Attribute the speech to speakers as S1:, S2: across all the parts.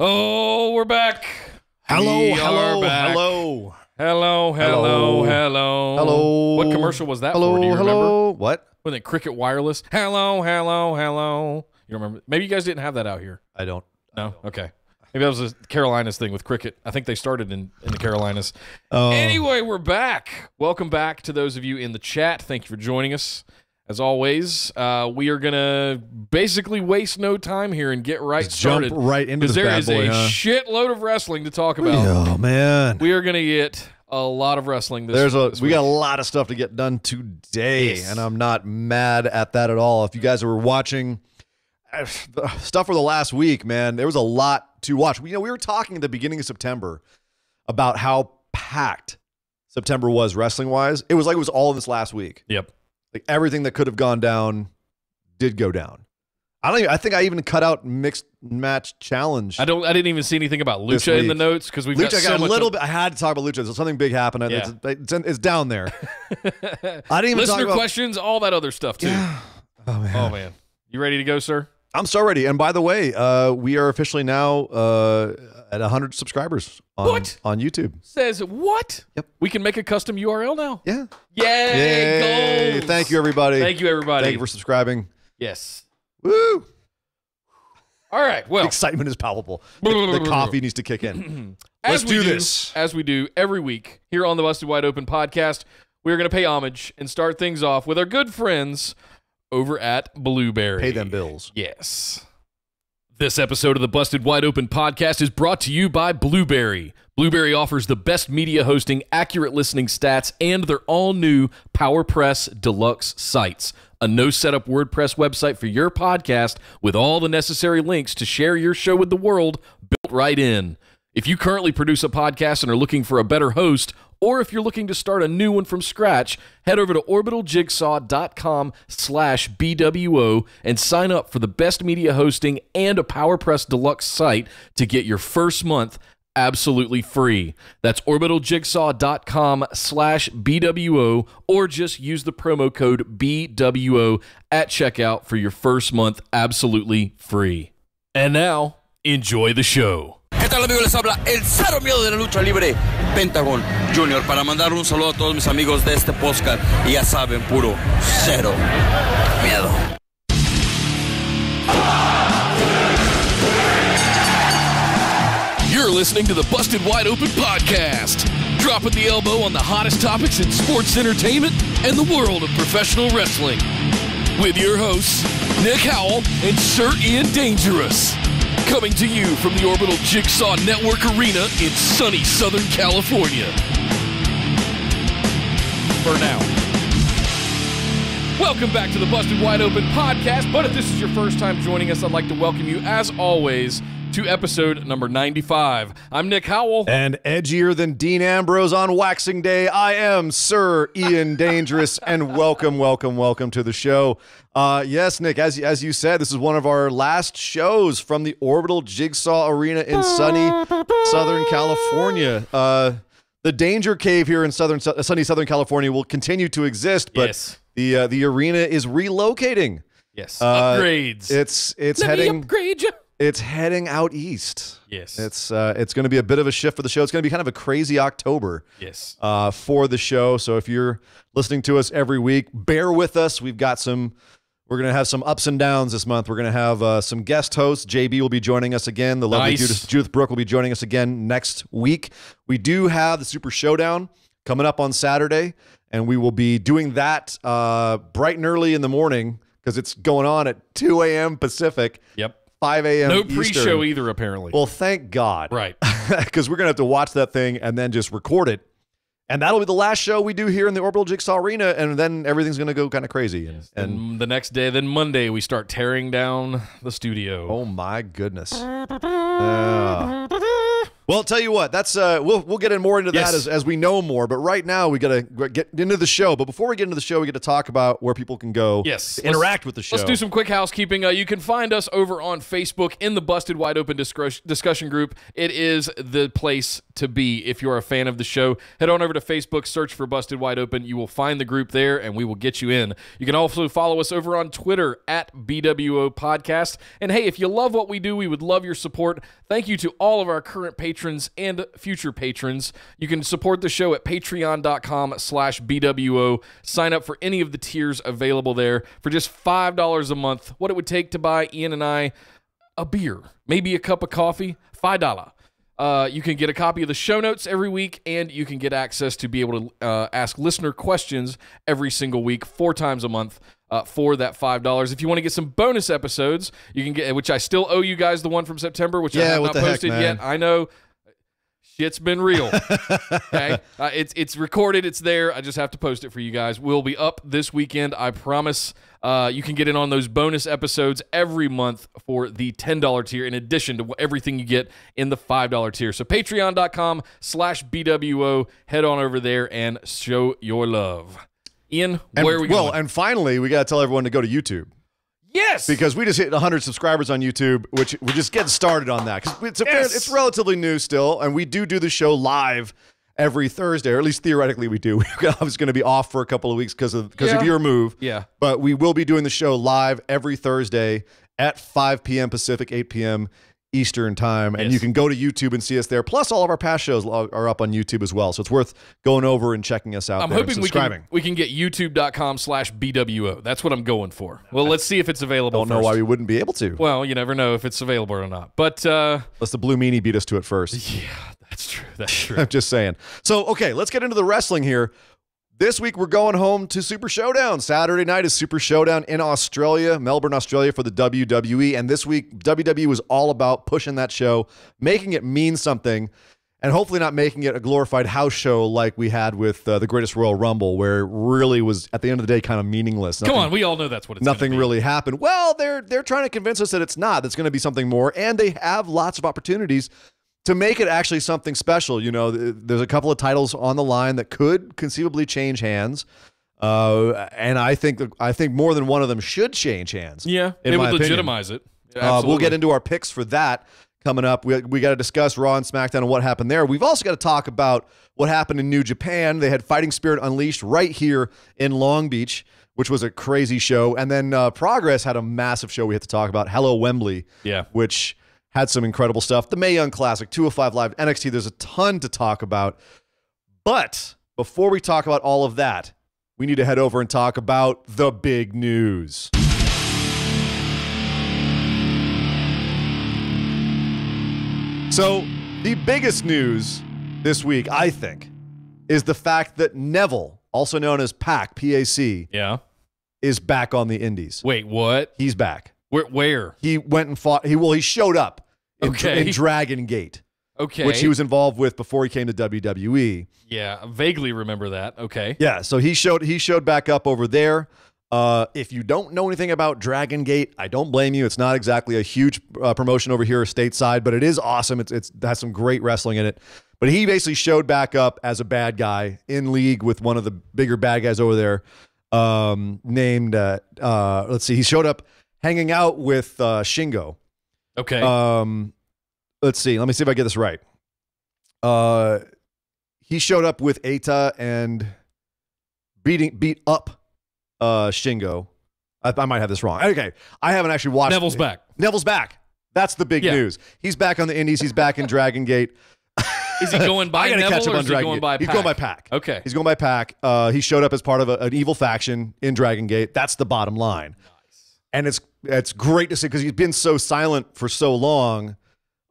S1: Oh, we're back.
S2: Hello.
S1: What commercial was that for? Do you remember?
S2: What?
S1: Was it Cricket Wireless? Hello. You remember? Maybe you guys didn't have that out here.
S2: I don't.
S1: No? Okay. Maybe that was a Carolinas thing with cricket. I think they started in the Carolinas.
S2: Oh.
S1: Anyway, we're back. Welcome back to those of you in the chat. Thank you for joining us. As always, we are going to basically waste no time here and get right started.
S2: Jump right into this bad boy,
S1: There is a shitload of wrestling to talk about.
S2: Oh, man.
S1: We are going to get a lot of wrestling this week.
S2: We got a lot of stuff to get done today, and I'm not mad at that at all. If you guys were watching stuff for the last week, man, there was a lot to watch. We were talking at the beginning of September about how packed September was wrestling-wise. It was like it was all in this last week.
S1: Yep.
S2: Like everything that could have gone down did go down. I think I even cut out mixed match challenge.
S1: I didn't even see anything about Lucha in the notes because we've got so much.
S2: I had to talk about Lucha. So something big happened.
S1: Yeah.
S2: It's down there. I didn't even
S1: listener
S2: talk about
S1: questions, all that other stuff too.
S2: Yeah. Oh man.
S1: You ready to go, sir?
S2: I'm so ready. And by the way, we are officially now at 100 subscribers on YouTube.
S1: Says what?
S2: Yep.
S1: We can make a custom URL now.
S2: Yeah.
S1: Yay! Goals.
S2: Thank you, everybody.
S1: Thank you, everybody.
S2: Thank you for subscribing.
S1: Yes.
S2: Woo!
S1: All right. Well,
S2: excitement is palpable. The coffee needs to kick in. Let's do this.
S1: As we do every week here on the Busted Wide Open podcast, we're going to pay homage and start things off with our good friends over at Blueberry.
S2: Pay them bills.
S1: Yes. This episode of the Busted Wide Open podcast is brought to you by Blueberry. Blueberry offers the best media hosting, accurate listening stats, and their all-new PowerPress Deluxe sites, a no-setup WordPress website for your podcast with all the necessary links to share your show with the world built right in. If you currently produce a podcast and are looking for a better host, or if you're looking to start a new one from scratch, head over to orbitaljigsaw.com/BWO and sign up for the best media hosting and a PowerPress Deluxe site to get your first month absolutely free. That's orbitaljigsaw.com/BWO, or just use the promo code BWO at checkout for your first month absolutely free. And now, enjoy the show.
S3: ¿Qué tal, amigos? Les habla el cero miedo de la lucha libre, Pentagon Junior, para mandar un saludo a todos mis amigos de este podcast. Y ya saben, puro cero miedo.
S1: You're listening to the Busted Wide Open podcast, dropping the elbow on the hottest topics in sports entertainment and the world of professional wrestling. With your hosts, Nick Howell and Sir Ian Dangerous. Coming to you from the Orbital Jigsaw Network Arena in sunny Southern California. For now. Welcome back to the Busted Wide Open podcast. But if this is your first time joining us, I'd like to welcome you, as always, to episode number 95. I'm Nick Howell.
S2: And edgier than Dean Ambrose on Waxing Day, I am Sir Ian Dangerous, and welcome to the show. Yes, Nick, as you said, this is one of our last shows from the Orbital Jigsaw Arena in sunny Southern California. The Danger Cave here in sunny Southern California will continue to exist, but
S1: yes,
S2: the arena is relocating.
S1: Yes, upgrades.
S2: It's
S1: Let me upgrade you.
S2: It's heading out east.
S1: Yes.
S2: It's going to be a bit of a shift for the show. It's going to be kind of a crazy October.
S1: Yes.
S2: For the show. So if you're listening to us every week, bear with us. We're going to have some ups and downs this month. We're going to have some guest hosts. JB will be joining us again. The lovely Judith Brooke will be joining us again next week. We do have the Super Show-Down coming up on Saturday, and we will be doing that bright and early in the morning because it's going on at 2 a.m. Pacific.
S1: Yep.
S2: 5 a.m.
S1: No
S2: Eastern.
S1: pre-show either, apparently.
S2: Well, thank God.
S1: Right.
S2: Because we're going to have to watch that thing and then just record it. And that'll be the last show we do here in the Orbital Jigsaw Arena, and then everything's going to go kind of crazy.
S1: Yes. And the next day, then Monday, we start tearing down the studio.
S2: Oh, my goodness. Well, I'll tell you what, that's we'll get in more into that as we know more. But right now, we got to get into the show. But before we get into the show, we get to talk about where people can go to interact with the show.
S1: Let's do some quick housekeeping. You can find us over on Facebook in the Busted Wide Open discussion group. It is the place to be if you're a fan of the show. Head on over to Facebook, search for Busted Wide Open. You will find the group there, and we will get you in. You can also follow us over on Twitter at BWO Podcast. And hey, if you love what we do, we would love your support. Thank you to all of our current patrons and future patrons. You can support the show at patreon.com/BWO. Sign up for any of the tiers available there for just $5 a month. What it would take to buy Ian and I a beer, maybe a cup of coffee, $5. You can get a copy of the show notes every week, and you can get access to be able to ask listener questions every single week, 4 times a month. For that $5. If you want to get some bonus episodes, you can get, which I still owe you guys the one from September, which I have not posted yet. I know shit's been real. Okay, it's recorded, it's there. I just have to post it for you guys. We'll be up this weekend, I promise. You can get in on those bonus episodes every month for the $10 tier, in addition to everything you get in the $5 tier. So patreon.com/BWO. Head on over there and show your love. Ian, where are we going?
S2: Well, and finally, we got to tell everyone to go to YouTube.
S1: Yes!
S2: Because we just hit 100 subscribers on YouTube, which we're just getting started on that. Because it's relatively new still, and we do the show live every Thursday, or at least theoretically we do. I was going to be off for a couple of weeks because of your move.
S1: Yeah.
S2: But we will be doing the show live every Thursday at 5 p.m. Pacific, 8 p.m. Eastern time, and you can go to YouTube and see us there. Plus, all of our past shows are up on YouTube as well, so it's worth going over and checking us out.
S1: I'm hoping we can get youtube.com/BWO. That's what I'm going for. Well, let's see if it's available.
S2: Don't know why we wouldn't be able to.
S1: Well, you never know if it's available or not. But
S2: unless the Blue Meanie beat us to it first.
S1: Yeah, that's true. That's true.
S2: I'm just saying. So, okay, let's get into the wrestling here. This week, we're going home to Super Showdown. Saturday night is Super Showdown in Australia, Melbourne, Australia, for the WWE. And this week, WWE was all about pushing that show, making it mean something, and hopefully not making it a glorified house show like we had with the Greatest Royal Rumble, where it really was, at the end of the day, kind of meaningless.
S1: Come on, we all know that's what it's
S2: Nothing really happened. Well, they're trying to convince us that it's not. That's going to be something more, and they have lots of opportunities to make it actually something special. You know, there's a couple of titles on the line that could conceivably change hands, and I think more than one of them should change hands.
S1: Yeah, it would legitimize it.
S2: We'll get into our picks for that coming up. We got to discuss Raw and SmackDown and what happened there. We've also got to talk about what happened in New Japan. They had Fighting Spirit Unleashed right here in Long Beach, which was a crazy show. And then Progress had a massive show we had to talk about, Hello Wembley, which had some incredible stuff. The Mae Young Classic, 205 Live, NXT. There's a ton to talk about. But before we talk about all of that, we need to head over and talk about the big news. So the biggest news this week, I think, is the fact that Neville, also known as PAC, P-A-C, is back on the indies.
S1: Wait, what?
S2: He's back.
S1: Where?
S2: He went and fought. He showed up in Dragon Gate.
S1: Okay.
S2: Which he was involved with before he came to WWE.
S1: Yeah, I vaguely remember that. Okay.
S2: Yeah, so he showed back up over there. If you don't know anything about Dragon Gate, I don't blame you. It's not exactly a huge promotion over here stateside, but it is awesome. It has some great wrestling in it. But he basically showed back up as a bad guy in league with one of the bigger bad guys over there, named let's see, he showed up hanging out with Shingo.
S1: Okay.
S2: Let's see. Let me see if I get this right. He showed up with Eita and beat up Shingo. I might have this wrong. Okay. I haven't actually watched.
S1: Neville's back.
S2: Neville's back. That's the big news. He's back on the indies. He's back in Dragon Gate.
S1: Is he going by Neville
S2: catch him
S1: or
S2: on
S1: is he going by PAC?
S2: He's going by PAC.
S1: Okay.
S2: He's going by PAC. He showed up as part of an evil faction in Dragon Gate. That's the bottom line. Nice. And it's great to see because he's been so silent for so long.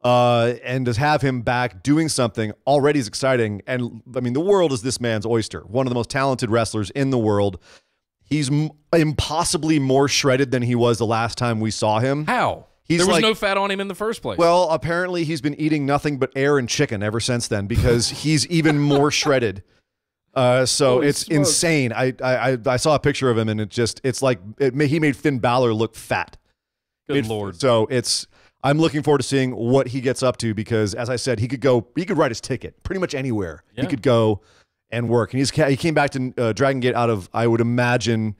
S2: And to have him back doing something already is exciting. And I mean, the world is this man's oyster. One of the most talented wrestlers in the world. He's impossibly more shredded than he was the last time we saw him.
S1: How? There was no fat on him in the first place.
S2: Well, apparently he's been eating nothing but air and chicken ever since then because he's even more shredded. So it's insane. I saw a picture of him and he made Finn Balor look fat.
S1: Good Lord.
S2: So I'm looking forward to seeing what he gets up to because, as I said, he could write his ticket pretty much anywhere. Yeah. He could go and work. And he came back to Dragon Gate out of, I would imagine,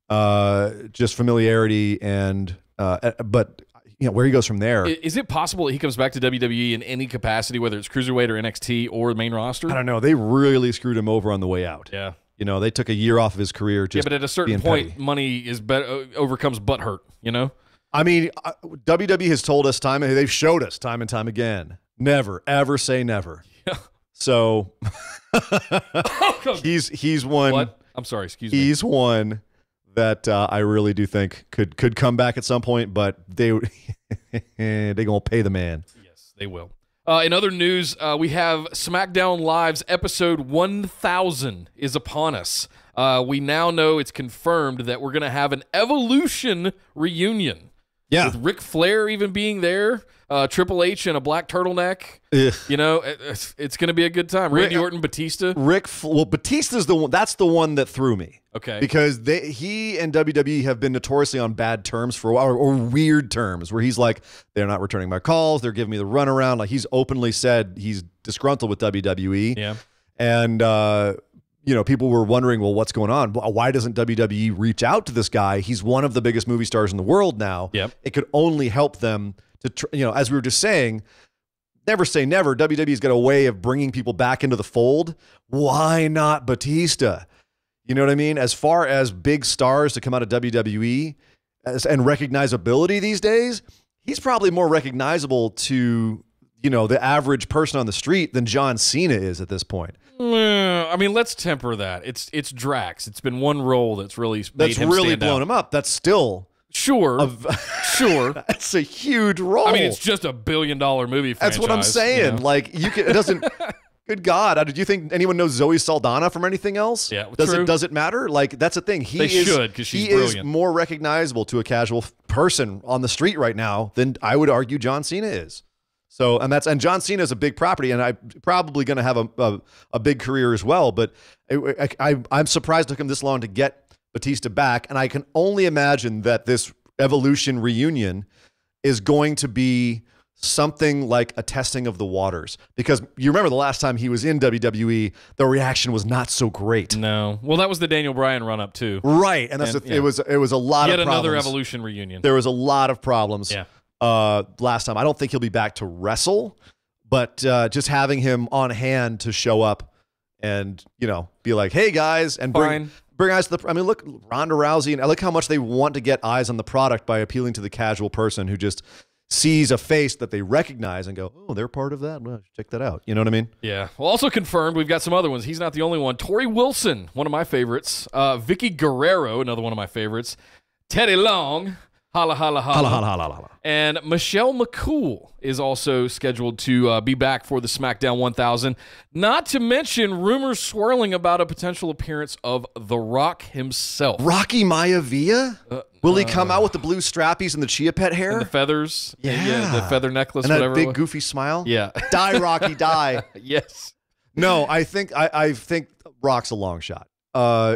S2: just familiarity and but where he goes from there.
S1: Is it possible that he comes back to WWE in any capacity, whether it's Cruiserweight or NXT or main roster?
S2: I don't know. They really screwed him over on the way out.
S1: Yeah.
S2: They took a year off of his career. Just
S1: but at a certain point, money is overcomes butthurt,
S2: I mean, WWE has told us they've showed us time and time again, never, ever say never.
S1: Yeah.
S2: So he's one.
S1: What? I'm sorry, excuse me.
S2: He's one that I really do think could come back at some point, but they gonna pay the man.
S1: Yes, they will. In other news, we have SmackDown Live's episode 1000 is upon us. We now know it's confirmed that we're going to have an Evolution reunion.
S2: Yeah.
S1: With Ric Flair even being there, Triple H in a black turtleneck. Ugh. It's going to be a good time. Randy Orton, Batista.
S2: Batista's the one. That's the one that threw me.
S1: Okay.
S2: Because he and WWE have been notoriously on bad terms for a while, or weird terms, where he's like, they're not returning my calls, they're giving me the runaround. Like, he's openly said he's disgruntled with WWE.
S1: Yeah.
S2: And, people were wondering, well, what's going on? Why doesn't WWE reach out to this guy? He's one of the biggest movie stars in the world now.
S1: Yep.
S2: It could only help them to, as we were just saying, never say never. WWE's got a way of bringing people back into the fold. Why not Batista? You know what I mean? As far as big stars to come out of WWE and recognizability these days, he's probably more recognizable to, the average person on the street than John Cena is at this point.
S1: I mean, let's temper that. It's Drax. It's been one role that's really
S2: blown him up. That's still
S1: sure.
S2: That's a huge role.
S1: I mean, it's just $1 billion movie franchise.
S2: That's what I'm saying. Like, it doesn't. Good God! Do you think anyone knows Zoe Saldana from anything else?
S1: Yeah,
S2: does it matter? Like, that's the thing.
S1: They should, because she's brilliant.
S2: Is more recognizable to a casual person on the street right now than I would argue John Cena is. So, and John Cena is a big property, and I'm probably going to have a big career as well. But I'm surprised it took him this long to get Batista back, and I can only imagine that this Evolution reunion is going to be something like a testing of the waters, because you remember the last time he was in WWE, the reaction was not so great.
S1: No, well, that was the Daniel Bryan run up too,
S2: right? And it was a lot of problems.
S1: Another Evolution reunion.
S2: There was a lot of problems.
S1: Yeah.
S2: Last time, I don't think he'll be back to wrestle, but just having him on hand to show up and be like, hey guys, and bring eyes to the. I mean, look, Ronda Rousey, and I look how much they want to get eyes on the product by appealing to the casual person who just sees a face that they recognize and go, oh, they're part of that. Well, check that out. You know what I mean?
S1: Yeah. Well, also confirmed, we've got some other ones. He's not the only one. Tori Wilson, one of my favorites. Vicky Guerrero, another one of my favorites. Teddy Long, holla, holla, holla.
S2: Holla, holla, holla, holla.
S1: And Michelle McCool is also scheduled to be back for the SmackDown 1000. Not to mention rumors swirling about a potential appearance of The Rock himself.
S2: Rocky Maivia? Will he come out with the blue strappies and the Chia Pet hair?
S1: And the feathers.
S2: Yeah.
S1: The feather necklace,
S2: and that
S1: whatever.
S2: big goofy smile?
S1: Yeah.
S2: Die, Rocky, die.
S1: Yes.
S2: No, I think Rock's a long shot.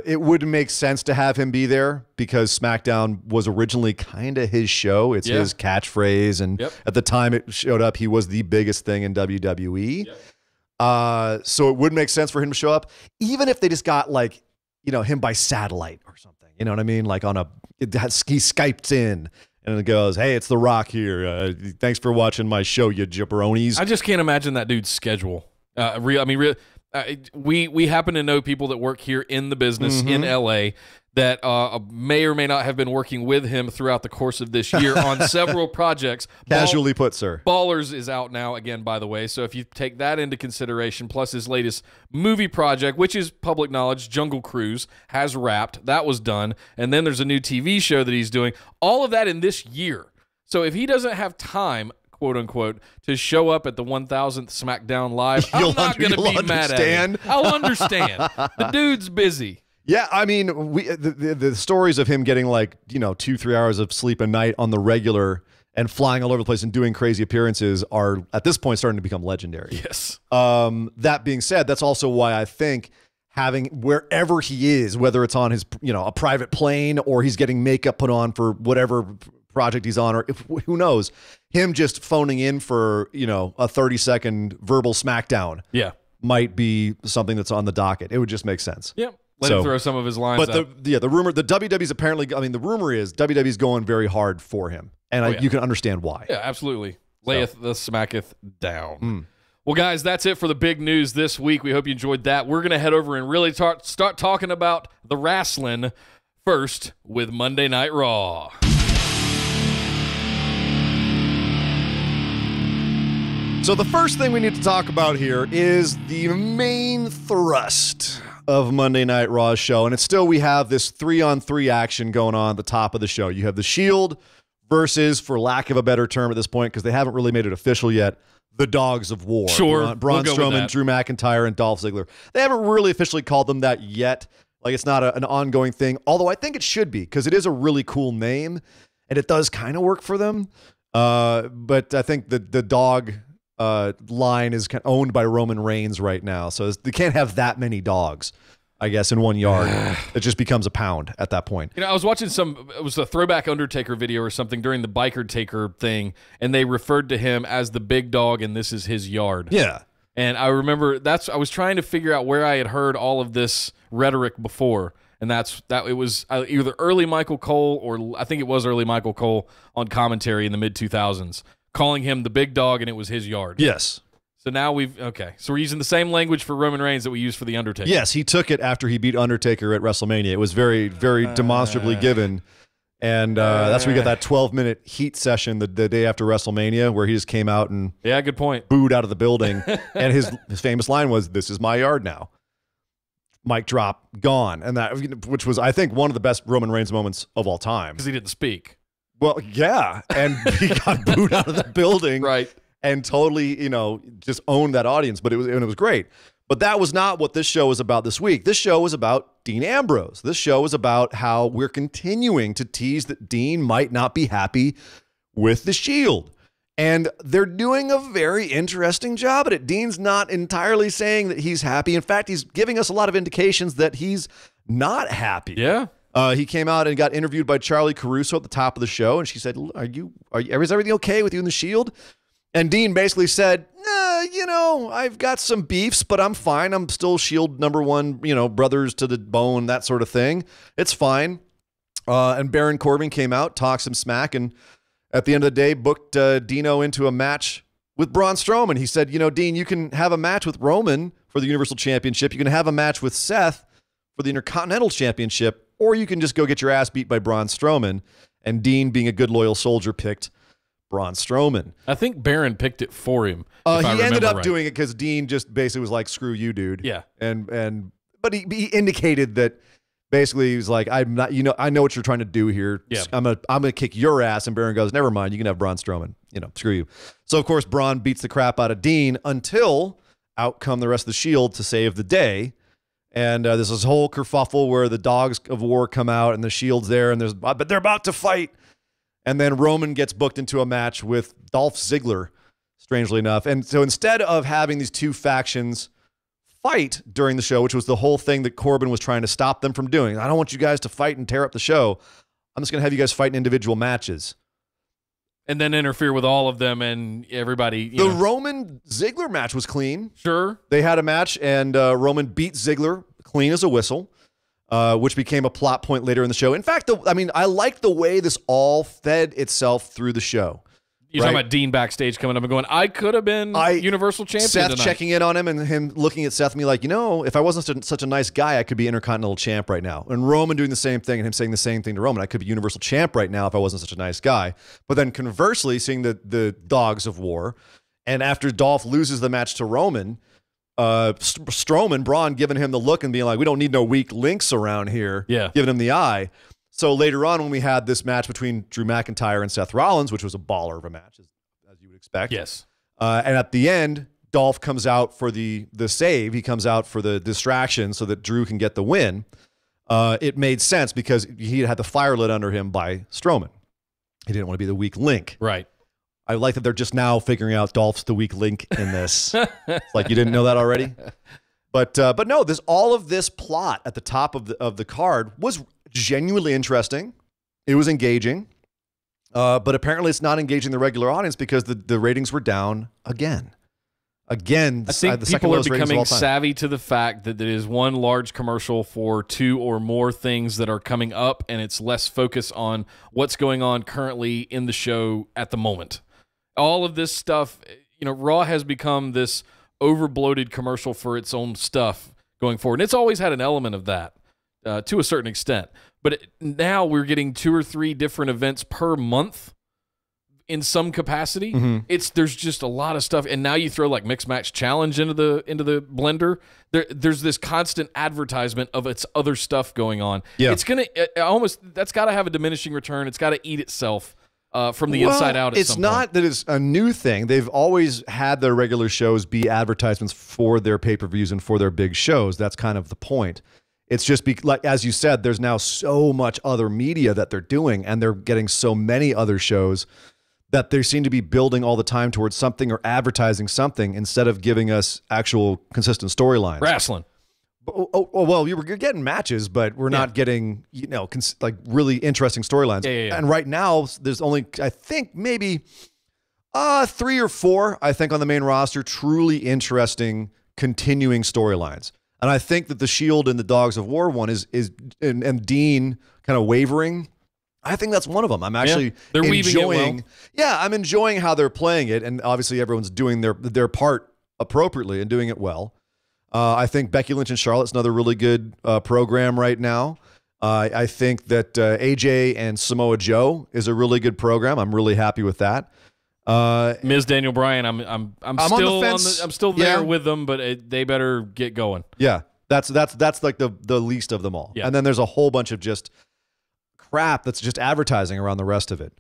S2: It would make sense to have him be there because SmackDown was originally kind of his show. It's his catchphrase. And at the time it showed up, he was the biggest thing in WWE. Yep. So it would make sense for him to show up, even if they just got him by satellite or something. You know what I mean? Like he Skyped in and it goes, hey, it's The Rock here. Thanks for watching my show, you jabronis.
S1: I just can't imagine that dude's schedule. We happen to know people that work here in the business in LA that may or may not have been working with him throughout the course of this year on several projects.
S2: Casually put, sir.
S1: Ballers is out now again, by the way. So if you take that into consideration, plus his latest movie project, which is public knowledge, Jungle Cruise, has wrapped. That was done. And then there's a new TV show that he's doing. All of that in this year. So if he doesn't have time, quote unquote, to show up at the 1000th SmackDown Live, I'm not going to be mad at him. I'll understand. The dude's busy.
S2: Yeah, I mean, the stories of him getting 2-3 hours of sleep a night on the regular and flying all over the place and doing crazy appearances are at this point starting to become legendary.
S1: Yes.
S2: That being said, that's also why I think having wherever he is, whether it's on his a private plane or he's getting makeup put on for whatever project he's on, or who knows, him just phoning in for, you know, a 30-second verbal smackdown.
S1: Yeah.
S2: Might be something that's on the docket. It would just make sense.
S1: Yeah. Let him throw some of his lines
S2: out. The rumor, the WWE's apparently, I mean, the rumor is WWE's going very hard for him. And you can understand why.
S1: Yeah, absolutely. Layeth the smacketh down. Well, guys, that's it for the big news this week. We hope you enjoyed that. We're going to head over and really start talking about the wrestling first with Monday Night Raw.
S2: So the first thing we need to talk about here is the main thrust of Monday Night Raw's show. And it's still, we have this 3-on-3 action going on at the top of the show. You have the Shield versus, for lack of a better term at this point, because they haven't really made it official yet, the Dogs of War.
S1: Sure.
S2: Braun Strowman, Drew McIntyre, and Dolph Ziggler. They haven't really officially called them that yet. Like, it's not an ongoing thing, although I think it should be, because it is a really cool name, and it does kind of work for them. But I think the dog line is owned by Roman Reigns right now, so they can't have that many dogs, I guess, in one yard. It just becomes a pound at that point.
S1: You know, I was watching it was a throwback Undertaker video or something during the Biker Taker thing, and they referred to him as the big dog, and this is his yard.
S2: Yeah.
S1: And I remember I was trying to figure out where I had heard all of this rhetoric before, and it was either early Michael Cole, or I think it was early Michael Cole on commentary in the mid-2000s, calling him the big dog, and it was his yard.
S2: Yes.
S1: So now so we're using the same language for Roman Reigns that we use for the Undertaker.
S2: Yes, he took it after he beat Undertaker at WrestleMania. It was very, very demonstrably given. And that's where we got that 12-minute heat session the day after WrestleMania, where he just came out and
S1: good point,
S2: booed out of the building. And his famous line was, "This is my yard now." Mic drop, gone. And that, which was, I think, one of the best Roman Reigns moments of all time.
S1: Because he didn't speak.
S2: Well, yeah. And he got booed out of the building.
S1: Right.
S2: And totally, just owned that audience. But it was great. But that was not what this show was about this week. This show was about Dean Ambrose. This show was about how we're continuing to tease that Dean might not be happy with the Shield. And they're doing a very interesting job at it. Dean's not entirely saying that he's happy. In fact, he's giving us a lot of indications that he's not happy.
S1: Yeah.
S2: He came out and got interviewed by Charlie Caruso at the top of the show, and she said, is everything okay with you in the Shield? And Dean basically said, I've got some beefs, but I'm fine. I'm still Shield #1, brothers to the bone, that sort of thing. It's fine. And Baron Corbin came out, talked some smack, and at the end of the day, booked Dino into a match with Braun Strowman. He said, Dean, you can have a match with Roman for the Universal Championship. You can have a match with Seth for the Intercontinental Championship, or you can just go get your ass beat by Braun Strowman. And Dean, being a good, loyal soldier, picked Braun Strowman.
S1: I think Baron picked it for him.
S2: He ended up doing it because Dean just basically was like, "Screw you, dude."
S1: Yeah.
S2: But he indicated that basically he was like, "I'm not. I know what you're trying to do here.
S1: Yeah.
S2: I'm gonna kick your ass." And Baron goes, "Never mind. You can have Braun Strowman. Screw you." So of course Braun beats the crap out of Dean until out come the rest of the Shield to save the day. And there's this whole kerfuffle where the Dogs of War come out and the Shield's there, and but they're about to fight. And then Roman gets booked into a match with Dolph Ziggler, strangely enough. And so instead of having these two factions fight during the show, which was the whole thing that Corbin was trying to stop them from doing, I don't want you guys to fight and tear up the show. I'm just going to have you guys fight in individual matches.
S1: And then interfere with all of them and everybody.
S2: The Roman Ziggler match was clean.
S1: Sure.
S2: They had a match, and Roman beat Ziggler clean as a whistle. Which became a plot point later in the show. In fact, I like the way this all fed itself through the show.
S1: You're talking about Dean backstage coming up and going, I could have been Universal Champion
S2: Seth
S1: tonight.
S2: Checking in on him and him looking at Seth and me like, if I wasn't such a nice guy, I could be Intercontinental Champ right now. And Roman doing the same thing and him saying the same thing to Roman. I could be Universal Champ right now if I wasn't such a nice guy. But then conversely, seeing the Dogs of War, and after Dolph loses the match to Roman, Strowman, Braun giving him the look and being like, we don't need no weak links around here.
S1: Yeah.
S2: Giving him the eye. So later on, when we had this match between Drew McIntyre and Seth Rollins, which was a baller of a match, as you would expect.
S1: Yes.
S2: And at the end, Dolph comes out for the save. He comes out for the distraction so that Drew can get the win. It made sense because he had the fire lit under him by Strowman. He didn't want to be the weak link.
S1: Right.
S2: I like that they're just now figuring out Dolph's the weak link in this. It's like you didn't know that already. But no, all of this plot at the top of the card was genuinely interesting. It was engaging. But apparently it's not engaging the regular audience because the ratings were down again. Again,
S1: I think people are becoming savvy to the fact that there is one large commercial for 2 or more things that are coming up, and it's less focus on what's going on currently in the show at the moment. All of this stuff, Raw has become this over-bloated commercial for its own stuff going forward. And it's always had an element of that to a certain extent. But now we're getting 2 or 3 different events per month in some capacity. There's just a lot of stuff, and now you throw like Mixed Match Challenge into the blender. There's this constant advertisement of its other stuff going on. Yeah. It's gonna that's got to have a diminishing return. It's got to eat itself from the inside out.
S2: It's not that it's a new thing. They've always had their regular shows be advertisements for their pay-per-views and for their big shows. That's kind of the point. It's just like as you said, there's now so much other media that they're doing, and they're getting so many other shows that they seem to be building all the time towards something or advertising something instead of giving us actual consistent storylines.
S1: Wrestling.
S2: Well, you're getting matches, but we're not getting, like really interesting storylines.
S1: Yeah.
S2: And right now, there's only, I think, maybe 3 or 4, I think, on the main roster, truly interesting continuing storylines. And I think that the Shield and the Dogs of War one and Dean kind of wavering. I think that's one of them. I'm actually
S1: they're
S2: enjoying. Yeah, I'm enjoying how they're playing it, and obviously everyone's doing their part appropriately and doing it well. I think Becky Lynch and Charlotte's another really good program right now. I think that AJ and Samoa Joe is a really good program. I'm really happy with that.
S1: Ms. Daniel Bryan, I'm still on the fence. I'm still there with them, but they better get going.
S2: Yeah, that's like the least of them all.
S1: Yeah.
S2: And then there's a whole bunch of just crap that's just advertising around the rest of it.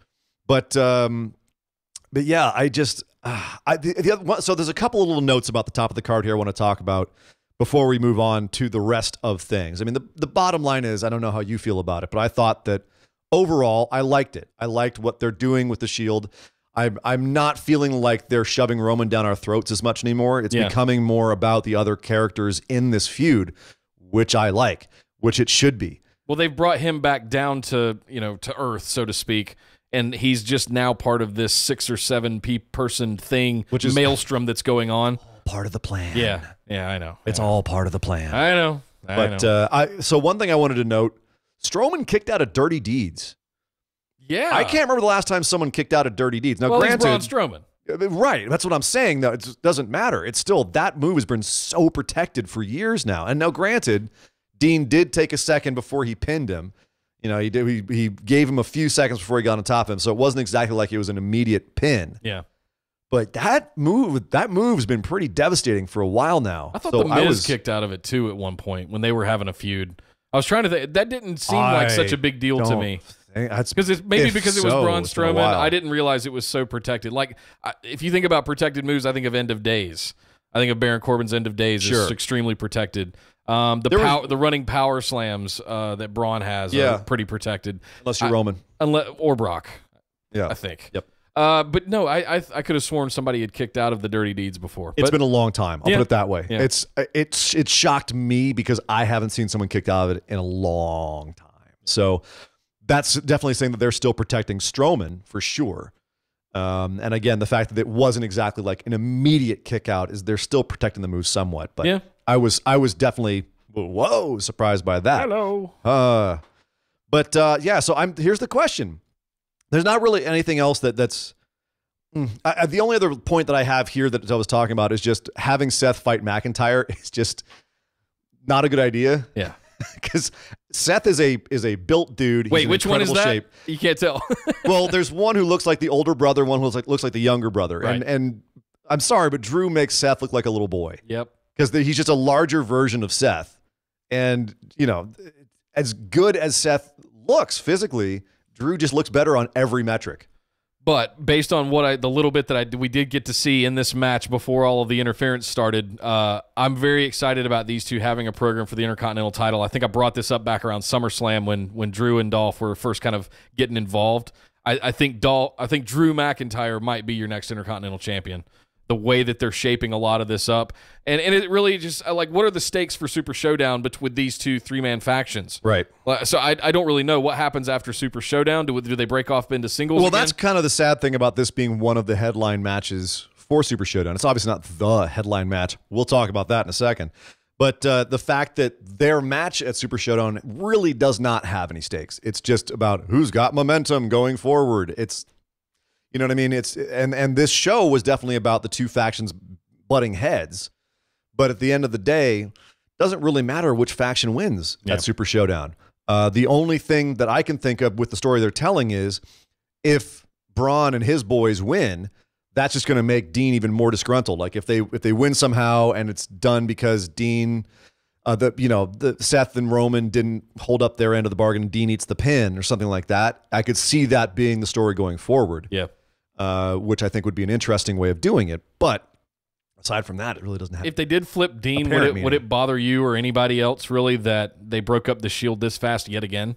S2: But yeah, I just the other one, so there's a couple of little notes about the top of the card here I want to talk about before we move on to the rest of things. I mean, the bottom line is, I don't know how you feel about it, but I thought that overall I liked it. I liked what they're doing with the Shield. I'm not feeling like they're shoving Roman down our throats as much anymore. It's becoming more about the other characters in this feud, which I like, which it should be.
S1: Well, they've brought him back down to earth, so to speak, and he's just now part of this 6 or 7 person thing, which is maelstrom that's going on.
S2: Part of the plan.
S1: Yeah, I know.
S2: It's all part of the plan.
S1: I know.
S2: So one thing I wanted to note: Strowman kicked out of Dirty Deeds.
S1: Yeah,
S2: I can't remember the last time someone kicked out of Dirty Deeds. Now,
S1: granted, he's Braun Strowman.
S2: Right, that's what I'm saying. Though it doesn't matter. It's still, that move has been so protected for years now. And now, granted, Dean did take a second before he pinned him. He gave him a few seconds before he got on top of him, so it wasn't exactly like it was an immediate pin.
S1: Yeah.
S2: But that move's been pretty devastating for a while now.
S1: I thought the Miz kicked out of it too at one point when they were having a feud. I was trying to think, that didn't seem like such a big deal to me. Because it was Braun Strowman. I didn't realize it was so protected. Like, if you think about protected moves, I think of End of Days. I think of Baron Corbin's End of Days is extremely protected. The running power slams that Braun has are pretty protected.
S2: Unless you're Roman.
S1: Or Brock.
S2: Yeah.
S1: I think.
S2: Yep.
S1: But no, I could have sworn somebody had kicked out of the Dirty Deeds before.
S2: It's been a long time. I'll put it that way.
S1: Yeah.
S2: It shocked me because I haven't seen someone kicked out of it in a long time. So that's definitely saying that they're still protecting Strowman for sure. And again, the fact that it wasn't exactly like an immediate kick out is they're still protecting the move somewhat. But I was definitely surprised by that.
S1: Hello.
S2: So here's the question. There's not really anything else that's the only other point that I have here that I was talking about is just having Seth fight McIntyre is just not a good idea.
S1: Yeah.
S2: Because Seth is a built dude. He's
S1: which one is that?
S2: Shape.
S1: You can't tell.
S2: Well, there's one who looks like the older brother, one who looks like the younger brother.
S1: Right.
S2: And I'm sorry, but Drew makes Seth look like a little boy.
S1: Yep.
S2: Because he's just a larger version of Seth. And, as good as Seth looks physically, Drew just looks better on every metric.
S1: But based on the little bit that we did get to see in this match before all of the interference started, I'm very excited about these two having a program for the Intercontinental title. I think I brought this up back around SummerSlam when Drew and Dolph were first kind of getting involved. I think Drew McIntyre might be your next Intercontinental champion. the way that they're shaping a lot of this up. And it really just, like, what are the stakes for Super Showdown with these two 3-man factions?
S2: Right.
S1: So I don't really know what happens after Super Showdown. Do they break off into singles
S2: Well,
S1: again?
S2: that's kind of the sad thing about this being one of the headline matches for Super Showdown. It's obviously not the headline match. We'll talk about that in a second. But the fact that their match at Super Showdown really does not have any stakes. It's just about who's got momentum going forward. It's, you know what I mean? It's and this show was definitely about the two factions butting heads. But at the end of the day, it doesn't really matter which faction wins at Super Showdown. The only thing that I can think of with the story they're telling is if Braun and his boys win, that's just going to make Dean even more disgruntled. Like if they win somehow and it's done because Dean, the Seth and Roman didn't hold up their end of the bargain and Dean eats the pin or something like that, I could see that being the story going forward.
S1: Yeah.
S2: Which I think would be an interesting way of doing it. But aside from that, it really doesn't have.
S1: If they did flip Dean, would it bother you or anybody else really that they broke up the Shield this fast yet again?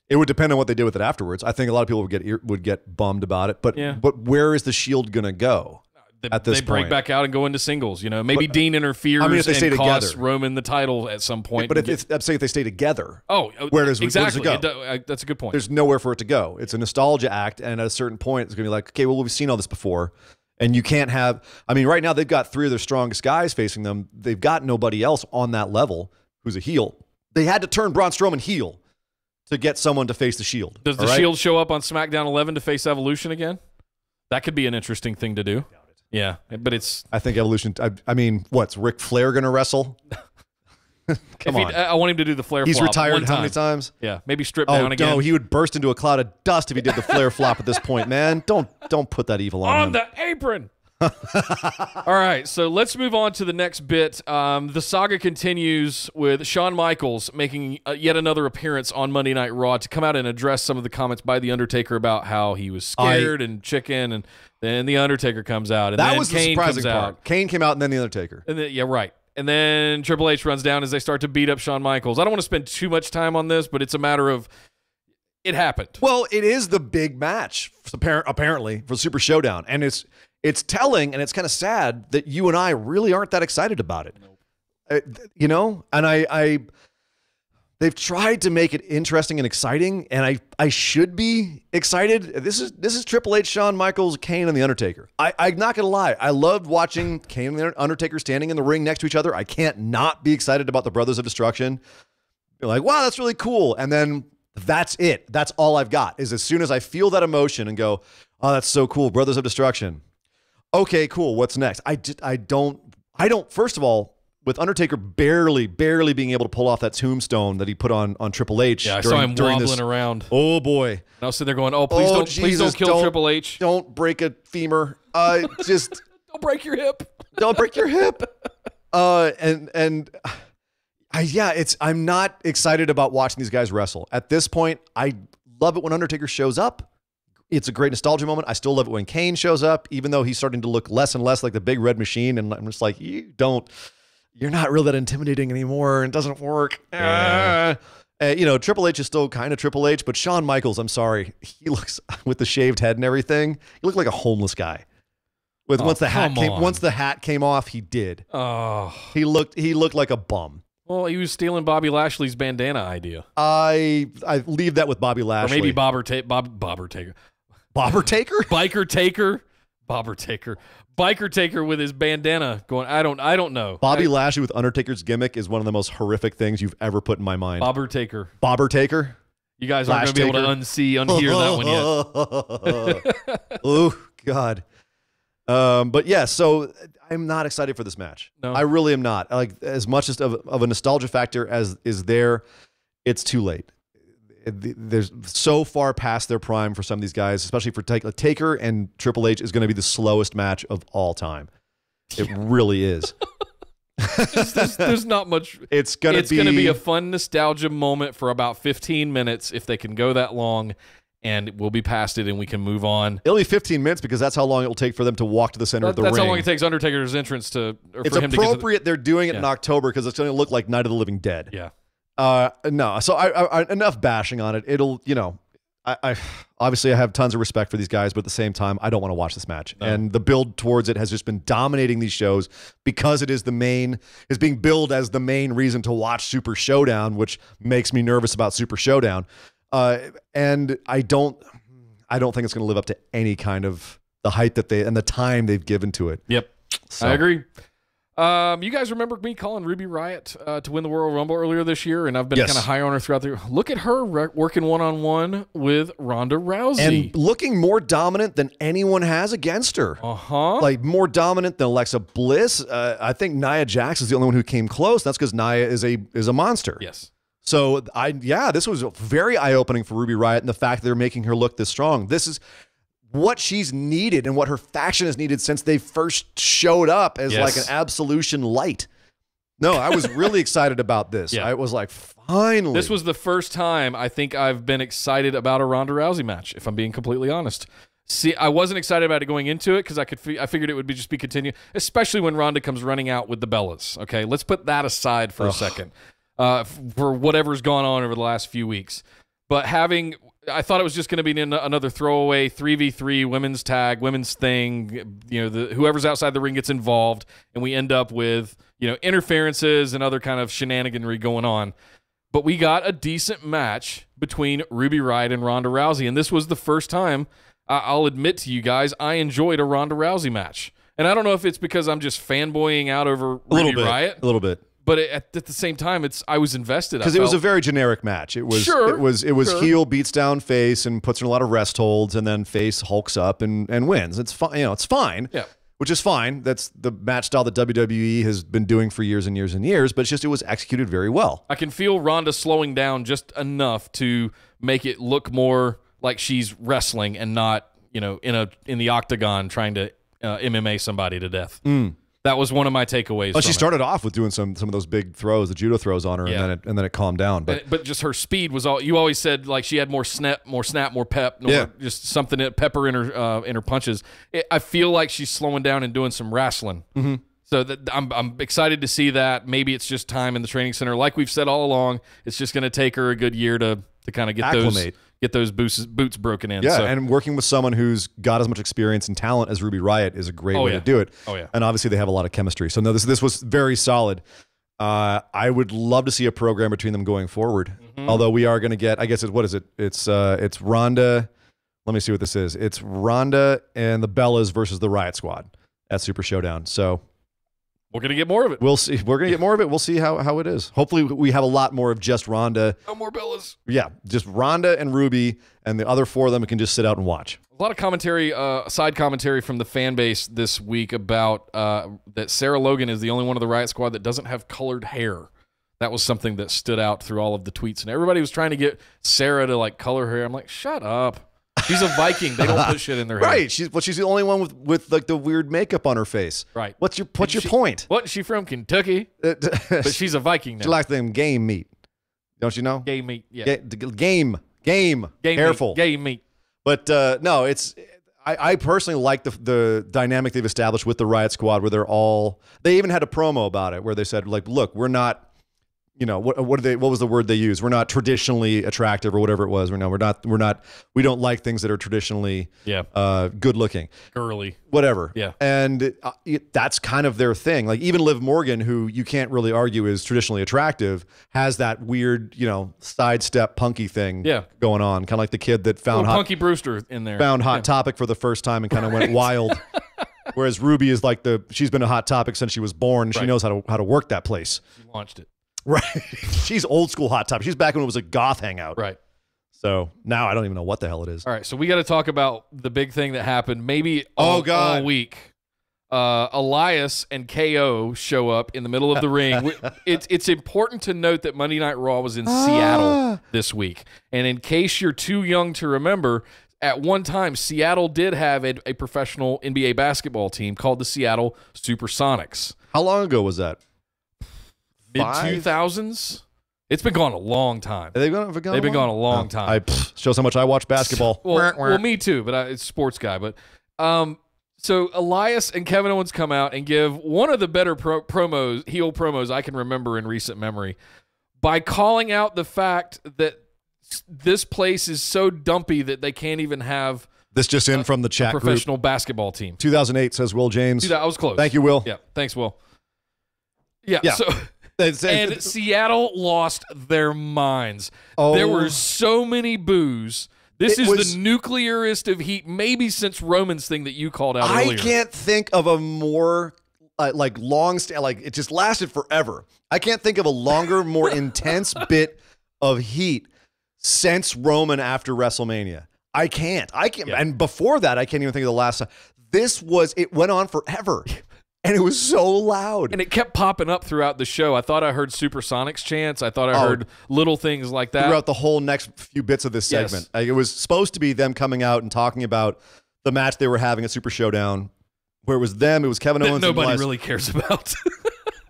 S2: It would depend on what they did with it afterwards. I think a lot of people would get bummed about it. But where is the Shield going to go at this point?
S1: They break back out and go into singles. Maybe Dean interferes
S2: if they stay
S1: costs
S2: together.
S1: Roman the title at some point.
S2: But if they stay together,
S1: where
S2: does it go?
S1: That's a good point.
S2: There's nowhere for it to go. It's a nostalgia act, and at a certain point, it's going to be like, okay, well, we've seen all this before, and you can't have. I mean, right now they've got 3 of their strongest guys facing them. They've got nobody else on that level who's a heel. They had to turn Braun Strowman heel to get someone to face the Shield.
S1: Does the Shield show up on SmackDown 11 to face Evolution again? That could be an interesting thing to do. Yeah, but it's...
S2: I think Evolution... I mean, what's Ric Flair going to wrestle? Come on.
S1: I want him to do the Flair flop.
S2: He's retired how many times?
S1: Yeah, maybe strip down again.
S2: No, he would burst into a cloud of dust if he did the Flair flop at this point, man. Don't put that evil on him.
S1: On the apron! All right, so let's move on to the next bit. The saga continues with Shawn Michaels making yet another appearance on Monday Night Raw to come out and address some of the comments by The Undertaker about how he was scared and chicken, and then The Undertaker comes out. And
S2: that
S1: then
S2: was
S1: Kane
S2: the surprising
S1: comes
S2: part.
S1: out.
S2: Kane came out and then The Undertaker.
S1: And then, right. And then Triple H runs down as they start to beat up Shawn Michaels. I don't want to spend too much time on this, but it's a matter of it happened.
S2: Well, it is the big match, apparently, for Super Showdown. And it's telling, and it's kind of sad that you and I really aren't that excited about it. Nope. And they've tried to make it interesting and exciting, and I should be excited. This is Triple H, Shawn Michaels, Kane, and The Undertaker. I'm not going to lie. I loved watching Kane and The Undertaker standing in the ring next to each other. I can't not be excited about the Brothers of Destruction. You're like, wow, that's really cool. And then that's it. That's all I've got, is as soon as I feel that emotion and go, oh, that's so cool, Brothers of Destruction. Okay, cool. What's next? I don't. First of all, with Undertaker barely being able to pull off that tombstone that he put on Triple H.
S1: Yeah, I saw him wobbling around.
S2: Oh boy!
S1: And I was sitting there going, "Oh, please don't kill Triple H.
S2: Don't break a femur. Just
S1: don't break your hip.
S2: Don't break your hip." I'm not excited about watching these guys wrestle. At this point, I love it when Undertaker shows up. It's a great nostalgia moment. I still love it when Kane shows up, even though he's starting to look less and less like the big red machine. And I'm just like, you're not really that intimidating anymore. It doesn't work.
S1: Yeah.
S2: Triple H is still kind of Triple H, but Shawn Michaels, I'm sorry, he looks with the shaved head and everything. He looked like a homeless guy. Once the hat came off, he did.
S1: Oh,
S2: he looked like a bum.
S1: Well, he was stealing Bobby Lashley's bandana idea.
S2: I leave that with Bobby Lashley.
S1: Or maybe Bobber Taker.
S2: Bobber Taker?
S1: Biker Taker? Bobber Taker. Biker Taker with his bandana going, I don't know.
S2: Bobby Lashley with Undertaker's gimmick is one of the most horrific things you've ever put in my mind.
S1: Bobber Taker.
S2: You
S1: guys aren't going to be able to unhear that one
S2: yet. Oh, God. But yeah, so I'm not excited for this match.
S1: No.
S2: I really am not. Like, as much as of a nostalgia factor as is there, it's too late. They're so far past their prime for some of these guys, especially for Taker and Triple H is going to be the slowest match of all time. It really is.
S1: There's not much.
S2: It's going to
S1: be a fun nostalgia moment for about 15 minutes if they can go that long, and we'll be past it and we can move on.
S2: It'll be 15 minutes because that's how long it will take for them to walk to the center of the ring.
S1: That's how long it takes Undertaker's entrance to.
S2: It's
S1: for him
S2: appropriate they're doing it in October because it's going to look like Night of the Living Dead.
S1: Yeah.
S2: No. So I enough bashing on it. It'll I obviously I have tons of respect for these guys, but at the same time, I don't want to watch this match.
S1: No.
S2: And the build towards it has just been dominating these shows because it is being billed as the main reason to watch Super Showdown, which makes me nervous about Super Showdown. And I don't think it's going to live up to any kind of the hype that and the time they've given to it.
S1: Yep.
S2: So.
S1: I agree. You guys remember me calling Ruby Riott to win the Royal Rumble earlier this year, and I've been kind of high on her throughout the year. Look at her working one-on-one with Ronda Rousey.
S2: And looking more dominant than anyone has against her. Like more dominant than Alexa Bliss. I think Nia Jax is the only one who came close. That's because Nia is a monster.
S1: Yes.
S2: So, this was very eye-opening for Ruby Riott, and the fact that they're making her look this strong. This is what she's needed and what her faction has needed since they first showed up as like an Absolution light. No, I was really excited about this. I was like, finally.
S1: This was the first time I think I've been excited about a Ronda Rousey match, if I'm being completely honest. See, I wasn't excited about it going into it because I figured it would just be continued, especially when Ronda comes running out with the Bellas. Okay, let's put that aside for a second for whatever's gone on over the last few weeks. But I thought it was just going to be another throwaway 3v3 women's tag, women's thing. Whoever's outside the ring gets involved, and we end up with interferences and other kind of shenaniganry going on. But we got a decent match between Ruby Riott and Ronda Rousey, and this was the first time I'll admit to you guys I enjoyed a Ronda Rousey match. And I don't know if it's because I'm just fanboying out over Ruby Riott.
S2: A little bit.
S1: But at the same time, I was invested
S2: because it was a very generic match. It was heel beats down face and puts her in a lot of rest holds, and then face hulks up and wins. It's fine. It's fine.
S1: Yeah,
S2: which is fine. That's the match style that WWE has been doing for years and years and years. But it was executed very well.
S1: I can feel Ronda slowing down just enough to make it look more like she's wrestling and not in the octagon trying to MMA somebody to death. That was one of my takeaways.
S2: Oh, she started off with doing some of those big throws, the judo throws on her, and then it calmed down.
S1: But just her speed was all. You always said like she had more snap, more pep, just something pepper in her punches. I feel like she's slowing down and doing some wrestling.
S2: Mm-hmm.
S1: So I'm excited to see that. Maybe it's just time in the training center, like we've said all along. It's just going to take her a good year to kind of get those boots broken in.
S2: Yeah,
S1: so.
S2: And working with someone who's got as much experience and talent as Ruby Riott is a great way to do it.
S1: Oh, yeah.
S2: And obviously they have a lot of chemistry. So no, this was very solid. I would love to see a program between them going forward. Mm-hmm. Although we are going to get, I guess what is it? It's Ronda. Let me see what this is. It's Ronda and the Bellas versus the Riott Squad at Super Showdown. So
S1: we're going to get more of it.
S2: We'll see. We're going to get more of it. We'll see how it is. Hopefully we have a lot more of just Ronda.
S1: No more Bellas.
S2: Yeah, just Ronda and Ruby, and the other four of them can just sit out and watch.
S1: A lot of commentary, side commentary from the fan base this week about that Sarah Logan is the only one of the Riott Squad that doesn't have colored hair. That was something that stood out through all of the tweets, and everybody was trying to get Sarah to like color her hair. I'm like, shut up. She's a Viking. They don't put shit in their hair.
S2: Right. She's the only one with like the weird makeup on her face.
S1: Right.
S2: What's your point?
S1: What? Is she from Kentucky? But she's a Viking now.
S2: She likes them game meat. Don't you know?
S1: Game meat. Yeah.
S2: Game. Careful.
S1: Meat. Game meat.
S2: But no, I personally like the dynamic they've established with the Riott Squad, where they even had a promo about it where they said like, look, we're not. What was the word they used? We're not traditionally attractive or whatever it was. We don't like things that are traditionally good looking.
S1: Girly.
S2: Whatever.
S1: Yeah.
S2: And that's kind of their thing. Like even Liv Morgan, who you can't really argue is traditionally attractive, has that weird, sidestep punky thing going on. Kind of like the kid that found
S1: Punky Brewster in there.
S2: Found Hot Topic for the first time and kind of went wild. Whereas Ruby is like she's been a Hot Topic since she was born. She knows how to work that place.
S1: She launched it.
S2: Right. She's old school Hot Topic. She's back when it was a goth hangout.
S1: Right.
S2: So now I don't even know what the hell it is.
S1: All right. So we got to talk about the big thing that happened maybe all week. Elias and KO show up in the middle of the ring. It's important to note that Monday Night Raw was in Seattle this week. And in case you're too young to remember, at one time, Seattle did have a professional NBA basketball team called the Seattle Supersonics.
S2: How long ago was that?
S1: Mid-2000s? It's been gone a long time.
S2: They've been gone
S1: a long time.
S2: Shows how much I watch basketball.
S1: well, me too, but it's a sports guy. But so Elias and Kevin Owens come out and give one of the better heel promos I can remember in recent memory by calling out the fact that this place is so dumpy that they can't even have
S2: this just in from the chat
S1: professional
S2: group.
S1: basketball team.
S2: 2008 says Will James.
S1: I was close.
S2: Thank you, Will.
S1: Yeah, thanks, Will. Yeah.
S2: Yeah.
S1: So, and Seattle lost their minds.
S2: Oh.
S1: There were so many boos. This is the nuclearist of heat, maybe since Roman's thing that you called out earlier.
S2: I can't think of a more it just lasted forever. I can't think of a longer, more intense bit of heat since Roman after WrestleMania. I can't. Yeah. And before that, I can't even think of the last time. It went on forever. And it was so loud.
S1: And it kept popping up throughout the show. I thought I heard Supersonics chants. I thought I heard little things like that.
S2: Throughout the whole next few bits of this segment. Yes. It was supposed to be them coming out and talking about the match they were having at Super Showdown, where it was them, it was Kevin Owens.
S1: Nobody really cares about.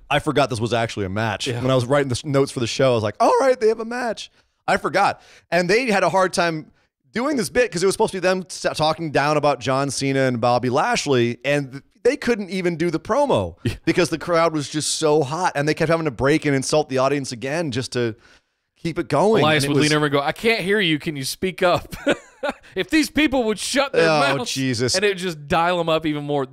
S2: I forgot this was actually a match. Yeah. When I was writing the notes for the show, I was like, all right, they have a match. I forgot. And they had a hard time doing this bit because it was supposed to be them talking down about John Cena and Bobby Lashley, and they couldn't even do the promo because the crowd was just so hot, and they kept having to break and insult the audience again just to keep it going.
S1: Elias would lean over and go, I can't hear you. Can you speak up? If these people would shut their mouths,
S2: Jesus.
S1: And it would just dial them up even more.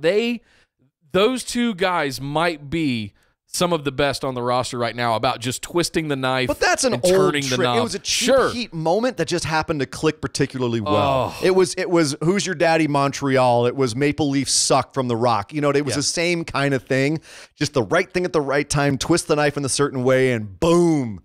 S1: Those two guys might be some of the best on the roster right now about just twisting the knife.
S2: But that's an old
S1: turning
S2: trick.
S1: The knob.
S2: It was a cheap heat moment that just happened to click particularly well.
S1: Oh.
S2: It was Who's Your Daddy Montreal. It was Maple Leaf Suck from The Rock. You know, it was the same kind of thing. Just the right thing at the right time, twist the knife in a certain way, and boom,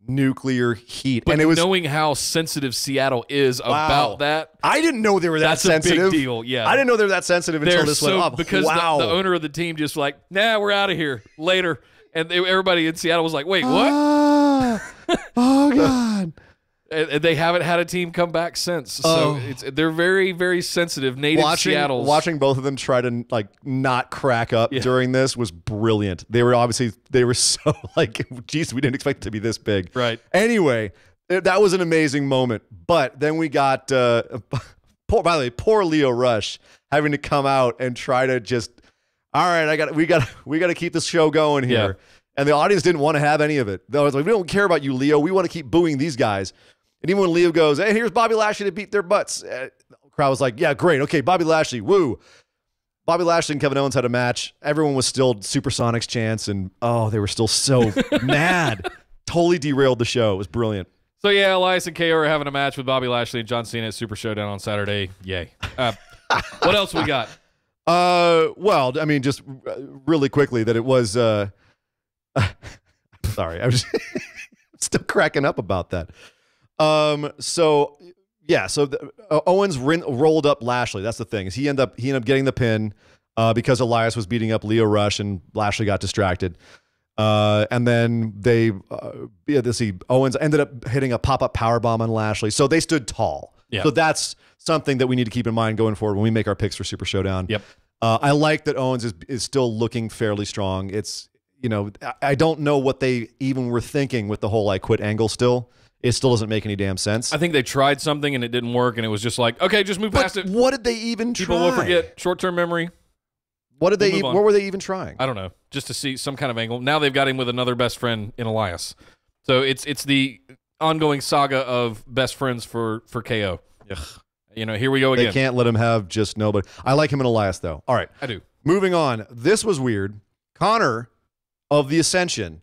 S2: nuclear heat.
S1: But
S2: and it was
S1: knowing how sensitive Seattle is about that.
S2: I didn't know they were that sensitive.
S1: That's a big deal, yeah.
S2: I didn't know they were that sensitive until this went up.
S1: Because the owner of the team just like, nah, we're out of here later. And everybody in Seattle was like, wait, what?
S2: Oh, God.
S1: And they haven't had a team come back since. So they're very, very sensitive. Native Seattle.
S2: Watching both of them try to not crack up during this was brilliant. They were so geez, we didn't expect it to be this big.
S1: Right.
S2: Anyway, that was an amazing moment. But then we got, by the way, poor Lio Rush having to come out and try to just, all right, we got to keep this show going here. Yeah. And the audience didn't want to have any of it. They was like, we don't care about you, Leo. We want to keep booing these guys. And even when Leo goes, hey, here's Bobby Lashley to beat their butts, the crowd was like, yeah, great. Okay, Bobby Lashley, woo. Bobby Lashley and Kevin Owens had a match. Everyone was still Supersonics chants, and they were still so mad. Totally derailed the show. It was brilliant.
S1: So, yeah, Elias and KO are having a match with Bobby Lashley and John Cena at Super Showdown on Saturday. Yay. What else we got?
S2: Well, I mean, just really quickly that it was, sorry, I was still cracking up about that. So Owens rolled up Lashley. That's the thing, is he ended up getting the pin, because Elias was beating up Lio Rush and Lashley got distracted. And then Owens ended up hitting a pop-up powerbomb on Lashley. So they stood tall.
S1: Yeah.
S2: So that's something that we need to keep in mind going forward when we make our picks for Super Showdown.
S1: Yep.
S2: I like that Owens is still looking fairly strong. It's, I don't know what they even were thinking with the whole I quit angle still. It still doesn't make any damn sense.
S1: I think they tried something and it didn't work, and it was just like, okay, just move past it.
S2: What did they even try?
S1: People will forget. Short-term memory.
S2: What were they even trying?
S1: I don't know. Just to see some kind of angle. Now they've got him with another best friend in Elias. So it's the ongoing saga of best friends for KO. Ugh. Here we go again.
S2: They can't let him have just nobody. I like him in Elias, though. All right.
S1: I do.
S2: Moving on. This was weird. Connor of the Ascension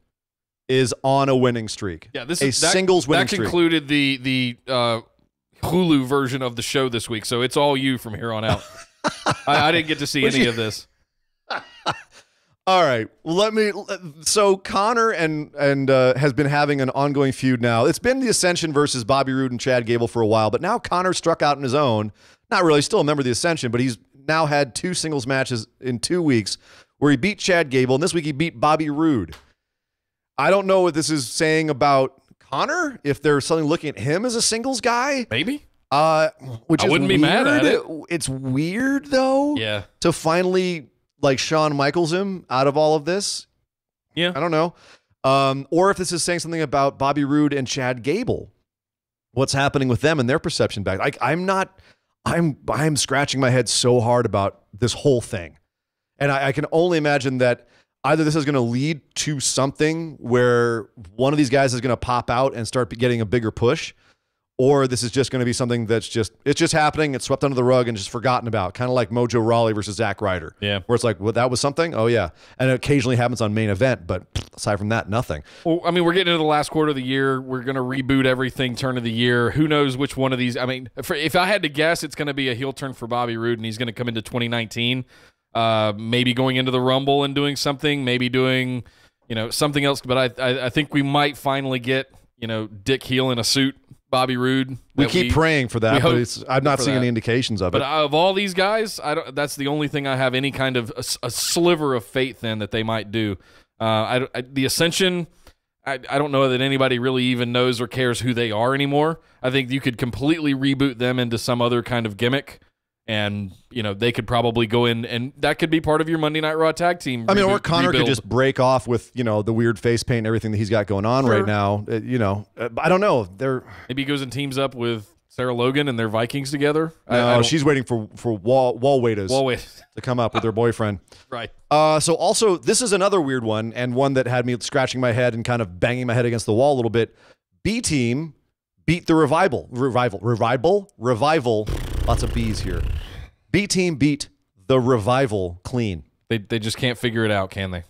S2: is on a winning streak.
S1: Yeah,
S2: singles winning streak.
S1: That included the Hulu version of the show this week, so it's all you from here on out. I didn't get to see any of this.
S2: All right, so Connor and has been having an ongoing feud now. It's been the Ascension versus Bobby Roode and Chad Gable for a while, but now Connor struck out on his own. Not really, still a member of the Ascension, but he's now had 2 singles matches in 2 weeks where he beat Chad Gable, and this week he beat Bobby Roode. I don't know what this is saying about Connor, if they're suddenly looking at him as a singles guy.
S1: Maybe.
S2: Which I
S1: wouldn't be mad at it.
S2: It's weird, though.
S1: Yeah.
S2: To finally Shawn Michaels him out of all of this.
S1: Yeah.
S2: I don't know. Or if this is saying something about Bobby Roode and Chad Gable. What's happening with them and their perception back? I'm scratching my head so hard about this whole thing. And I can only imagine that either this is going to lead to something where one of these guys is going to pop out and start getting a bigger push, or this is just going to be something that's it's just happening. It's swept under the rug and just forgotten about, kind of like Mojo Rawley versus Zack Ryder.
S1: Yeah.
S2: Where it's like, well, that was something? Oh, yeah. And it occasionally happens on main event, but aside from that, nothing.
S1: Well, I mean, we're getting into the last quarter of the year. We're going to reboot everything, turn of the year. Who knows which one of these? I mean, if I had to guess, it's going to be a heel turn for Bobby Roode, and he's going to come into 2019, maybe going into the Rumble and doing something, maybe doing, something else. But I think we might finally get, Dick heel in a suit. Bobby Roode.
S2: We keep praying for that, but I'm not seeing any indications of it.
S1: But of all these guys, that's the only thing I have any kind of a sliver of faith in that they might do. The Ascension, I don't know that anybody really even knows or cares who they are anymore. I think you could completely reboot them into some other kind of gimmick, and they could probably go in, and that could be part of your Monday Night Raw tag team.
S2: I mean, or Connor could just break off with the weird face paint and everything that he's got going on right now. I don't know.
S1: Maybe he goes and teams up with Sarah Logan and their Vikings together.
S2: No, she's waiting for wall waiters to come up with her boyfriend.
S1: Right.
S2: So also, this is another weird one, and one that had me scratching my head and kind of banging my head against the wall a little bit. B-Team beat the Revival. Lots of B's here. B-Team beat the Revival clean.
S1: They just can't figure it out, can they?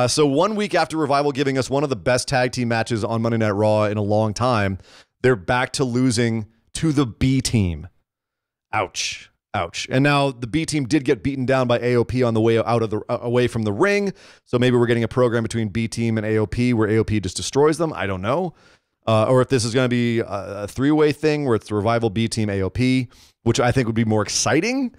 S2: So 1 week after Revival giving us one of the best tag team matches on Monday Night Raw in a long time, they're back to losing to the B-Team. Ouch. Ouch. And now the B-Team did get beaten down by AOP on the way away from the ring. So maybe we're getting a program between B-Team and AOP where AOP just destroys them. I don't know. Or if this is going to be a three-way thing where it's the Revival, B-Team, AOP, which I think would be more exciting.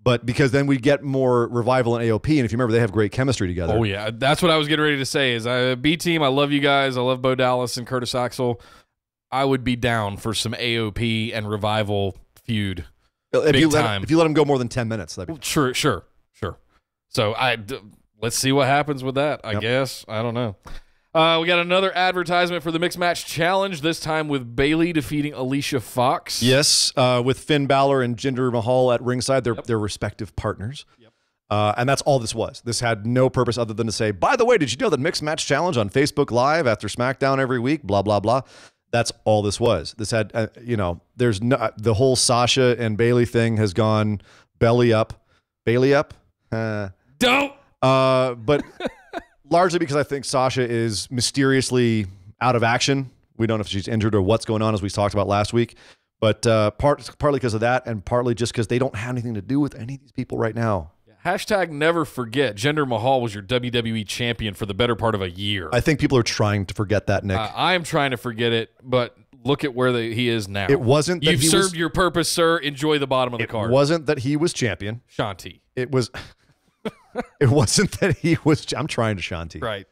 S2: But because then we get more Revival and AOP, and if you remember, they have great chemistry together.
S1: Oh, yeah. That's what I was getting ready to say is B-Team, I love you guys. I love Bo Dallas and Curtis Axel. I would be down for some AOP and Revival feud.
S2: If you let them go more than 10 minutes.
S1: Sure. So let's see what happens with that, I guess. I don't know. We got another advertisement for the Mixed Match Challenge, this time with Bayley defeating Alicia Fox.
S2: Yes, with Finn Balor and Jinder Mahal at ringside, their respective partners. Yep. And that's all this was. This had no purpose other than to say, by the way, did you know that Mixed Match Challenge on Facebook Live after SmackDown every week, blah, blah, blah. That's all this was. This had, there's no, the whole Sasha and Bayley thing has gone belly up. Bayley up?
S1: Don't!
S2: But... largely because I think Sasha is mysteriously out of action. We don't know if she's injured or what's going on, as we talked about last week. But partly because of that, and partly just because they don't have anything to do with any of these people right now.
S1: Hashtag never forget. Jinder Mahal was your WWE champion for the better part of a year.
S2: I think people are trying to forget that, Nick.
S1: I am trying to forget it, but look at where he is now.
S2: It wasn't that
S1: You've served your purpose, sir. Enjoy the bottom of the card.
S2: It wasn't that he was champion.
S1: Shanti.
S2: It was... It wasn't that he was... I'm trying to Shanti.
S1: Right.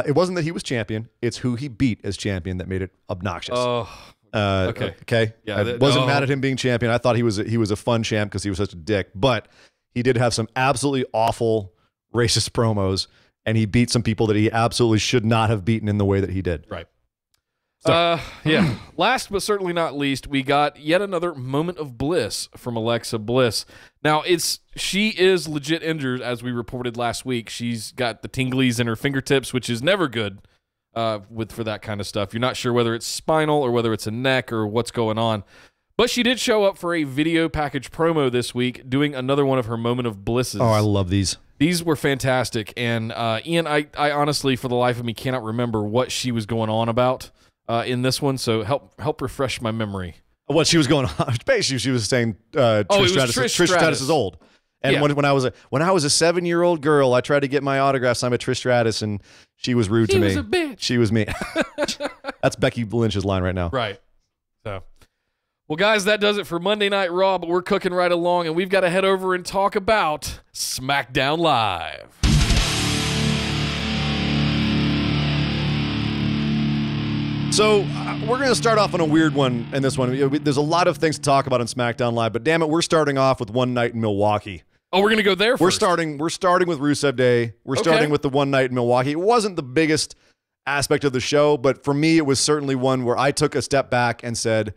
S2: It wasn't that he was champion. It's who he beat as champion that made it obnoxious.
S1: Oh,
S2: okay. Okay.
S1: Yeah,
S2: I wasn't mad at him being champion. I thought he was a fun champ because he was such a dick. But he did have some absolutely awful racist promos, and he beat some people that he absolutely should not have beaten in the way that he did.
S1: Right. Yeah. Last but certainly not least, we got yet another moment of bliss from Alexa Bliss. Now, she is legit injured, as we reported last week. She's got the tinglies in her fingertips, which is never good for that kind of stuff. You're not sure whether it's spinal or whether it's a neck or what's going on. But she did show up for a video package promo this week, doing another one of her moment of blisses.
S2: Oh, I love these.
S1: These were fantastic. And Ian, I honestly, for the life of me, cannot remember what she was going on about in this one. So help refresh my memory.
S2: What she was going on? Basically, she was saying Trish Stratus is old. And when I was a 7-year-old girl, I tried to get my autograph signed by Trish Stratus, and she was rude to me.
S1: She was a bitch.
S2: She was me. That's Becky Lynch's line right now.
S1: Right. So, well, guys, that does it for Monday Night Raw, but we're cooking right along, and we've got to head over and talk about SmackDown Live.
S2: So we're going to start off on a weird one in this one. There's a lot of things to talk about on SmackDown Live, but damn it, we're starting off with one night in Milwaukee.
S1: Oh, we're going to go there first.
S2: We're starting with Rusev Day. We're starting with the one night in Milwaukee. It wasn't the biggest aspect of the show, but for me, it was certainly one where I took a step back and said,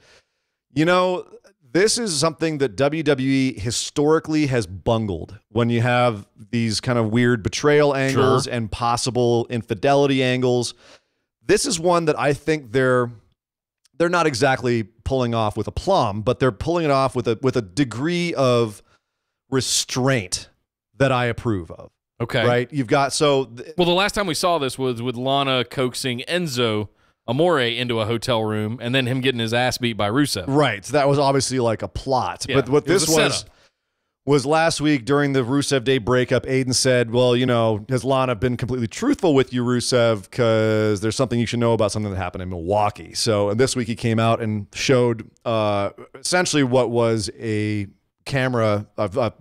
S2: this is something that WWE historically has bungled when you have these kind of weird betrayal angles and possible infidelity angles. This is one that I think they're they're not exactly pulling off with aplomb, but they're pulling it off with a degree of restraint that I approve of.
S1: Okay.
S2: Right? You've got well,
S1: the last time we saw this was with Lana coaxing Enzo Amore into a hotel room and then him getting his ass beat by Rusev.
S2: Right. So that was obviously like a plot.
S1: Yeah,
S2: but what this was last week during the Rusev Day breakup, Aiden said, well, you know, has Lana been completely truthful with you, Rusev, because there's something you should know about something that happened in Milwaukee. So this week he came out and showed essentially what was a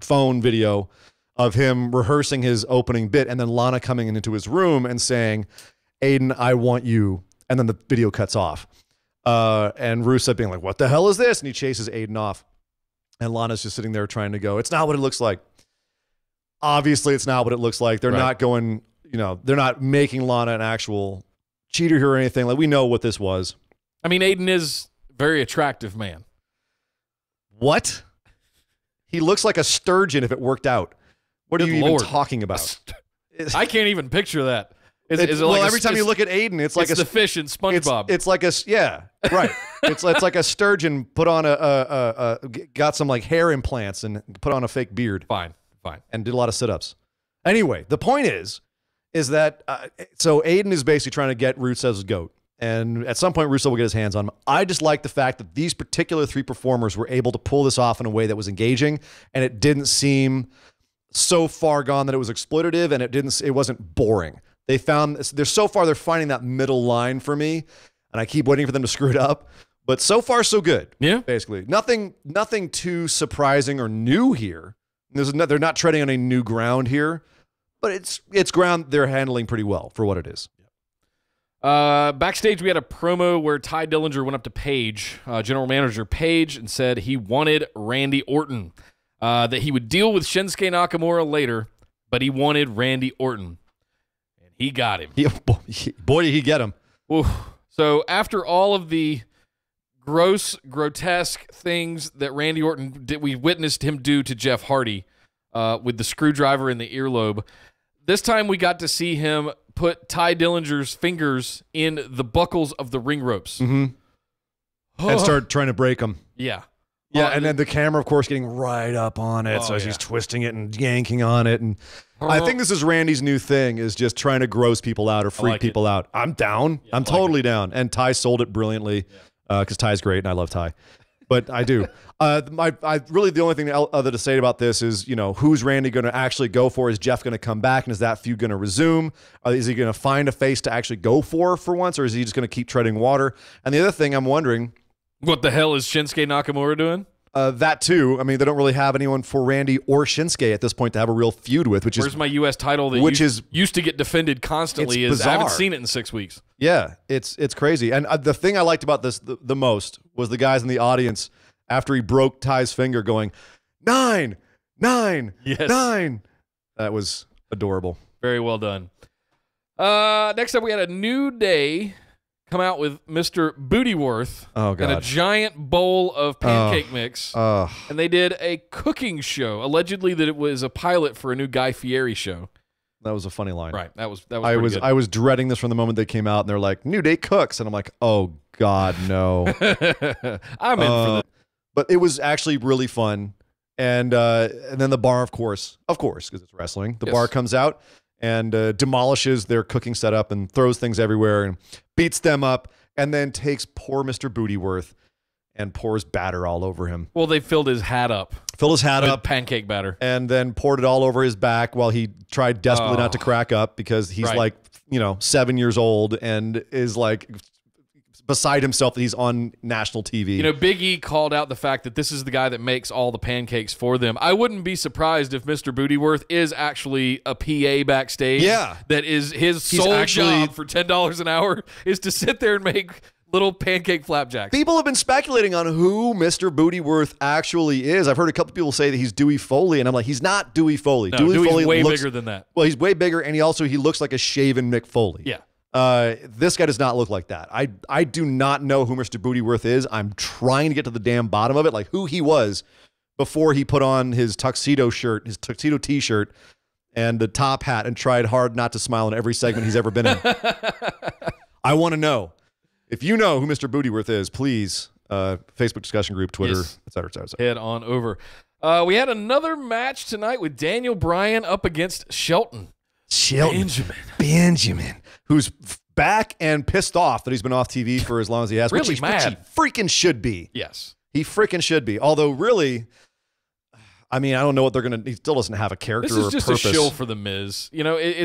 S2: phone video of him rehearsing his opening bit, and then Lana coming into his room and saying, Aiden, I want you. And then the video cuts off. And Rusev being like, what the hell is this? And he chases Aiden off. And Lana's just sitting there trying to go, it's not what it looks like. Obviously, it's not what it looks like. They're not going, you know, they're not making Lana an actual cheater here or anything. Like, we know what this was.
S1: I mean, Aiden is a very attractive man.
S2: What? He looks like a sturgeon if it worked out. What are you even talking about?
S1: I can't even picture that.
S2: Every time you look at Aiden, it's like
S1: the fish in SpongeBob.
S2: It's like right. it's like a sturgeon put on got some like hair implants and put on a fake beard.
S1: Fine.
S2: And did a lot of sit-ups. Anyway, the point is that so Aiden is basically trying to get Rusev's goat, and at some point Rusev will get his hands on him. I just like the fact that these particular three performers were able to pull this off in a way that was engaging, and it didn't seem so far gone that it was exploitative, and it wasn't boring. They're finding that middle line for me, and I keep waiting for them to screw it up. But so far, so good.
S1: Yeah,
S2: basically nothing too surprising or new here. They're not treading on any new ground here, but it's ground they're handling pretty well for what it is.
S1: Backstage, we had a promo where Ty Dillinger went up to Paige, general manager Paige, and said he wanted Randy Orton, that he would deal with Shinsuke Nakamura later, but he wanted Randy Orton. He got him.
S2: Boy, did he get him.
S1: Oof. So after all of the grotesque things that Randy Orton did, we witnessed him do to Jeff Hardy with the screwdriver in the earlobe. This time we got to see him put Ty Dillinger's fingers in the buckles of the ring ropes.
S2: Mm-hmm. And start trying to break them.
S1: Yeah.
S2: Yeah, and then the camera, of course, getting right up on it. So as he's twisting it and yanking on it. And I think this is Randy's new thing, is just trying to gross people out or freak people out. I'm down. Yeah, I'm totally down. And Ty sold it brilliantly because Ty's great, and I love Ty. But I do. Really, the only thing other to say about this is, you know, who's Randy going to actually go for? Is Jeff going to come back, and is that feud going to resume? Is he going to find a face to actually go for once, or is he just going to keep treading water? And the other thing I'm wondering,
S1: what the hell is Shinsuke Nakamura doing?
S2: That too. I mean, they don't really have anyone for Randy or Shinsuke at this point to have a real feud with. Where's
S1: my U.S. title that used to get defended constantly? I haven't seen it in 6 weeks.
S2: Yeah, it's crazy. And the thing I liked about this the most was the guys in the audience after he broke Ty's finger going, 9, 9,
S1: yes.
S2: 9. That was adorable.
S1: Very well done. Next up, we had a New Day come out with Mr. Bootyworth and a giant bowl of pancake mix. And they did a cooking show, allegedly that it was a pilot for a new Guy Fieri show.
S2: That was a funny line.
S1: Right. That was
S2: I was dreading this from the moment they came out, and they're like, New Day cooks. And I'm like, oh, God, no.
S1: I'm in for that.
S2: But it was actually really fun. And then the bar, of course, because it's wrestling, the bar comes out and demolishes their cooking setup and throws things everywhere and beats them up, and then takes poor Mr. Bootyworth and pours batter all over him.
S1: Well, they filled his hat up. With pancake batter.
S2: And then poured it all over his back while he tried desperately not to crack up because he's 7 years old and is like beside himself that he's on national TV.
S1: You know, Big E called out the fact that this is the guy that makes all the pancakes for them. I wouldn't be surprised if Mr. Bootyworth is actually a PA backstage.
S2: Yeah.
S1: That is his sole job for $10 an hour is to sit there and make little pancake flapjacks.
S2: People have been speculating on who Mr. Bootyworth actually is. I've heard a couple people say that he's Dewey Foley, and I'm like, he's not Dewey Foley.
S1: No, Dewey's Foley way bigger than that.
S2: Well, he's way bigger, and he looks like a shaven Mick Foley.
S1: Yeah.
S2: This guy does not look like that. I do not know who Mr. Bootyworth is. I'm trying to get to the damn bottom of it, like who he was before he put on his tuxedo t-shirt, and the top hat and tried hard not to smile in every segment he's ever been in. I want to know. If you know who Mr. Bootyworth is, please, Facebook discussion group, Twitter,
S1: Yes.
S2: et cetera, et cetera, et cetera.
S1: Head on over. We had another match tonight with Daniel Bryan up against Shelton
S2: Benjamin, who's back and pissed off that he's been off TV for as long as he has.
S1: Really
S2: which
S1: mad.
S2: he freaking should be.
S1: Yes.
S2: He freaking should be. Although, really, I mean, I don't know what they're going to – he still doesn't have a character or a purpose.
S1: This is just a shill for The Miz. You know,
S2: He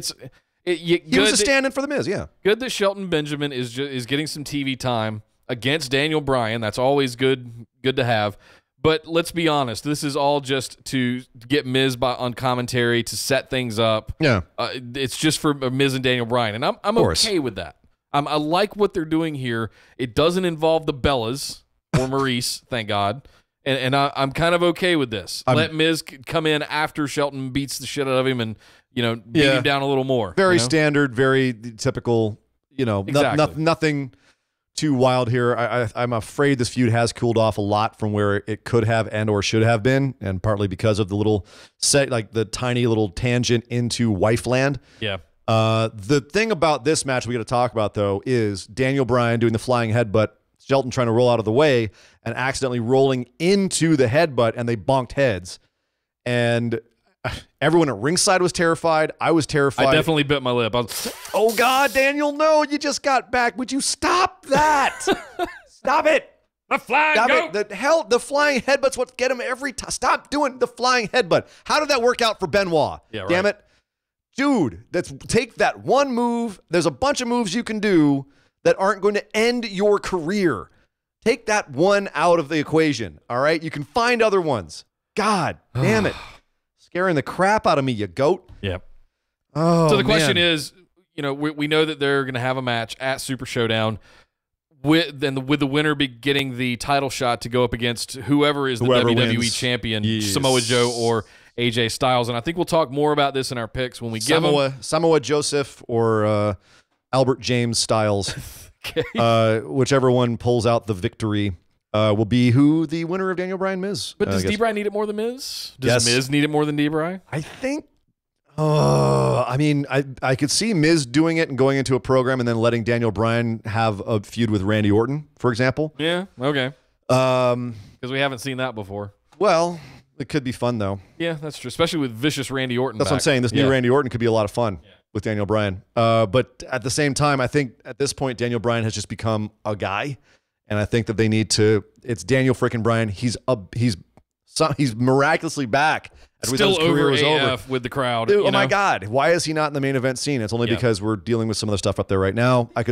S2: was a stand-in for The Miz, yeah.
S1: Good that Shelton Benjamin is getting some TV time against Daniel Bryan. That's always good to have. But let's be honest, this is all just to get Miz on commentary to set things up.
S2: Yeah.
S1: It's just for Miz and Daniel Bryan, and I'm okay with that. I like what they're doing here. It doesn't involve the Bellas or Maurice, thank God. And I'm kind of okay with this. Let Miz come in after Shelton beats the shit out of him and, beat him down a little more.
S2: Very standard, very typical,
S1: Exactly.
S2: nothing too wild here. I'm afraid this feud has cooled off a lot from where it could have and or should have been, and partly because of the little the tiny little tangent into wife land.
S1: Yeah.
S2: The thing about this match we got to talk about, though, is Daniel Bryan doing the flying headbutt, Shelton trying to roll out of the way and accidentally rolling into the headbutt, and they bonked heads. And everyone at ringside was terrified. I was terrified.
S1: I definitely bit my lip.
S2: Oh, God, Daniel, no, you just got back. Would you stop that? Stop it.
S1: The flying goat.
S2: The flying headbutt's what get him every time. Stop doing the flying headbutt. How did that work out for Benoit?
S1: Yeah, right.
S2: Damn it. Dude, take that one move. There's a bunch of moves you can do that aren't going to end your career. Take that one out of the equation, all right? You can find other ones. God damn it. Scaring the crap out of me, you goat.
S1: Yep.
S2: Oh,
S1: so the question is, we know that they're going to have a match at Super Showdown with the winner be getting the title shot to go up against whoever is the WWE
S2: wins.
S1: champion,
S2: Yes.
S1: Samoa Joe or AJ Styles. And I think we'll talk more about this in our picks when we give them.
S2: Samoa Joseph or Albert James Styles.
S1: Okay.
S2: Whichever one pulls out the victory will be who the winner of Daniel Bryan Miz.
S1: But does D-Bry need it more than Miz? Does
S2: Yes.
S1: Miz need it more than D-Bry?
S2: I think. I could see Miz doing it and going into a program and then letting Daniel Bryan have a feud with Randy Orton, for example.
S1: Yeah. Okay. Because we haven't seen that before.
S2: Well, it could be fun though.
S1: Yeah, that's true. Especially with vicious Randy Orton.
S2: That's what I'm saying. This new Randy Orton could be a lot of fun with Daniel Bryan. But at the same time, I think at this point, Daniel Bryan has just become a guy. And I think that they need to, it's Daniel frickin' Bryan. He's miraculously back.
S1: Still over AF with the crowd.
S2: Dude, oh my God. Why is he not in the main event scene? It's only because we're dealing with some of the stuff up there right now. I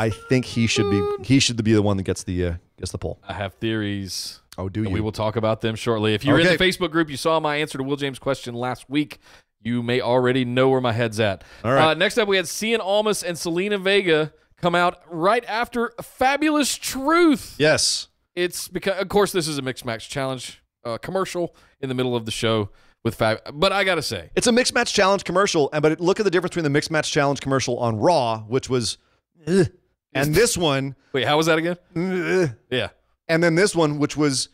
S2: think he should be the one that gets the pull.
S1: I have theories.
S2: Oh, do you?
S1: And we will talk about them shortly. If you're in the Facebook group, you saw my answer to Will James' question last week. You may already know where my head's at.
S2: All right.
S1: Next up, we had Cien Almas and Selena Vega come out right after Fabulous Truth.
S2: Yes.
S1: It's because, of course, this is a Mixed Match Challenge commercial in the middle of the show with Fab. But I got to say,
S2: it's a Mixed Match Challenge commercial. But look at the difference between the Mixed Match Challenge commercial on Raw, which was, and this one.
S1: Wait, how was that again? Yeah.
S2: And then this one, which was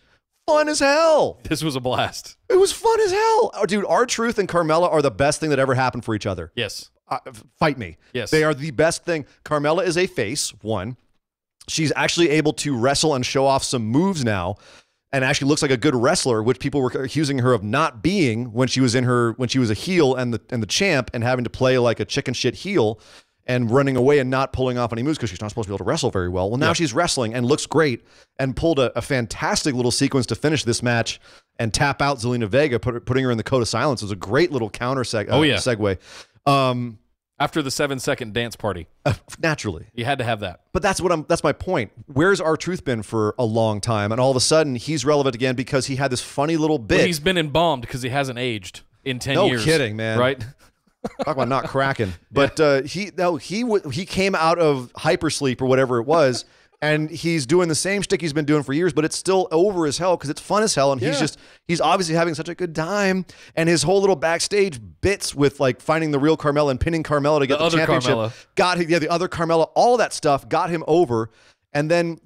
S2: fun as hell.
S1: This was a blast.
S2: It was fun as hell. Oh, dude, R-Truth and Carmella are the best thing that ever happened for each other.
S1: Yes.
S2: Fight me.
S1: Yes.
S2: They are the best thing. Carmella is a face, one. She's actually able to wrestle and show off some moves now and actually looks like a good wrestler, which people were accusing her of not being when she was a heel and the champ and having to play like a chicken shit heel and running away and not pulling off any moves because she's not supposed to be able to wrestle very well. Well, now she's wrestling and looks great and pulled a fantastic little sequence to finish this match and tap out Zelina Vega, putting her in the code of silence. It was a great little counter segue.
S1: After the 7-second dance party.
S2: Naturally.
S1: You had to have that.
S2: But that's my point. Where's R-Truth been for a long time? And all of a sudden, he's relevant again because he had this funny little bit.
S1: Well, he's been embalmed because he hasn't aged in 10 years.
S2: No kidding, man.
S1: Right?
S2: Talk about not cracking. But he came out of hypersleep or whatever it was, and he's doing the same shtick he's been doing for years, but it's still over as hell because it's fun as hell, and he's obviously having such a good time. And his whole little backstage bits with like finding the real Carmella and pinning Carmella to get the championship
S1: Carmella.
S2: The other Carmella, all of that stuff got him over. And then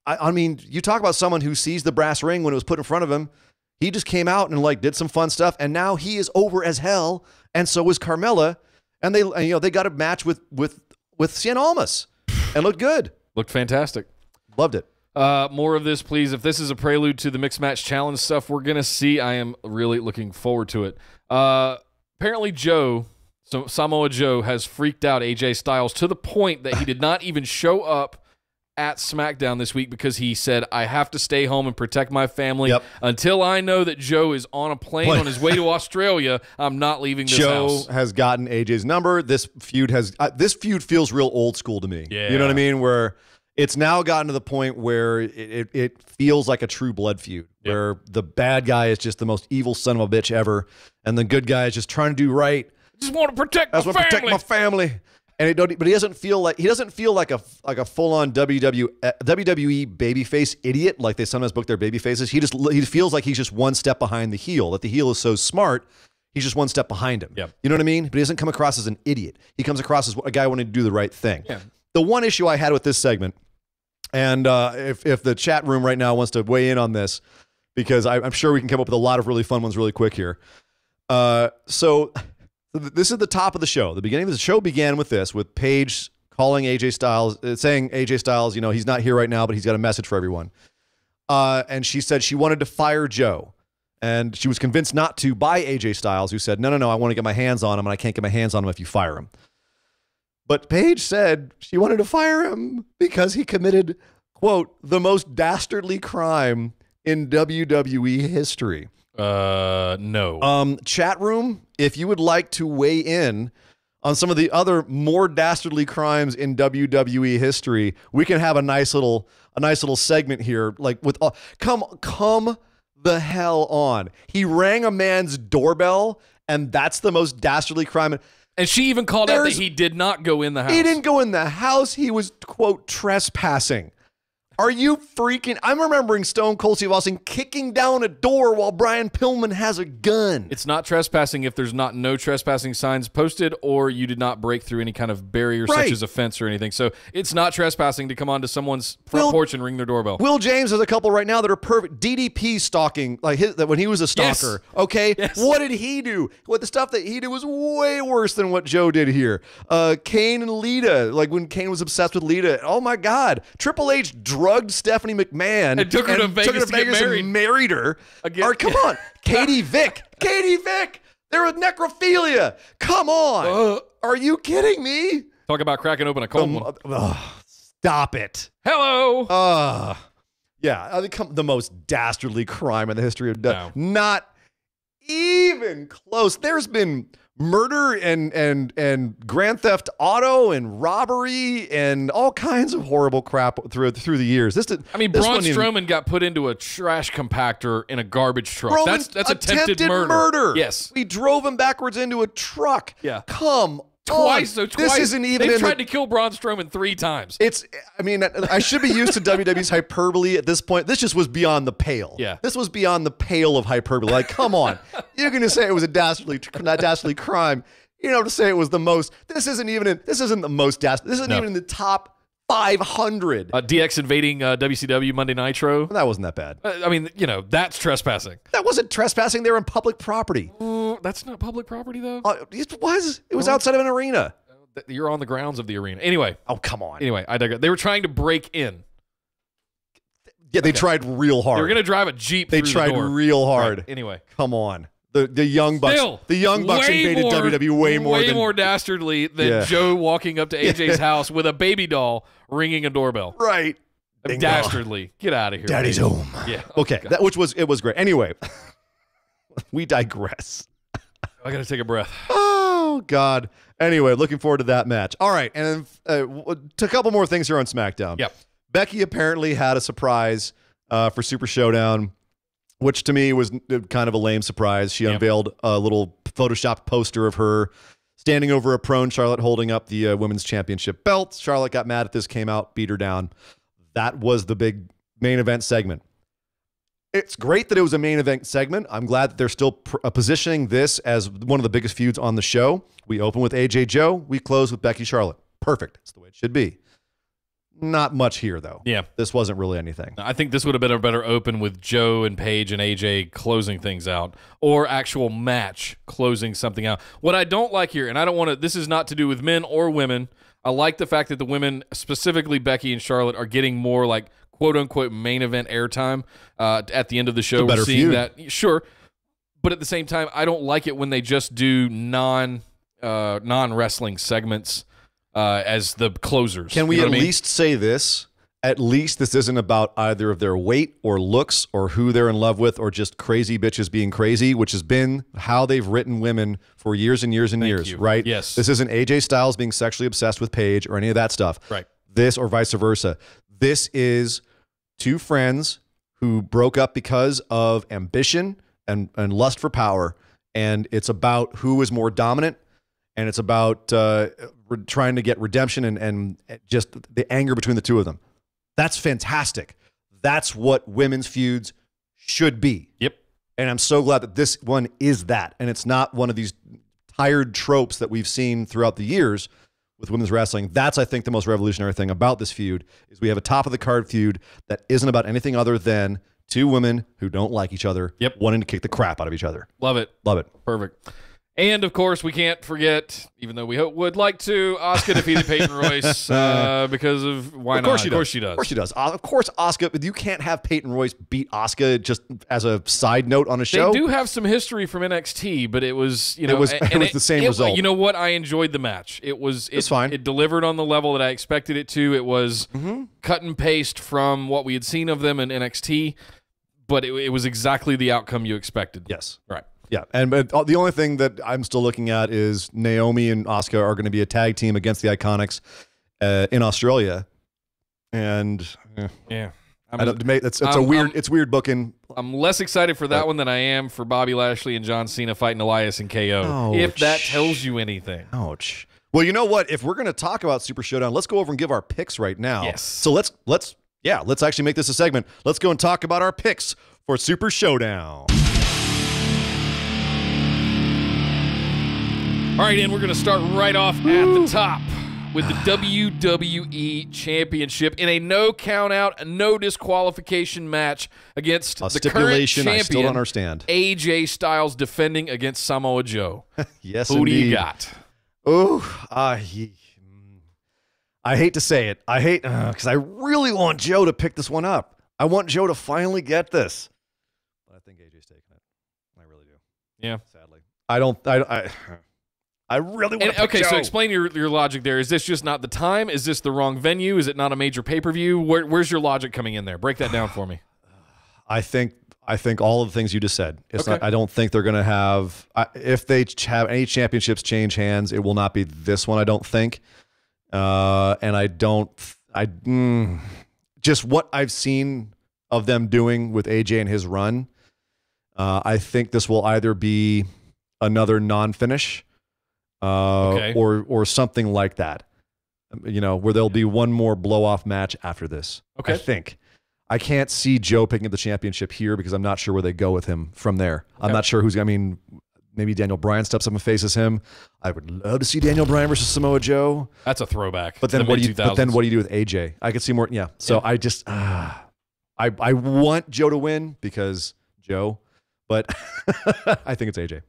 S2: I mean, you talk about someone who sees the brass ring when it was put in front of him. He just came out and like did some fun stuff, and now he is over as hell, and so is Carmella. And they got a match with Cien Almas and looked good.
S1: Looked fantastic.
S2: Loved it.
S1: More of this, please. If this is a prelude to the Mixed Match Challenge stuff we're going to see, I am really looking forward to it. Apparently Samoa Joe has freaked out AJ Styles to the point that he did not even show up at SmackDown this week because he said, I have to stay home and protect my family. Until I know that Joe is on a plane on his way to Australia, I'm not leaving this house.
S2: Joe has gotten AJ's number. This feud feels real old school to me.
S1: Yeah.
S2: You know what I mean? Where it's now gotten to the point where it feels like a true blood feud, where the bad guy is just the most evil son of a bitch ever, and the good guy is just trying to do right.
S1: Just want to protect my family.
S2: And but he doesn't feel like a full on WWE babyface idiot like they sometimes book their babyfaces. He feels like he's just one step behind the heel. That the heel is so smart, he's just one step behind him.
S1: Yep.
S2: You know what I mean? But he doesn't come across as an idiot. He comes across as a guy wanting to do the right thing.
S1: Yeah.
S2: The one issue I had with this segment, and if the chat room right now wants to weigh in on this, because I'm sure we can come up with a lot of really fun ones really quick here. So this is the top of the show. The beginning of the show began with this, with Paige calling AJ Styles, saying AJ Styles, he's not here right now, but he's got a message for everyone. And she said she wanted to fire Joe. And she was convinced not to by AJ Styles, who said, no, I want to get my hands on him, and I can't get my hands on him if you fire him. But Paige said she wanted to fire him because he committed, quote, the most dastardly crime in WWE history.
S1: No.
S2: Chat room, if you would like to weigh in on some of the other more dastardly crimes in WWE history, we can have a nice little segment here. Like with come the hell on. He rang a man's doorbell, and that's the most dastardly crime.
S1: And she even called out that he did not go in the house.
S2: He didn't go in the house. He was, quote, trespassing. Are you freaking... I'm remembering Stone Cold Steve Austin kicking down a door while Brian Pillman has a gun.
S1: It's not trespassing if there's no trespassing signs posted or you did not break through any kind of barrier such as a fence or anything. So it's not trespassing to come onto someone's front porch and ring their doorbell.
S2: Will James has a couple right now that are perfect. DDP stalking, like when he was a stalker. Yes. Okay? Yes. What did he do? The stuff that he did was way worse than what Joe did here. Kane and Lita, like when Kane was obsessed with Lita. Oh my God. Triple H drugged Stephanie McMahon
S1: and took her to Vegas to get married.
S2: And married her. Again. Or, come on. Katie Vick. There was necrophilia. Come on. Are you kidding me?
S1: Talk about cracking open a cold one.
S2: Stop it.
S1: Hello.
S2: Yeah. I think the most dastardly crime in the history of not even close. There's been murder and Grand Theft Auto and robbery and all kinds of horrible crap through the years. Braun
S1: Strowman got put into a trash compactor in a garbage truck. That's attempted murder. Yes.
S2: We drove him backwards into a truck.
S1: Yeah.
S2: Come
S1: Twice.
S2: This isn't even.
S1: They tried to kill Braun Strowman 3 times.
S2: I should be used to WWE's hyperbole at this point. This just was beyond the pale.
S1: Yeah.
S2: This was beyond the pale of hyperbole. Like, come on. You're going to say it was a dastardly crime. To say it was the most. This isn't the most dastardly. This isn't even in the top 500.
S1: DX invading WCW Monday Nitro.
S2: That wasn't that bad.
S1: That's trespassing.
S2: That wasn't trespassing. They were in public property.
S1: That's not public property, though.
S2: It was. It was outside of an arena.
S1: You're on the grounds of the arena. Anyway.
S2: Oh, come on.
S1: Anyway, I digress. They were trying to break in.
S2: Yeah, they tried real hard.
S1: They were going to drive a Jeep through the door.
S2: They tried real hard.
S1: Right. Anyway.
S2: Come on. The Young Bucks. The Young Bucks invaded WWE way
S1: more dastardly than Joe walking up to AJ's house with a baby doll ringing a doorbell.
S2: Right.
S1: Dastardly. Get out of here.
S2: Daddy's home.
S1: Yeah.
S2: Okay. It was great. Anyway, we digress.
S1: I got to take a breath.
S2: Oh, God. Anyway, looking forward to that match. All right. And a couple more things here on SmackDown.
S1: Yep.
S2: Becky apparently had a surprise for Super Showdown, which to me was kind of a lame surprise. She unveiled a little Photoshopped poster of her standing over a prone Charlotte holding up the Women's Championship belt. Charlotte got mad at this, came out, beat her down. That was the big main event segment. It's great that it was a main event segment. I'm glad that they're still positioning this as one of the biggest feuds on the show. We open with AJ Joe. We close with Becky Charlotte. Perfect. That's the way it should be. Not much here, though.
S1: Yeah.
S2: This wasn't really anything.
S1: I think this would have been a better open with Joe and Paige and AJ closing things out, or actual match closing something out. What I don't like here, and I don't want to, this is not to do with men or women. I like the fact that the women, specifically Becky and Charlotte, are getting more like quote unquote main event airtime at the end of the show.
S2: We're seeing
S1: feud. That, sure, but at the same time, I don't like it when they just do non-wrestling segments as the closers.
S2: Can we at least say this? At least this isn't about either of their weight or looks or who they're in love with or just crazy bitches being crazy, which has been how they've written women for years and years and years, right?
S1: Yes.
S2: This isn't AJ Styles being sexually obsessed with Paige or any of that stuff.
S1: Right.
S2: This or vice versa. This is two friends who broke up because of ambition and lust for power, and it's about who is more dominant, and it's about trying to get redemption and just the anger between the two of them. That's fantastic. That's what women's feuds should be.
S1: Yep.
S2: And I'm so glad that this one is that. And it's not one of these tired tropes that we've seen throughout the years with women's wrestling. That's, I think, the most revolutionary thing about this feud is we have a top-of-the-card feud that isn't about anything other than two women who don't like each other, wanting to kick the crap out of each other.
S1: Love it.
S2: Love it.
S1: Perfect. And, of course, we can't forget, even though we would like to, Asuka defeated Peyton Royce because of why not? Of course she does.
S2: Of course she does. Of course Asuka. You can't have Peyton Royce beat Asuka just as a side note on a show.
S1: They do have some history from NXT, but it was, it was
S2: the same result.
S1: You know what? I enjoyed the match. It's fine. It delivered on the level that I expected it to. It was cut and paste from what we had seen of them in NXT, but it was exactly the outcome you expected.
S2: Yes.
S1: Right.
S2: Yeah, but the only thing that I'm still looking at is Naomi and Asuka are going to be a tag team against the Iconics in Australia, and it's weird booking.
S1: I'm less excited for that one than I am for Bobby Lashley and John Cena fighting Elias and KO. If that tells you anything.
S2: Ouch. Well, you know what? If we're going to talk about Super Showdown, let's go over and give our picks right now.
S1: Yes.
S2: So let's actually make this a segment. Let's go and talk about our picks for Super Showdown.
S1: All right, and we're going to start right off at the top with the WWE Championship in a no count-out, no disqualification match against the current champion,
S2: I still don't understand.
S1: AJ Styles defending against Samoa Joe.
S2: Yes,
S1: Who
S2: indeed.
S1: do you got?
S2: Oh, I hate to say it. I hate because I really want Joe to pick this one up. I want Joe to finally get this. But I think AJ's taking it. I really do.
S1: Yeah.
S2: Sadly. I really want to pick Joe.
S1: So explain your logic there. Is this just not the time? Is this the wrong venue? Is it not a major pay-per-view? Where's your logic coming in there? Break that down for me.
S2: I think all of the things you just said. It's not. I don't think they're going to have. If they have any championships change hands, it will not be this one. I don't think. And I don't. Just what I've seen of them doing with AJ and his run. I think this will either be another non-finish. Or something like that, where there'll be one more blow-off match after this. Okay. I think. I can't see Joe picking up the championship here because I'm not sure where they go with him from there. Okay. I'm not sure maybe Daniel Bryan steps up and faces him. I would love to see Daniel Bryan versus Samoa Joe.
S1: That's a throwback.
S2: But then what do you do with AJ? I could see more. Yeah. So I just, I want Joe to win because Joe, but I think it's AJ.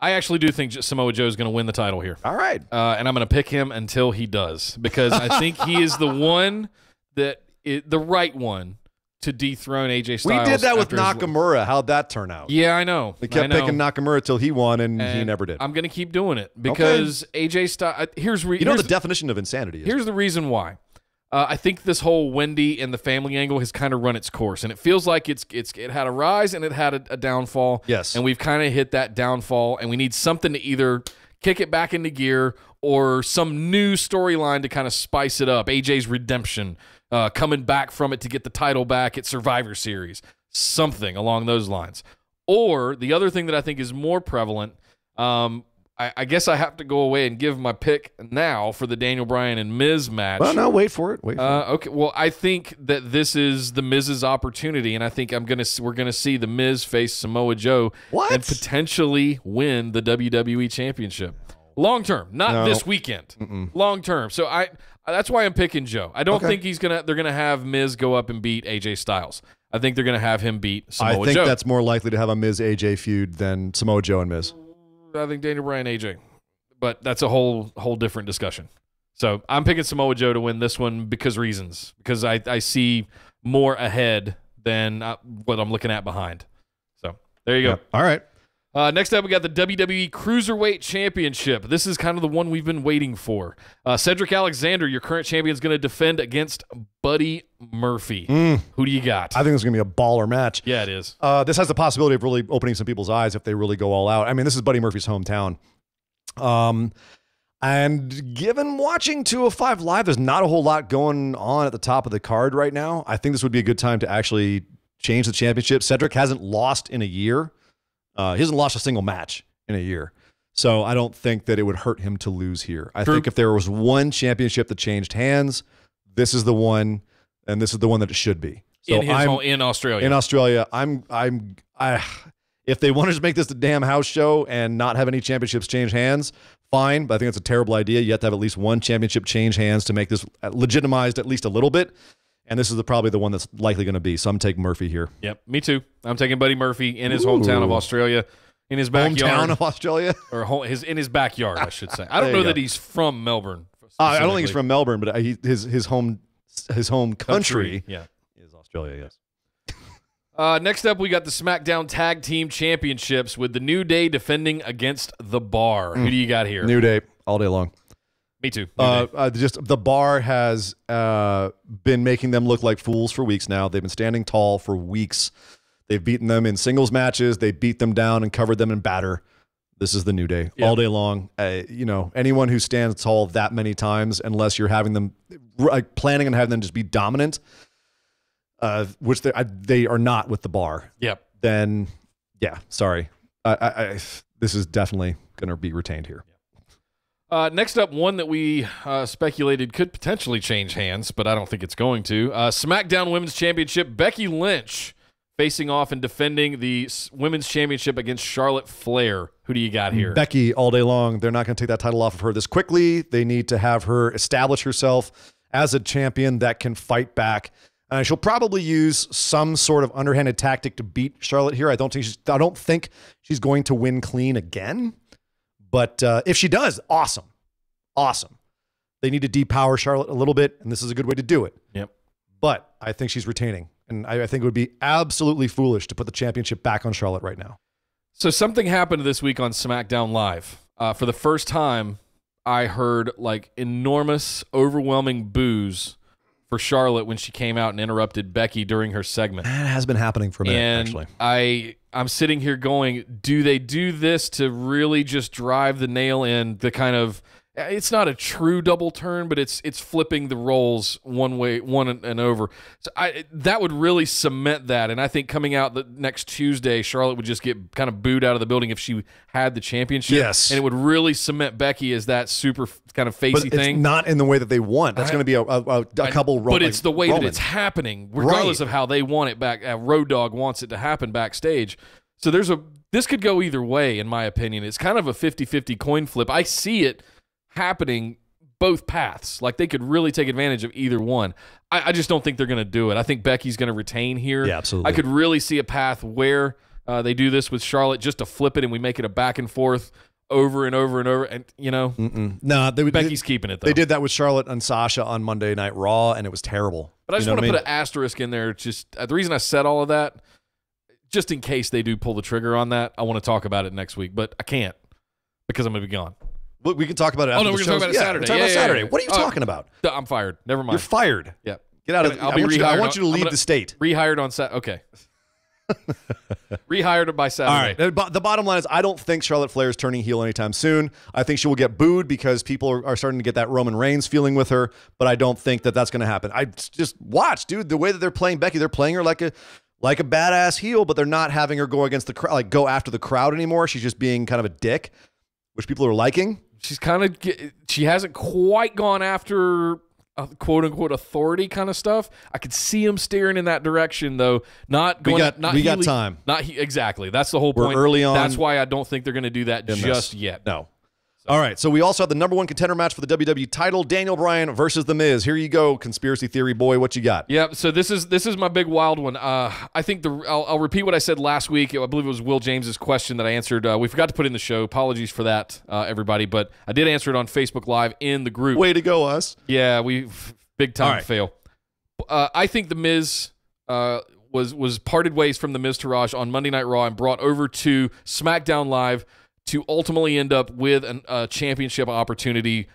S1: I actually do think Samoa Joe is going to win the title here.
S2: All right.
S1: And I'm going to pick him until he does because I think he is the one the right one to dethrone AJ Styles.
S2: We did that with Nakamura. How'd that turn out?
S1: Yeah, I know.
S2: They kept picking Nakamura till he won, and he never did.
S1: I'm going to keep doing it because AJ Styles. Here's
S2: the definition of insanity is.
S1: Here's the reason why. I think this whole Wendy and the family angle has kind of run its course, and it feels like it had a rise and it had a downfall.
S2: Yes,
S1: and we've kind of hit that downfall, and we need something to either kick it back into gear or some new storyline to kind of spice it up. AJ's redemption, coming back from it to get the title back at Survivor Series, something along those lines. Or the other thing that I think is more prevalent. I guess I have to go away and give my pick now for the Daniel Bryan and Miz match.
S2: Well, no, wait for it.
S1: Okay. Well, I think that this is the Miz's opportunity, and I think we're gonna see the Miz face Samoa Joe and potentially win the WWE Championship long term, not this weekend. Long term. So that's why I'm picking Joe. I don't think they're gonna have Miz go up and beat AJ Styles. I think they're gonna have him beat Samoa Joe.
S2: I think that's more likely to have a Miz AJ feud than Samoa Joe and Miz.
S1: I think Daniel Bryan, AJ, but that's a whole different discussion. So I'm picking Samoa Joe to win this one because I see more ahead than what I'm looking at behind. So there you go.
S2: Yep. All right.
S1: Next up, we got the WWE Cruiserweight Championship. This is kind of the one we've been waiting for. Cedric Alexander, your current champion, is going to defend against Buddy Murphy. Who do you got?
S2: I think it's going to be a baller match.
S1: Yeah, it is.
S2: This has the possibility of really opening some people's eyes if they really go all out. I mean, this is Buddy Murphy's hometown. And given watching 205 Live, there's not a whole lot going on at the top of the card right now. I think this would be a good time to actually change the championship. Cedric hasn't lost in a year. He hasn't lost a single match in a year. So I don't think that it would hurt him to lose here. I think if there was one championship that changed hands, this is the one, and this is the one that it should be. So
S1: in Australia.
S2: In Australia, if they want to just make this a damn house show and not have any championships change hands, fine, but I think it's a terrible idea. You have to have at least one championship change hands to make this legitimized at least a little bit. And this is probably the one that's likely going to be. So I'm taking Murphy here.
S1: Yep, me too. I'm taking Buddy Murphy in his hometown of Australia, in his backyard.
S2: Hometown of Australia?
S1: Or in his backyard, I should say. I don't know that he's from Melbourne.
S2: I don't think he's from Melbourne, but his home country is Australia, yes.
S1: Next up, we got the SmackDown Tag Team Championships with the New Day defending against The Bar. Who do you got here?
S2: New Day, all day long.
S1: Me too.
S2: Just The Bar has been making them look like fools for weeks now. They've been standing tall for weeks. They've beaten them in singles matches. They beat them down and covered them in batter. This is the New Day all day long. Anyone who stands tall that many times, unless you're having them planning on having them just be dominant, which they are not with The Bar.
S1: Yep.
S2: Then, sorry. This is definitely going to be retained here.
S1: Next up, one that we speculated could potentially change hands, but I don't think it's going to. SmackDown Women's Championship, Becky Lynch facing off and defending the Women's Championship against Charlotte Flair. Who do you got here?
S2: Becky all day long. They're not going to take that title off of her this quickly. They need to have her establish herself as a champion that can fight back. She'll probably use some sort of underhanded tactic to beat Charlotte here. I don't think she's going to win clean again. But if she does, awesome. They need to depower Charlotte a little bit, and this is a good way to do it.
S1: Yep.
S2: But I think she's retaining, and I think it would be absolutely foolish to put the championship back on Charlotte right now.
S1: So something happened this week on SmackDown Live. For the first time, I heard enormous, overwhelming boos for Charlotte when she came out and interrupted Becky during her segment.
S2: That has been happening for a minute, actually.
S1: I'm sitting here going, do they do this to really just drive the nail in the kind of, it's not a true double turn, but it's flipping the roles one and over. So that would really cement that. And I think coming out the next Tuesday, Charlotte would just get kind of booed out of the building if she had the championship.
S2: Yes.
S1: And it would really cement Becky as that super kind of facey thing.
S2: It's not in the way that they want. That's going to be a couple
S1: But it's the way that it's happening, regardless of how they want it back. Road Dogg wants it to happen backstage. So this could go either way, in my opinion. It's kind of a 50-50 coin flip. I see it happening both paths. They could really take advantage of either one. I just don't think they're going to do it. I think Becky's going to retain here.
S2: Yeah, absolutely.
S1: I could really see a path where they do this with Charlotte just to flip it and we make it a back and forth over and over and over. And,
S2: No,
S1: Becky's keeping it, though.
S2: They did that with Charlotte and Sasha on Monday Night Raw, and it was terrible.
S1: But I just want to put an asterisk in there. Just the reason I said all of that, just in case they do pull the trigger on that, I want to talk about it next week. But I can't because I'm going to be gone.
S2: We can talk about it after
S1: we're going to talk about it Saturday.
S2: Saturday. What are you talking about?
S1: I'm fired. Never mind.
S2: You're fired.
S1: Yeah.
S2: Get out of I want you to leave the state.
S1: Rehired on Saturday. Okay. Rehired by Saturday.
S2: All right. The bottom line is I don't think Charlotte Flair is turning heel anytime soon. I think she will get booed because people are starting to get that Roman Reigns feeling with her, but I don't think that that's going to happen. I just watch, dude, the way that they're playing Becky, they're playing her like a badass heel, but they're not having her go against the crowd, go after the crowd anymore. She's just being kind of a dick, which people are liking.
S1: She hasn't quite gone after quote unquote authority kind of stuff. I could see him steering in that direction though. We got
S2: time.
S1: Exactly. That's the whole point.
S2: We're early on.
S1: That's why I don't think they're going to do that just yet.
S2: No. All right, so we also have the number 1 contender match for the WWE title, Daniel Bryan versus The Miz. Here you go, conspiracy theory boy. What you got?
S1: Yeah, so this is my big wild one. I think I'll repeat what I said last week. I believe it was Will James's question that I answered. We forgot to put in the show. Apologies for that, everybody. But I did answer it on Facebook Live in the group.
S2: Way to go, us.
S1: Yeah, we big time fail. I think The Miz was parted ways from The Miz Taraj on Monday Night Raw and brought over to SmackDown Live to ultimately end up with a championship opportunity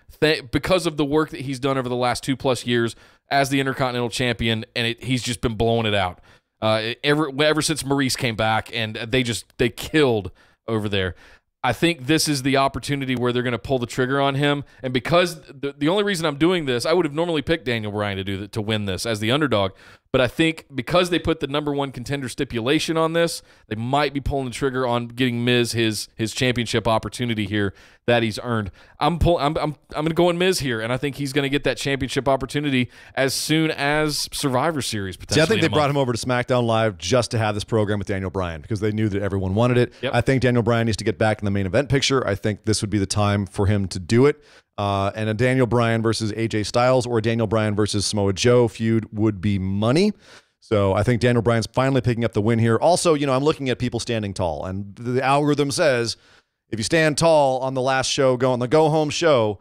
S1: because of the work that he's done over the last 2+ years as the Intercontinental Champion, and he's just been blowing it out ever since Maurice came back, and they killed over there. I think this is the opportunity where they're going to pull the trigger on him, and because the only reason I'm doing this, I would have normally picked Daniel Bryan to win this as the underdog, but I think because they put the number 1 contender stipulation on this, they might be pulling the trigger on getting Miz his championship opportunity here that he's earned. I'm going to go in Miz here, and I think he's going to get that championship opportunity as soon as Survivor Series potentially.
S2: See, I think they brought him over to SmackDown Live just to have this program with Daniel Bryan because they knew that everyone wanted it.
S1: Yep.
S2: I think Daniel Bryan needs to get back in the main event picture. I think this would be the time for him to do it. And a Daniel Bryan versus AJ Styles or a Daniel Bryan versus Samoa Joe feud would be money. So I think Daniel Bryan's finally picking up the win here. Also, I'm looking at people standing tall, and the algorithm says if you stand tall on the last show, on the go-home show,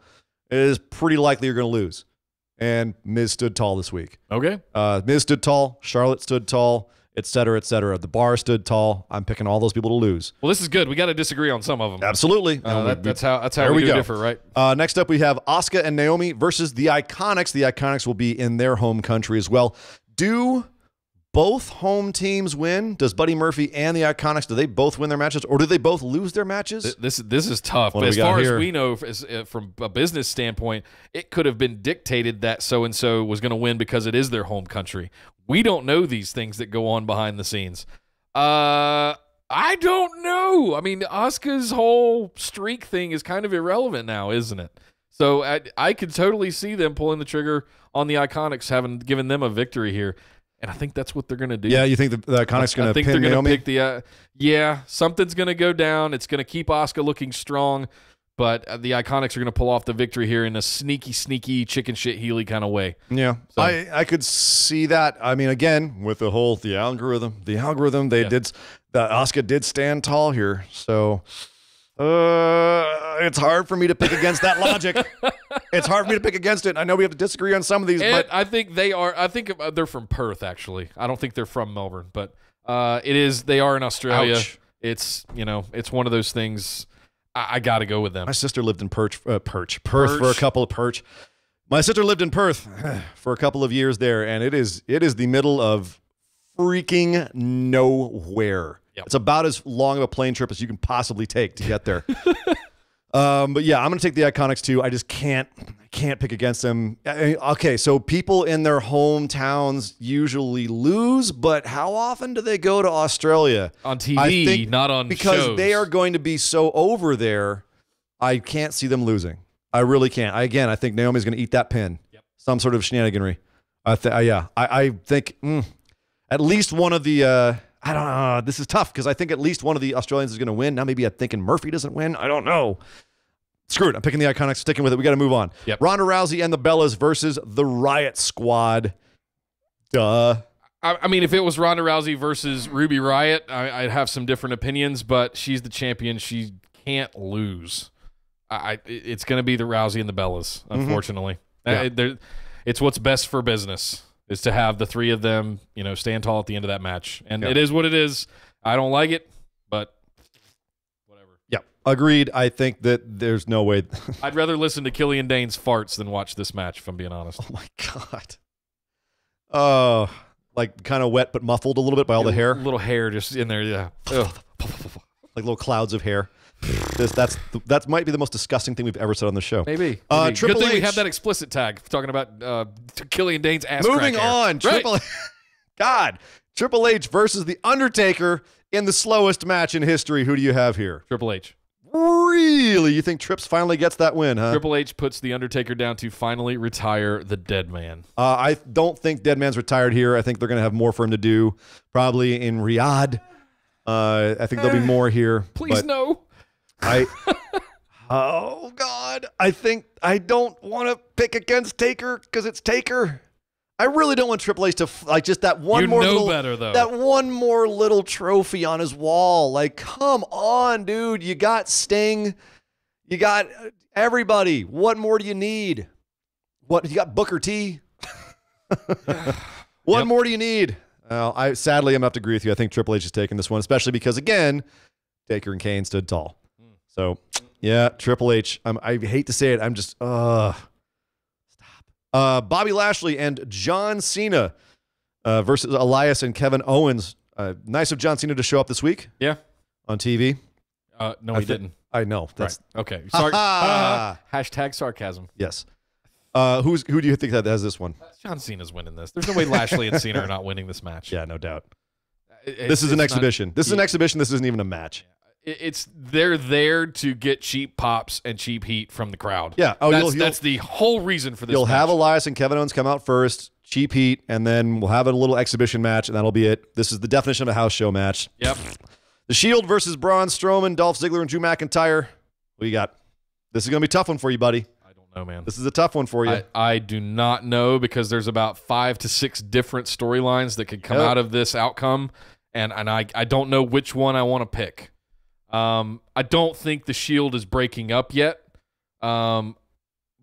S2: it is pretty likely you're going to lose. And Miz stood tall this week.
S1: Okay.
S2: Miz stood tall. Charlotte stood tall, et cetera, et cetera. The bar stood tall. I'm picking all those people to lose.
S1: Well, this is good. We got to disagree on some of them.
S2: Absolutely.
S1: That's how we differ, right?
S2: Next up, we have Asuka and Naomi versus the Iconics. The Iconics will be in their home country as well. Do both home teams win? Does Buddy Murphy and the Iconics, do they both win their matches, or do they both lose their matches?
S1: This is tough. But as far as we know, from a business standpoint, it could have been dictated that so-and-so was going to win because it is their home country. We don't know these things that go on behind the scenes. I don't know. I mean, Asuka's whole streak thing is kind of irrelevant now, isn't it? So I could totally see them pulling the trigger on the Iconics, having given them a victory here. And I think that's what they're going to do.
S2: Yeah, you think the Iconics going to pin Naomi?
S1: I think they're going to pick something's going to go down. It's going to keep Asuka looking strong, but the Iconics are going to pull off the victory here in a sneaky chicken shit Healy kind of way.
S2: Yeah, so. I could see that. I mean, again, with the algorithm, Asuka did stand tall here, so it's hard for me to pick against that logic. It's hard for me to pick against it. I know we have to disagree on some of these, but
S1: I think they are. I think they're from Perth, actually. I don't think they're from Melbourne, but they are in Australia.
S2: Ouch.
S1: It's one of those things. I got to go with them.
S2: My sister lived in Perth for a couple of Perth. My sister lived in Perth for a couple of years there, and it is the middle of freaking nowhere. Yep. It's about as long of a plane trip as you can possibly take to get there. But yeah, I'm going to take the Iconics too. I just can't pick against them. Okay, so people in their hometowns usually lose, but how often do they go to Australia?
S1: On TV, not on
S2: because
S1: shows.
S2: They are going to be so over there, I can't see them losing. I really can't. I think Naomi's going to eat that pin. Yep. Some sort of shenaniganry. I think at least one of the I don't know. This is tough because I think at least one of the Australians is going to win. Now maybe I'm thinking Murphy doesn't win. I don't know. Screw it. I'm picking the Iconics, sticking with it. We got to move on.
S1: Yep.
S2: Ronda Rousey and the Bellas versus the Riot Squad. Duh.
S1: I mean, if it was Ronda Rousey versus Ruby Riott, I'd have some different opinions, but she's the champion. She can't lose. It's going to be the Rousey and the Bellas, unfortunately. Yeah. It's what's best for business is to have the three of them, stand tall at the end of that match. And It is what it is. I don't like it, but whatever.
S2: Yeah, agreed. I think that there's no way.
S1: I'd rather listen to Killian Dane's farts than watch this match, if I'm being honest.
S2: Oh, my God. Oh, like kind of wet but muffled a little bit by all the hair?
S1: Little hair just in there, yeah.
S2: Like little clouds of hair. That might be the most disgusting thing we've ever said on the show.
S1: Maybe.
S2: Good
S1: thing we have that explicit tag talking about Killian Dane's ass
S2: Moving
S1: crack
S2: on.
S1: Right.
S2: Triple H versus The Undertaker in the slowest match in history. Who do you have here?
S1: Triple H.
S2: Really? You think Trips finally gets that win, huh?
S1: Triple H puts The Undertaker down to finally retire the Dead Man.
S2: I don't think Dead Man's retired here. I think they're going to have more for him to do, probably in Riyadh. I think there'll be more here.
S1: Please no.
S2: Oh, God. I don't want to pick against Taker because it's Taker. I really don't want Triple H to, like, just that one more little,
S1: better, though.
S2: That one more little trophy on his wall. Like, come on, dude. You got Sting. You got everybody. What more do you need? What, you got Booker T? What more do you need? Sadly, I'm going to have to agree with you. I think Triple H is taking this one, especially because, again, Taker and Kane stood tall. So, yeah, Triple H. I hate to say it. I'm just, stop. Bobby Lashley and John Cena versus Elias and Kevin Owens. Nice of John Cena to show up this week.
S1: Yeah.
S2: On TV.
S1: No, he didn't.
S2: I know. That's
S1: right. Okay. Hashtag sarcasm.
S2: Yes. Who do you think that has this one?
S1: John Cena's winning this. There's no way Lashley and Cena are not winning this match.
S2: Yeah, no doubt. This is an exhibition. This is an exhibition. This isn't even a match.
S1: They're there to get cheap pops and cheap heat from the crowd.
S2: Yeah.
S1: That's the whole reason for this.
S2: You'll
S1: match.
S2: have Elias and Kevin Owens come out first, cheap heat, and then we'll have a little exhibition match, and that'll be it. This is the definition of a house show match.
S1: Yep.
S2: The Shield versus Braun Strowman, Dolph Ziggler, and Drew McIntyre. What do you got? This is going to be a tough one for you, buddy.
S1: I don't know, man.
S2: This is a tough one for you.
S1: I do not know because there's about 5 to 6 different storylines that could come out of this outcome, and I don't know which one I want to pick. I don't think the Shield is breaking up yet, but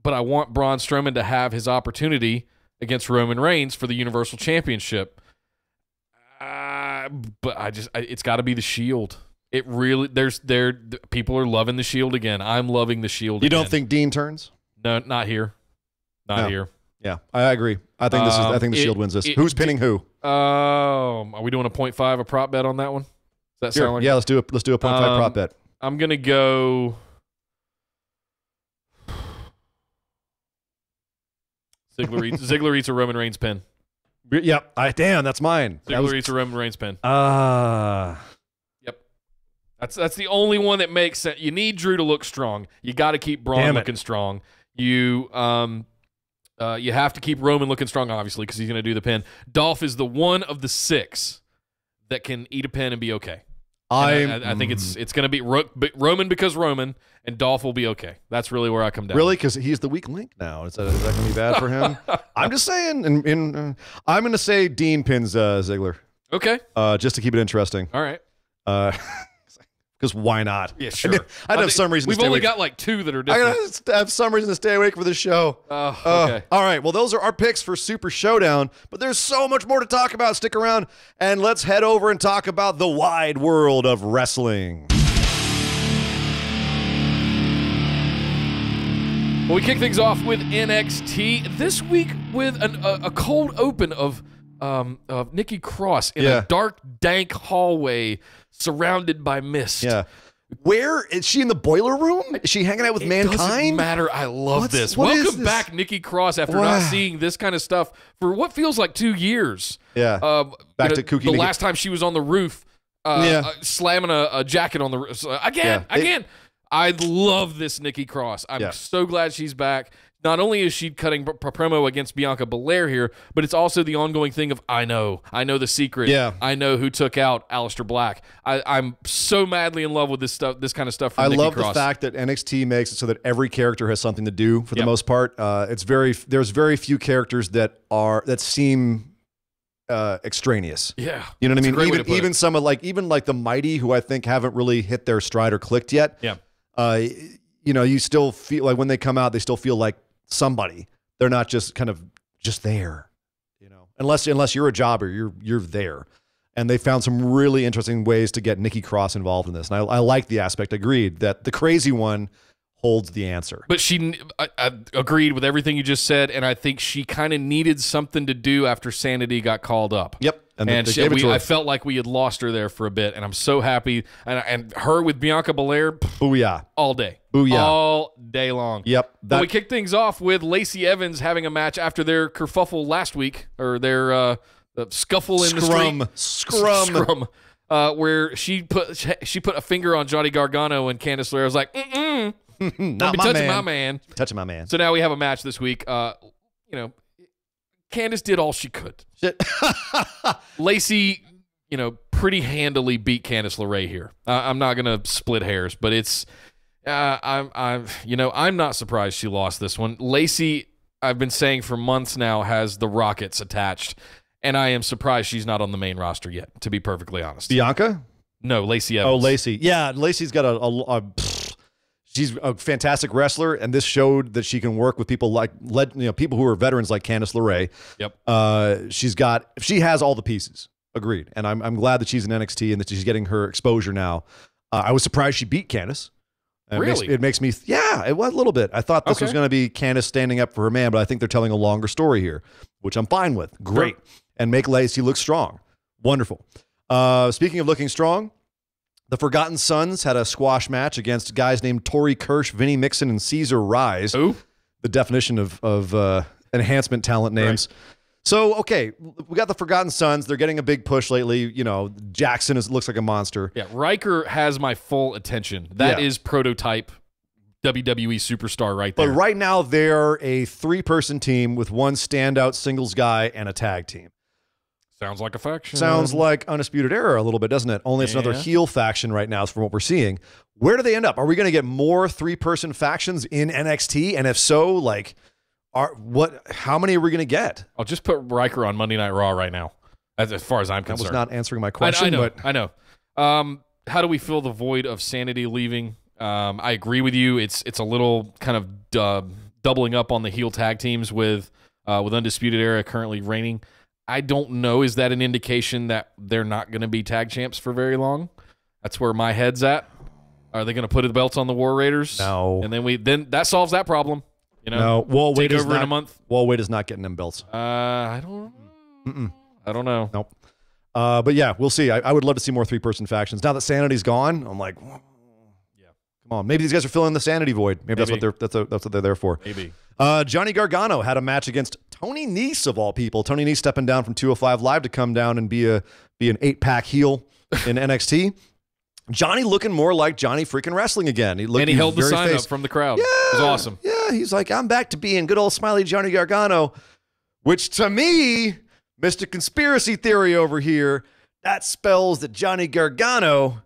S1: I want Braun Strowman to have his opportunity against Roman Reigns for the Universal Championship. But it's got to be the Shield. It really, people are loving the Shield again. I'm loving the Shield.
S2: You don't think Dean turns?
S1: No, not here. Not here.
S2: Yeah, I agree. I think I think the Shield wins this. Who's pinning who?
S1: Are we doing a 0.5 a prop bet on that one? Does that sound like?
S2: Yeah, let's do a 0.5 prop bet.
S1: I'm gonna go Ziggler eats a Roman Reigns pin.
S2: Yep. Damn, that's mine.
S1: Ziggler eats a Roman Reigns pin. Yep. That's the only one that makes sense. You need Drew to look strong. You got to keep Braun looking strong. You have to keep Roman looking strong, obviously, because he's going to do the pin. Dolph is the one of the 6 that can eat a pin and be okay. I think it's going to be Roman because Roman, and Dolph will be okay. That's really where I come down.
S2: Really? Because he's the weak link now. Is that going to be bad for him? I'm just saying. I'm going to say Dean pins Ziggler.
S1: Okay.
S2: Just to keep it interesting.
S1: All right.
S2: Because why not?
S1: Yeah, sure.
S2: I'd have some reason to stay away.
S1: We've only got like 2 that are different.
S2: I gotta have some reason to stay awake for the show.
S1: Okay.
S2: All right. Well, those are our picks for Super Showdown, but there's so much more to talk about. Stick around, and let's head over and talk about the wide world of wrestling.
S1: Well, we kick things off with NXT this week with a cold open of Nikki Cross in a dark, dank hallway surrounded by mist.
S2: Yeah. Where is she in the boiler room? Is she hanging out with Mankind?
S1: Doesn't matter. I love this. Welcome back, Nikki Cross, after not seeing this kind of stuff for what feels like 2 years.
S2: Yeah. Back to kooky.
S1: The last time she was on the roof, slamming a jacket on the roof. Again. I love this Nikki Cross. I'm so glad she's back. Not only is she cutting promo against Bianca Belair here, but it's also the ongoing thing of I know the secret.
S2: Yeah.
S1: I know who took out Aleister Black. I'm so madly in love with this stuff, this kind of stuff from Nikki Cross.
S2: I love the fact that NXT makes it so that every character has something to do for the most part. There's very few characters that seem extraneous.
S1: Yeah.
S2: You know what I mean? Even some of even the Mighty, who I think haven't really hit their stride or clicked yet.
S1: Yeah.
S2: You still feel like when they come out, they still feel like somebody. They're not just kind of just there, unless you're a jobber, you're there. And they found some really interesting ways to get Nikki Cross involved in this. And I like the aspect. Agreed that the crazy one holds the answer.
S1: But I agreed with everything you just said, and I think she kind of needed something to do after Sanity got called up.
S2: Yep.
S1: I felt like we had lost her there for a bit, and I'm so happy. And her with Bianca Belair,
S2: booyah,
S1: all day.
S2: Booyah. All
S1: day long.
S2: Yep.
S1: But we kick things off with Lacey Evans having a match after their kerfuffle last week, or their scuffle in the street. Scrum. Where she put a finger on Johnny Gargano, and Candice LeRae was like, don't be touching my man.
S2: Touching my man.
S1: So now we have a match this week. Candice did all she could. Lacey, pretty handily beat Candice LeRae here. I'm not going to split hairs, but I'm not surprised she lost this one. Lacey, I've been saying for months now, has the Rockets attached, and I am surprised she's not on the main roster yet, to be perfectly honest.
S2: Bianca?
S1: No, Lacey Evans.
S2: Oh, Lacey. Yeah, Lacey's got she's a fantastic wrestler, and this showed that she can work with people like people who are veterans like Candice LeRae.
S1: Yep.
S2: She has all the pieces. Agreed. And I'm glad that she's in NXT and that she's getting her exposure now. I was surprised she beat Candice.
S1: Really?
S2: It makes me, it was a little bit. I thought this was going to be Candice standing up for her man, but I think they're telling a longer story here, which I'm fine with. Great.
S1: Sure.
S2: And make Lacey look strong. Wonderful. Speaking of looking strong, the Forgotten Sons had a squash match against guys named Tori Kirsch, Vinnie Mixon, and Caesar Rise.
S1: Who?
S2: The definition of enhancement talent names. Right. So, okay, we got the Forgotten Sons. They're getting a big push lately. Jackson looks like a monster.
S1: Yeah, Riker has my full attention. That is prototype WWE superstar right there.
S2: But right now, they're a 3-person team with one standout singles guy and a tag team.
S1: Sounds like a faction.
S2: Sounds like Undisputed Era a little bit, doesn't it? Only it's another heel faction right now from what we're seeing. Where do they end up? Are we going to get more 3-person factions in NXT? And if so, how many are we going to get?
S1: I'll just put Riker on Monday Night Raw right now, as far as I'm concerned.
S2: That was not answering my question.
S1: I know. How do we fill the void of Sanity leaving? I agree with you. It's a little kind of doubling up on the heel tag teams with Undisputed Era currently reigning. I don't know. Is that an indication that they're not going to be tag champs for very long? That's where my head's at. Are they going to put the belts on the War Raiders?
S2: No.
S1: And then that solves that problem.
S2: No. Wall Wade
S1: over in a month.
S2: Wall Wade is not getting them belts.
S1: I don't know.
S2: Nope. But yeah, we'll see. I would love to see more 3-person factions. Now that Sanity's gone, I'm like, come on. Maybe these guys are filling the Sanity void. Maybe that's what they're there for.
S1: Maybe.
S2: Johnny Gargano had a match against Tony Nese of all people. Tony Nese stepping down from 205 Live to come down and be an 8-pack heel in NXT. Johnny looking more like Johnny freaking wrestling again. He
S1: held the sign up from the crowd.
S2: Yeah,
S1: it was awesome.
S2: Yeah, he's like, I'm back to being good old smiley Johnny Gargano, which to me, Mr. Conspiracy Theory over here, that spells that Johnny Gargano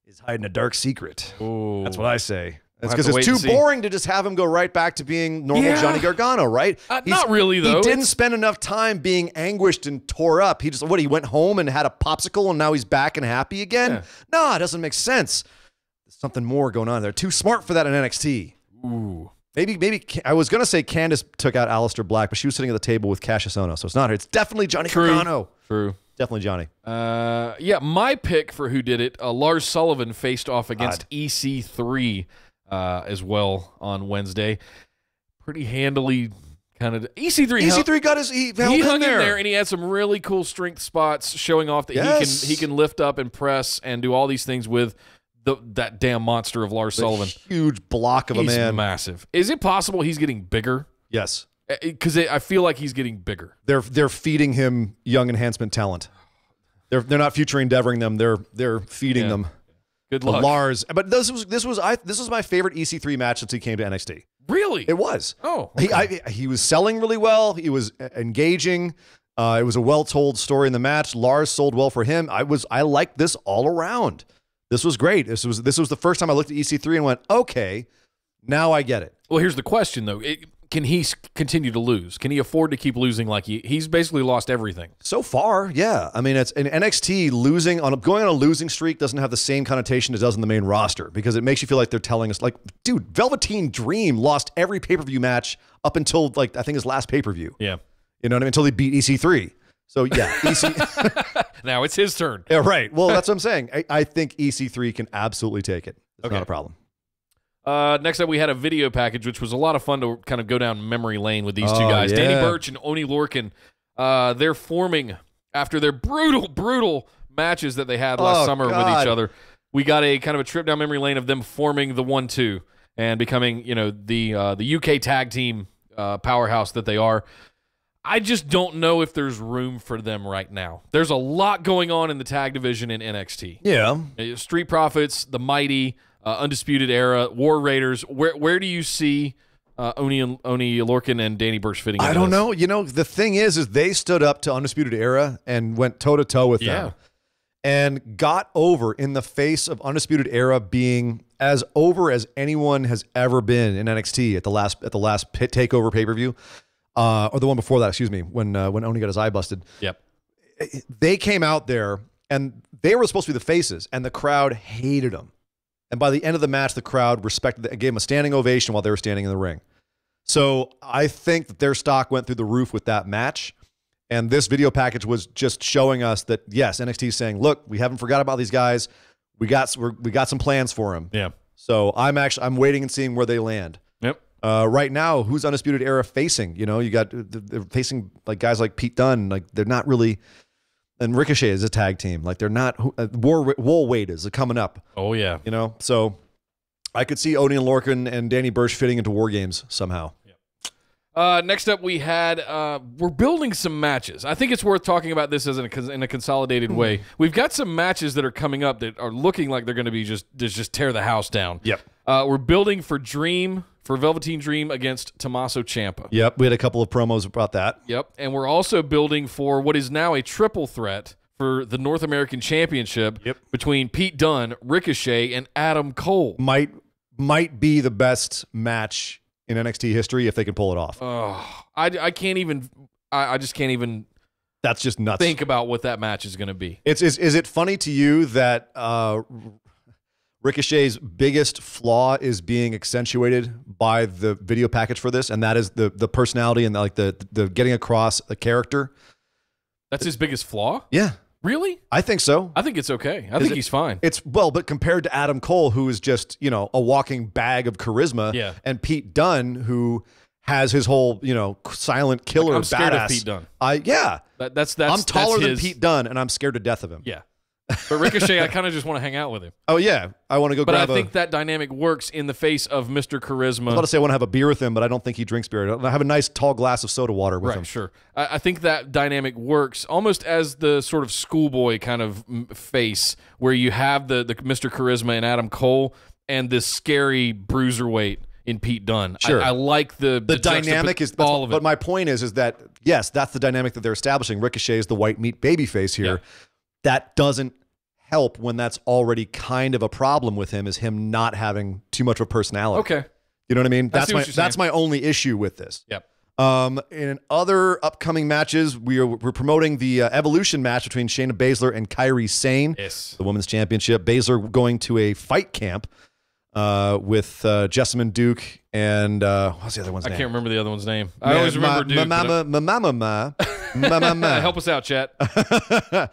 S2: is hiding a dark secret.
S1: Ooh.
S2: That's what I say. It's because it's too boring to just have him go right back to being normal Johnny Gargano, right?
S1: Not really, though.
S2: He didn't spend enough time being anguished and tore up. He went home and had a popsicle and now he's back and happy again? Yeah. No, it doesn't make sense. There's something more going on there. Too smart for that in NXT.
S1: Ooh.
S2: Maybe I was going to say Candice took out Aleister Black, but she was sitting at the table with Cassius Ohno, so it's not her. It's definitely Johnny Gargano.
S1: True.
S2: Definitely Johnny.
S1: My pick for who did it, Lars Sullivan faced off against EC3 as well on Wednesday. Pretty handily kind of
S2: EC3 got his he hung in there
S1: and he had some really cool strength spots showing off that he can lift up and press and do all these things with that damn monster of Lars Sullivan.
S2: Huge block of a man.
S1: He's massive. Is it possible he's getting bigger?
S2: Yes.
S1: Because I feel like he's getting bigger.
S2: They're feeding him young enhancement talent. They're not future endeavoring them. They're feeding them.
S1: Good luck.
S2: Lars. But this was my favorite EC3 match since he came to NXT.
S1: Really?
S2: It was.
S1: Oh. Okay.
S2: He was selling really well. He was engaging. It was a well-told story in the match. Lars sold well for him. I liked this all around. This was great. This was the first time I looked at EC3 and went, okay, now I get it.
S1: Well, here's the question though. Can he continue to lose? Can he afford to keep losing like he's basically lost everything?
S2: So far, yeah. I mean, it's in NXT going on a losing streak doesn't have the same connotation it does in the main roster because it makes you feel like they're telling us like, dude, Velveteen Dream lost every pay-per-view match up until I think his last pay-per-view.
S1: Yeah.
S2: You know what I mean? Until he beat EC3. So yeah,
S1: now it's his turn.
S2: Yeah, right. Well, that's what I'm saying. I think EC3 can absolutely take it. It's not a problem.
S1: Next up, we had a video package, which was a lot of fun to kind of go down memory lane with these two guys. Yeah. Danny Burch and Oney Lorcan. They're forming after their brutal matches that they had last summer with each other. We got a kind of a trip down memory lane of them forming the 1-2 and becoming, the UK tag team powerhouse that they are. I just don't know if there's room for them right now. There's a lot going on in the tag division in NXT.
S2: Yeah.
S1: Street Profits, the Mighty, Undisputed Era, War Raiders. Where do you see Oney Lorcan and Danny Burch fitting in?
S2: I don't know. The thing is they stood up to Undisputed Era and went toe-to-toe with them. and got over in the face of Undisputed Era being as over as anyone has ever been in NXT at the last takeover pay-per-view, or the one before that, excuse me, when Oni got his eye busted.
S1: Yep.
S2: They came out there and they were supposed to be the faces, and the crowd hated them. And by the end of the match, the crowd respected gave them a standing ovation while they were standing in the ring. So I think that their stock went through the roof with that match. And this video package was just showing us that, yes, NXT is saying, look, we haven't forgot about these guys. We got some plans for them.
S1: Yeah.
S2: So I'm waiting and seeing where they land.
S1: Yep.
S2: Right now, who's Undisputed Era facing? You know, they're facing like guys like Pete Dunne. Like they're not really, and Ricochet is a tag team. Like they're not. Wool Wade is coming up.
S1: Oh yeah.
S2: You know, so I could see Oni and Lorcan and Danny Burch fitting into War Games somehow.
S1: Next up, we had we're building some matches. I think it's worth talking about this as in a consolidated way. We've got some matches that are coming up that are looking like they're going to be just tear the house down.
S2: Yep.
S1: We're building for Velveteen Dream against Tommaso Ciampa.
S2: Yep. We had a couple of promos about that.
S1: Yep. And we're also building for what is now a triple threat for the North American Championship between Pete Dunne, Ricochet, and Adam Cole.
S2: Might be the best match in NXT history if they could pull it off.
S1: I can't even. I just can't even.
S2: That's just nuts.
S1: Think about what that match is going to be.
S2: Is it funny to you that Ricochet's biggest flaw is being accentuated by the video package for this, and that is the personality and the getting across a character?
S1: That's his biggest flaw?
S2: Yeah.
S1: Really?
S2: I think so.
S1: I think it's okay. I think he's fine.
S2: But compared to Adam Cole, who is just, a walking bag of charisma, and Pete Dunne, who has his whole, silent killer
S1: I'm
S2: badass.
S1: scared of Pete Dunne.
S2: I'm taller than Pete Dunne, and I'm scared to death of him.
S1: Yeah. But Ricochet, I kind of just want to hang out with him.
S2: Oh, yeah. I want to go grab
S1: But I think that dynamic works in the face of Mr. Charisma.
S2: I was about to say I want to have a beer with him, but I don't think he drinks beer. I have a nice tall glass of soda water with him.
S1: Right, sure. I think that dynamic works almost as the sort of schoolboy kind of face where you have the Mr. Charisma and Adam Cole and this scary bruiserweight in Pete Dunne.
S2: Sure.
S1: I like the
S2: dynamic is all of it. But my point is that, yes, that's the dynamic that they're establishing. Ricochet is the white meat baby face here. Yeah. That doesn't help when that's already kind of a problem with him, is him not having too much of a personality.
S1: Okay.
S2: You know what I mean? That's my only issue with this.
S1: Yep.
S2: In other upcoming matches, we're promoting the Evolution match between Shayna Baszler and Kairi Sane, the Women's Championship. Baszler going to a fight camp with Jessamine Duke and what's the other one's name?
S1: I can't remember the other one's name. I always remember Duke. Help us out, chat.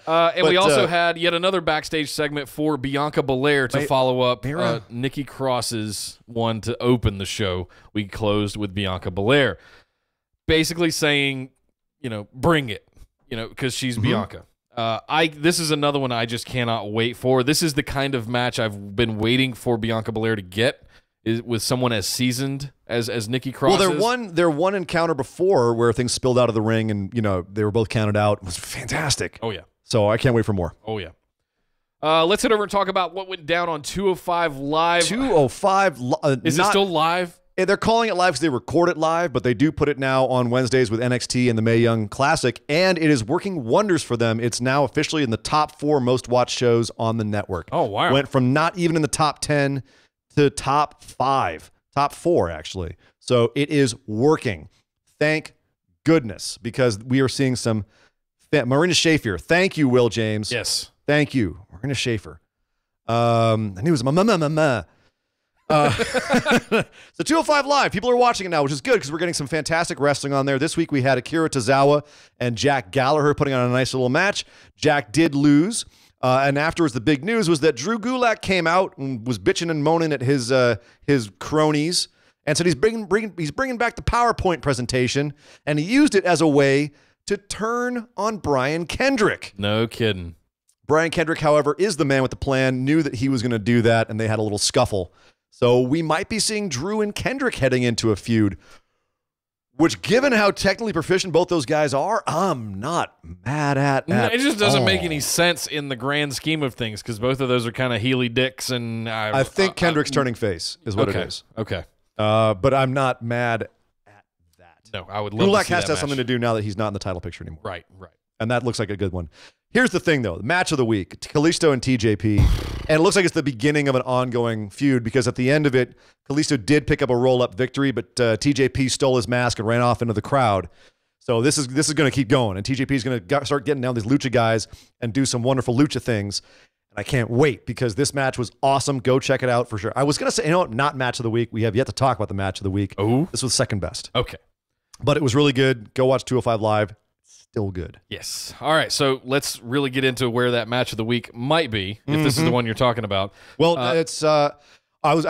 S1: And we also had yet another backstage segment for Bianca Belair to follow up Nikki Cross's one to open the show. We closed with Bianca Belair, basically saying, bring it, because she's Bianca. This is another one I just cannot wait for. This is the kind of match I've been waiting for Bianca Belair to get, is with someone as seasoned as Nikki Cross.
S2: Well, their one encounter before where things spilled out of the ring and they were both counted out. It was fantastic.
S1: Oh yeah.
S2: So I can't wait for more.
S1: Oh yeah. Let's head over and talk about what went down on 205 Live.
S2: 205
S1: is it still live?
S2: They're calling it live because they record it live, but they do put it now on Wednesdays with NXT and the Mae Young Classic, and it is working wonders for them. It's now officially in the top 4 most watched shows on the network.
S1: Oh, wow.
S2: Went from not even in the top 10 to top 4, actually. So it is working. Thank goodness, because we are seeing some Marina Shafir. Thank you, Will James.
S1: Yes.
S2: Thank you, Marina Shafir. I knew it was ma. So 205 Live, people are watching it now, which is good because we're getting some fantastic wrestling on there. This week we had Akira Tozawa and Jack Gallagher putting on a nice little match. Jack did lose, and afterwards the big news was that Drew Gulak came out and was bitching and moaning at his cronies and said he's bringing back the PowerPoint presentation, and he used it as a way to turn on Brian Kendrick.
S1: No kidding.
S2: Brian Kendrick, however, is the man with the plan, knew that he was going to do that, and they had a little scuffle. So we might be seeing Drew and Kendrick heading into a feud, which, given how technically proficient both those guys are, I'm not mad at
S1: it just doesn't make any sense in the grand scheme of things, because both of those are kind of Healy Dicks. And
S2: I think Kendrick's turning face is what it is.
S1: Okay.
S2: But I'm not mad at that.
S1: No, I would love
S2: Gulak
S1: to see
S2: has
S1: that
S2: to have
S1: match.
S2: something to do now that he's not in the title picture anymore.
S1: Right.
S2: And that looks like a good one. Here's the thing, though. The match of the week, Kalisto and TJP. And it looks like it's the beginning of an ongoing feud because at the end of it, Kalisto did pick up a roll-up victory, but TJP stole his mask and ran off into the crowd. So this is going to keep going, and TJP is going to start getting down these lucha guys and do some wonderful lucha things. And I can't wait because this match was awesome. Go check it out for sure. I was going to say, not match of the week. We have yet to talk about the match of the week.
S1: Oh,
S2: this was second best.
S1: Okay.
S2: But it was really good. Go watch 205 Live. Still good.
S1: Yes. All right. So let's really get into where that match of the week might be, if this is the one you're talking about.
S2: Well, it's I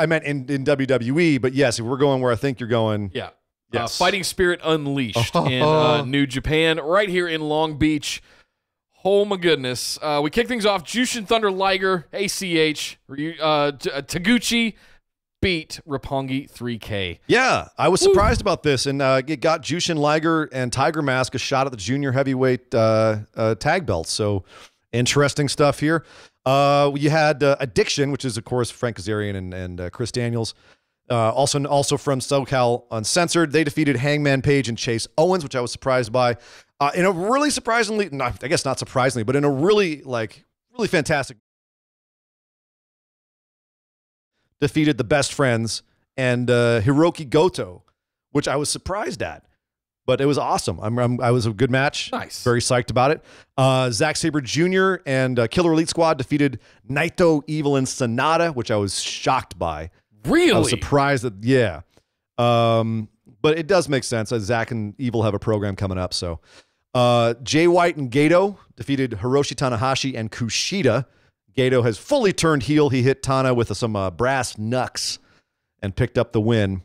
S2: meant in WWE, but yes, if we're going where I think you're going.
S1: Yeah.
S2: Yes.
S1: Fighting Spirit Unleashed in New Japan, right here in Long Beach. Oh my goodness. We kick things off. Jushin Thunder Liger, ACH, Taguchi beat Roppongi 3K.
S2: Yeah, I was surprised about this, and it got Jushin Liger and Tiger Mask a shot at the junior heavyweight tag belts. So interesting stuff here. You had Addiction, which is of course Frank Kazarian and Chris Daniels. Also from SoCal Uncensored, they defeated Hangman Page and Chase Owens, which I was surprised by. In a really surprisingly, I guess not surprisingly, but in a really fantastic. Defeated the Best Friends and Hiroki Goto, which I was surprised at, but it was awesome. I was a good match.
S1: Nice. Very
S2: psyched about it. Zack Sabre Jr. and Killer Elite Squad defeated Naito, Evil, and Sonata, which I was shocked by.
S1: Really?
S2: I was surprised that, yeah. But it does make sense. Zack and Evil have a program coming up. So Jay White and Gato defeated Hiroshi Tanahashi and Kushida. Gato has fully turned heel. He hit Tana with some brass knucks and picked up the win.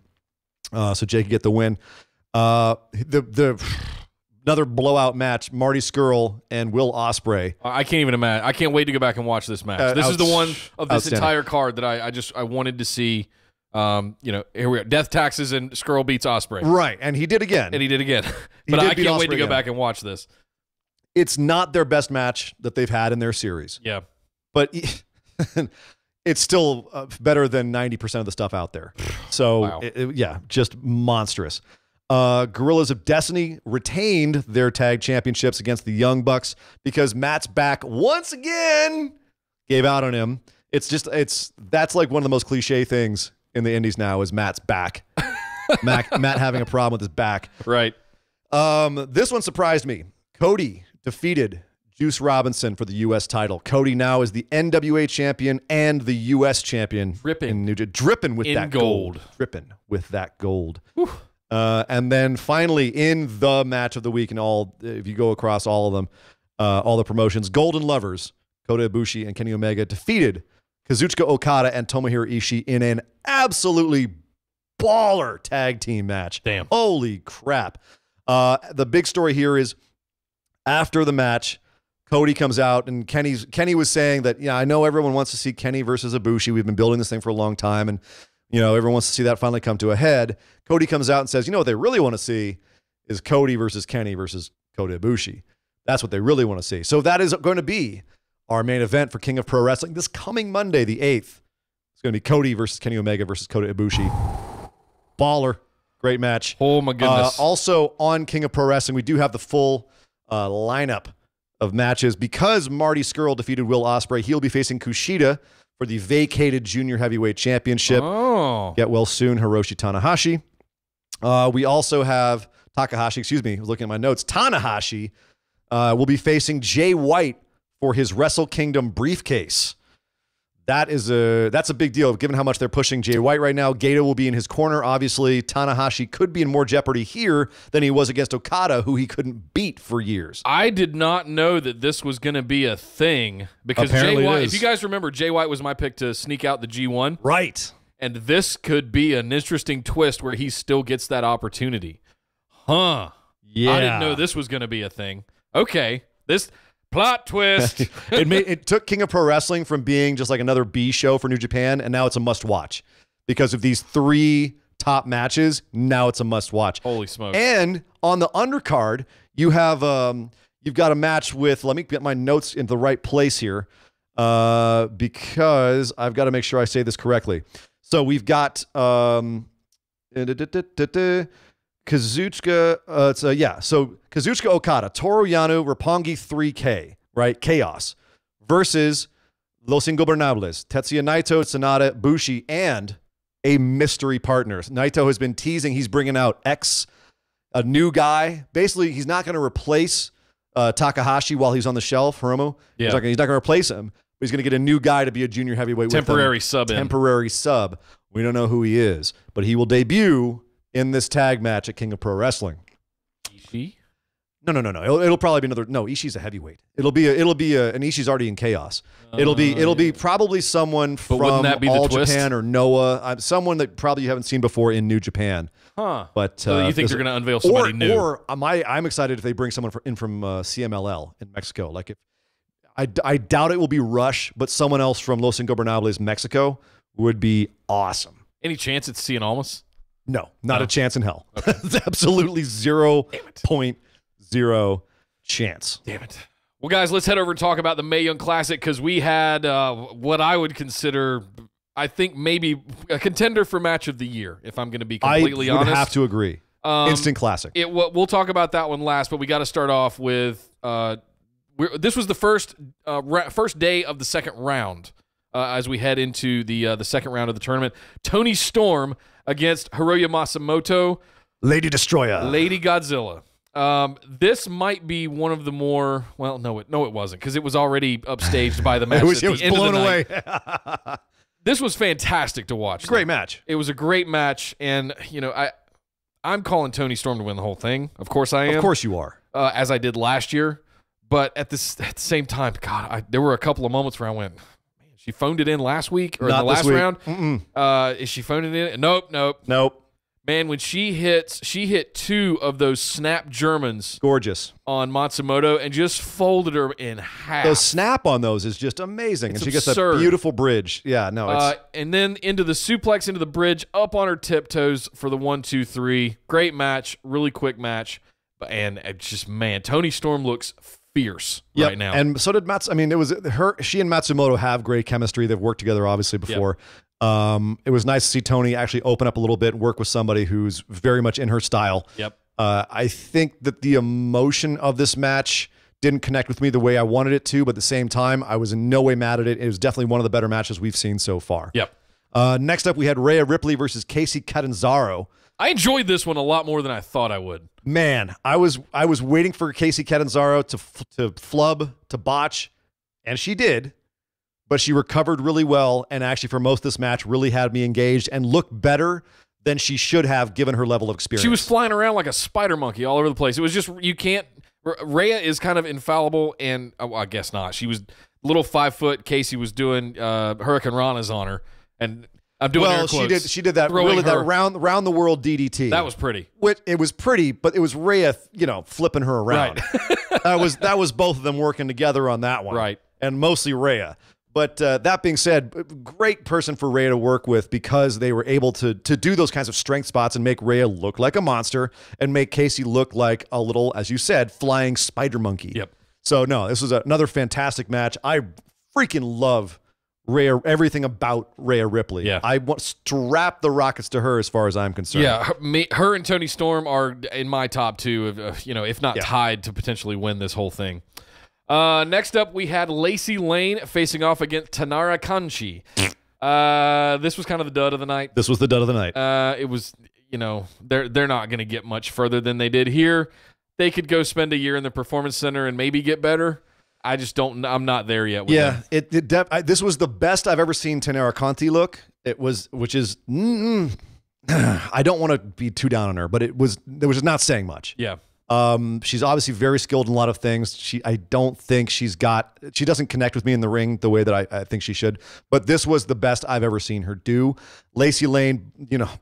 S2: So Jay could get the win. Another blowout match, Marty Scurll and Will Ospreay.
S1: I can't even imagine. I can't wait to go back and watch this match. This is the one of this entire card that I wanted to see. Here we are. Death Taxes and Scurll beats Ospreay.
S2: Right, and he did again.
S1: But I can't wait to go back and watch this.
S2: It's not their best match that they've had in their series.
S1: Yeah.
S2: But it's still better than 90% of the stuff out there. So,
S1: wow.
S2: Just monstrous. Guerrillas of Destiny retained their tag championships against the Young Bucks because Matt's back once again. Gave out on him. That's like one of the most cliche things in the indies now is Matt's back. Matt having a problem with his back.
S1: Right.
S2: This one surprised me. Cody defeated Juice Robinson for the U.S. title. Cody now is the NWA champion and the U.S. champion.
S1: Dripping
S2: with that gold. Dripping with that gold.
S1: Whew.
S2: And then finally, in the match of the week, and if you go across all of them, all the promotions, Golden Lovers, Kota Ibushi and Kenny Omega defeated Kazuchika Okada and Tomohiro Ishii in an absolutely baller tag team match.
S1: Damn.
S2: Holy crap. The big story here is after the match, Cody comes out and Kenny was saying that, I know everyone wants to see Kenny versus Ibushi. We've been building this thing for a long time, and everyone wants to see that finally come to a head. Cody comes out and says, what they really want to see is Cody versus Kenny versus Kota Ibushi. That's what they really want to see. So that is going to be our main event for King of Pro Wrestling this coming Monday, the 8th. It's going to be Cody versus Kenny Omega versus Kota Ibushi. Baller. Great match.
S1: Oh, my goodness.
S2: Also on King of Pro Wrestling, we do have the full lineup of matches. Because Marty Scurll defeated Will Ospreay, he'll be facing Kushida for the vacated Junior Heavyweight Championship.
S1: Oh.
S2: Get well soon, Hiroshi Tanahashi. We also have Takahashi, looking at my notes. Tanahashi will be facing Jay White for his Wrestle Kingdom briefcase. That's a big deal, given how much they're pushing Jay White right now. Gato will be in his corner, obviously. Tanahashi could be in more jeopardy here than he was against Okada, who he couldn't beat for years.
S1: I did not know that this was going to be a thing because
S2: Apparently
S1: Jay White,
S2: it is.
S1: if you guys remember, Jay White was my pick to sneak out the G1.
S2: Right.
S1: And this could be an interesting twist where he still gets that opportunity. Huh.
S2: Yeah.
S1: I didn't know this was going to be a thing. Okay. This plot twist.
S2: It took King of Pro Wrestling from being just like another B show for New Japan, and now it's a must-watch. Because of these 3 top matches, now it's a must-watch.
S1: Holy smokes.
S2: And on the undercard, you have you've got a match with, let me get my notes in the right place here, because I've got to make sure I say this correctly. So we've got Kazuchika, so Kazuchika Okada, Toru Yano, Roppongi 3K right? Chaos. Versus Los Ingobernables, Tetsuya Naito, Sanada, Bushi, and a mystery partner. Naito has been teasing. He's bringing out a new guy. Basically, he's not going to replace Takahashi while he's on the shelf, Hiromu.
S1: Yeah.
S2: He's not going to replace him, but he's going to get a new guy to be a junior heavyweight
S1: temporary
S2: with him.
S1: sub in.
S2: Temporary sub. We don't know who he is, but he will debut in this tag match at King of Pro Wrestling.
S1: Ishii?
S2: No. It'll probably be another. No, Ishii's a heavyweight. It'll be and Ishii's already in Chaos. It'll be probably someone from All Japan or Noah, someone that probably you haven't seen before in New Japan.
S1: Huh.
S2: But
S1: so you think they're going to unveil somebody new?
S2: Or I'm excited if they bring someone in from CMLL in Mexico. Like if I doubt it will be Rush, but someone else from Los Ingobernables, Mexico, would be awesome.
S1: Any chance it's Cien Almas?
S2: No, not a chance in hell. Okay. It's absolutely 0.0 chance.
S1: Damn it. Well, guys, let's head over and talk about the Mae Young Classic because we had what I would consider, I think, maybe a contender for match of the year, if I'm going to be completely honest.
S2: I would have to agree. Instant classic.
S1: We'll talk about that one last, but we got to start off with this was the first day of the second round as we head into the second round of the tournament. Toni Storm against Hiroya Matsumoto.
S2: Lady Destroyer.
S1: Lady Godzilla. This might be one of the more, well, no, it wasn't, because it was already upstaged by the match. It was blown away. This was fantastic to watch.
S2: Great match.
S1: It was a great match, and I'm calling Toni Storm to win the whole thing. Of course I am.
S2: Of course you are.
S1: As I did last year, but at the same time, God, there were a couple of moments where I went, man, she phoned it in last week or in the last round. Is she phoned it in? Nope. Man, when she hit 2 of those snap Germans.
S2: Gorgeous.
S1: On Matsumoto and just folded her in half.
S2: The snap on those is just amazing.
S1: It's
S2: and she
S1: absurd.
S2: Gets a beautiful bridge. Yeah, no, it's...
S1: and then into the suplex, into the bridge, up on her tiptoes for the 1, 2, 3. Great match, really quick match. And it's just, man, Toni Storm looks fierce right now.
S2: And so did Mats. I mean, it was she and Matsumoto have great chemistry. They've worked together, obviously, before. Yep. It was nice to see Toni actually open up a little bit, work with somebody who's very much in her style.
S1: Yep.
S2: I think that the emotion of this match didn't connect with me the way I wanted it to, but at the same time, I was in no way mad at it. It was definitely one of the better matches we've seen so far.
S1: Yep.
S2: Next up, we had Rhea Ripley versus Kacy Catanzaro.
S1: I enjoyed this one a lot more than I thought I would.
S2: Man, I was waiting for Kacy Catanzaro to flub, to botch, and she did. But she recovered really well, and actually for most of this match really had me engaged and looked better than she should have given her level of experience.
S1: She was flying around like a spider monkey all over the place. It was just, you can't, Rhea is kind of infallible, and well, I guess not. She was little 5 foot. Kacy was doing Hurricane Rana's on her, and I'm doing air quotes.
S2: She did that really that round the world DDT.
S1: That was pretty.
S2: It was pretty, but it was Rhea, flipping her around. Right. that was both of them working together on that one.
S1: Right.
S2: And mostly Rhea. But that being said, great person for Rhea to work with because they were able to do those kinds of strength spots and make Rhea look like a monster and make Kacy look like a little, as you said, flying spider monkey.
S1: Yep.
S2: So, no, this was another fantastic match. I freaking love Rhea, everything about Rhea Ripley.
S1: Yeah.
S2: I want to strap the rockets to her as far as I'm concerned.
S1: Yeah, her and Toni Storm are in my top 2, if not tied to potentially win this whole thing. Next up, we had Lacey Lane facing off against Tanara Kanchi. This was kind of the dud of the night.
S2: This was the dud of the night.
S1: It was, they're not going to get much further than they did here. They could go spend a year in the Performance Center and maybe get better. I just don't. I'm not there yet. With them.
S2: This was the best I've ever seen Tanara Kanchi look. It was, which is, I don't want to be too down on her, but it was not saying much.
S1: Yeah.
S2: She's obviously very skilled in a lot of things. I don't think she doesn't connect with me in the ring the way that I think she should, but this was the best I've ever seen her do. Lacey Lane,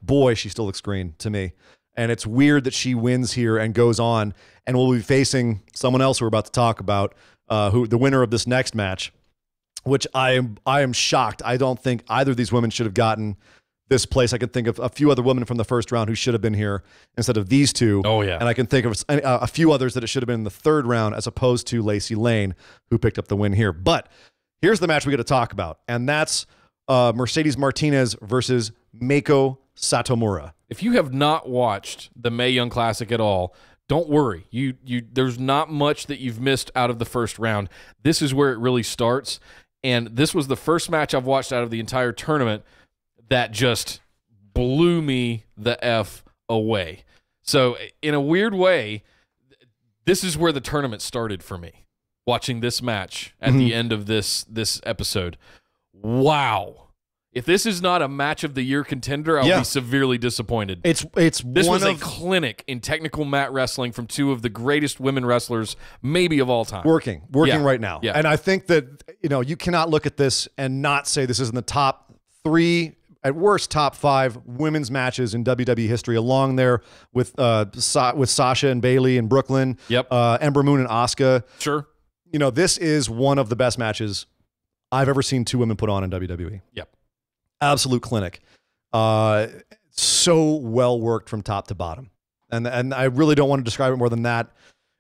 S2: boy, she still looks green to me. And it's weird that she wins here and goes on and will be facing someone else who we're about to talk about, who the winner of this next match, which I am shocked. I don't think either of these women should have gotten this place. I can think of a few other women from the first round who should have been here instead of these two.
S1: Oh, yeah.
S2: And I can think of a few others that it should have been in the third round as opposed to Lacey Lane, who picked up the win here. But here's the match we got to talk about, and that's Mercedes Martinez versus Meiko Satomura.
S1: If you have not watched the Mae Young Classic at all, don't worry. There's not much that you've missed out of the first round. This is where it really starts, and this was the first match I've watched out of the entire tournament that just blew me the F away. So in a weird way, this is where the tournament started for me, watching this match at the end of this episode. Wow. If this is not a match of the year contender, I'll be severely disappointed.
S2: This was
S1: a clinic in technical mat wrestling from two of the greatest women wrestlers maybe of all time.
S2: Working right now.
S1: Yeah.
S2: And I think that, you cannot look at this and not say this is in the top 3, at worst top 5 women's matches in WWE history, along there with Sasha and Bayley in Brooklyn.
S1: Yep.
S2: Ember Moon and Asuka.
S1: Sure.
S2: This is one of the best matches I've ever seen 2 women put on in WWE.
S1: Yep.
S2: Absolute clinic. So well worked from top to bottom. And I really don't want to describe it more than that.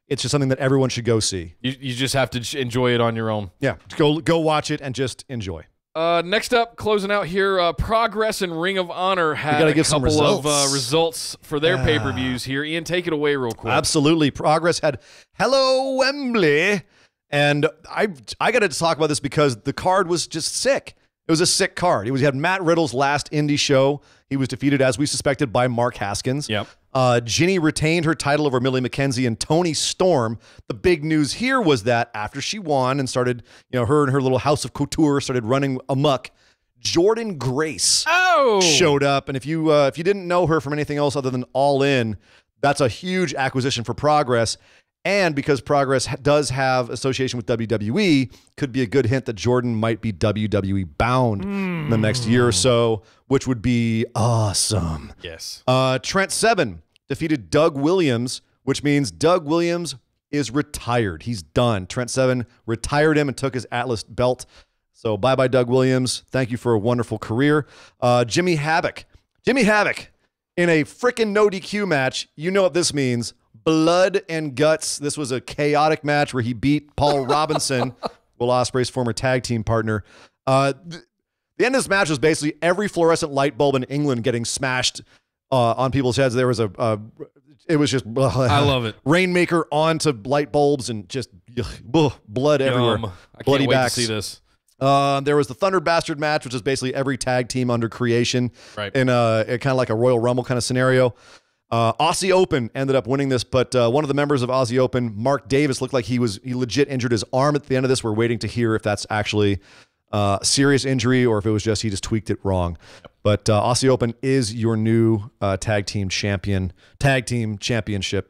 S2: It's just something that everyone should go see.
S1: You just have to enjoy it on your own.
S2: Yeah. Go watch it and just enjoy.
S1: Next up, closing out here, Progress and Ring of Honor had a couple of results for their pay-per-views here. Ian, take it away real quick.
S2: Absolutely. Progress had Hello Wembley. And I got to talk about this because the card was just sick. It was a sick card. He had Matt Riddle's last indie show. He was defeated, as we suspected, by Mark Haskins.
S1: Yep.
S2: Ginny retained her title over Millie McKenzie and Toni Storm. The big news here was that after she won and started, her and her little house of couture started running amok, Jordynne Grace showed up. And if you didn't know her from anything else other than All In, that's a huge acquisition for Progress. And because Progress does have association with WWE, could be a good hint that Jordynne might be WWE bound in the next year or so, which would be awesome.
S1: Yes.
S2: Trent Seven defeated Doug Williams, which means Doug Williams is retired. He's done. Trent Seven retired him and took his Atlas belt. So bye-bye, Doug Williams. Thank you for a wonderful career. Jimmy Havoc in a freaking no DQ match. You know what this means. Blood and guts. This was a chaotic match where he beat Paul Robinson, Will Ospreay's former tag team partner. The end of this match was basically every fluorescent light bulb in England getting smashed on people's heads. There was it was just
S1: I love it.
S2: Rainmaker onto light bulbs and just blood everywhere.
S1: I can't wait to see this.
S2: There was the Thunder Bastard match, which is basically every tag team under creation,
S1: right?
S2: In a kind of like a Royal Rumble kind of scenario. Aussie Open ended up winning this, but one of the members of Aussie Open, Mark Davis, looked like he legit injured his arm at the end of this. We're waiting to hear if that's actually a serious injury or if it was he just tweaked it wrong. But Aussie Open is your new tag team championship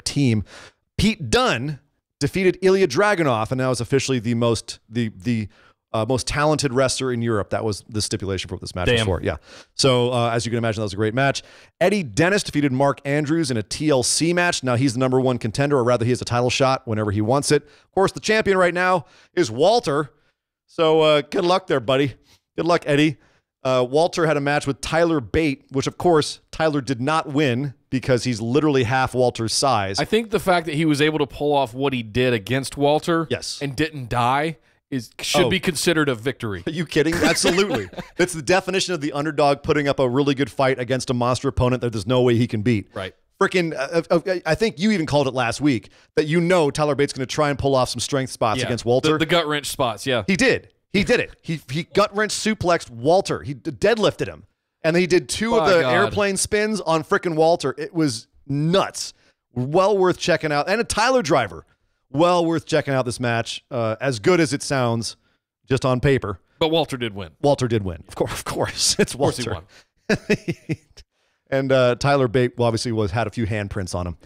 S2: team. Pete Dunne defeated Ilya Dragunov, and now is officially the most talented wrestler in Europe. That was the stipulation for what this match was for. Yeah. So as you can imagine, that was a great match. Eddie Dennis defeated Mark Andrews in a TLC match. Now he's the #1 contender, or rather he has a title shot whenever he wants it. Of course, the champion right now is Walter. So good luck there, buddy. Good luck, Eddie. Walter had a match with Tyler Bate, which of course Tyler did not win because he's literally half Walter's size.
S1: I think the fact that he was able to pull off what he did against Walter and didn't die should be considered a victory.
S2: Are you kidding? Absolutely. That's the definition of the underdog putting up a really good fight against a monster opponent that there's no way he can beat.
S1: Right.
S2: Freaking, I think you even called it last week that Tyler Bate's going to try and pull off some strength spots against Walter.
S1: The gut wrench spots, yeah.
S2: He did. He did it. He gut wrench suplexed Walter. He deadlifted him. And he did 2 of the airplane spins on freaking Walter. It was nuts. Well worth checking out. And a Tyler driver. Well worth checking out this match. As good as it sounds, just on paper.
S1: But Walter did win.
S2: Of course. It's Walter.
S1: Of course he won.
S2: And Tyler Bate obviously had a few handprints on him,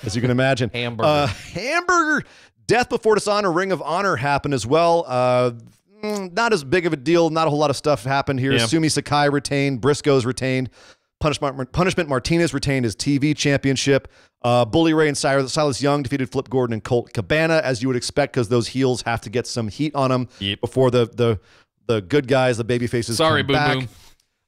S2: as you can imagine. Hamburger. Death Before Dishonor, Ring of Honor happened as well. Not as big of a deal. Not a whole lot of stuff happened here. Sumi Sakai retained. Briscoes retained. Punishment Martinez retained his TV championship. Bully Ray and Silas Young defeated Flip Gordon and Colt Cabana, as you would expect, because those heels have to get some heat on them before the good guys, the baby faces,
S1: come
S2: back.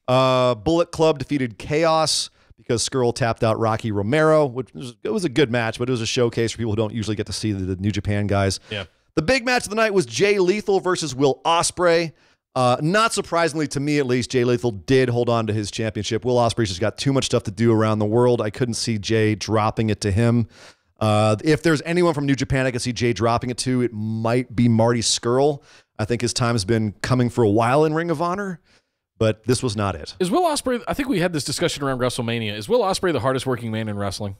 S2: Bullet Club defeated Chaos because Skrull tapped out Rocky Romero, it was a good match, but it was a showcase for people who don't usually get to see the New Japan guys.
S1: Yeah.
S2: The big match of the night was Jay Lethal versus Will Ospreay. Not surprisingly, to me at least, Jay Lethal did hold on to his championship. Will Ospreay's just got too much stuff to do around the world. I couldn't see Jay dropping it to him. If there's anyone from New Japan I could see Jay dropping it to, it might be Marty Scurll. I think his time's been coming for a while in Ring of Honor, but this was not it.
S1: Is Will Ospreay, I think we had this discussion around WrestleMania, is Will Ospreay the hardest working man in wrestling?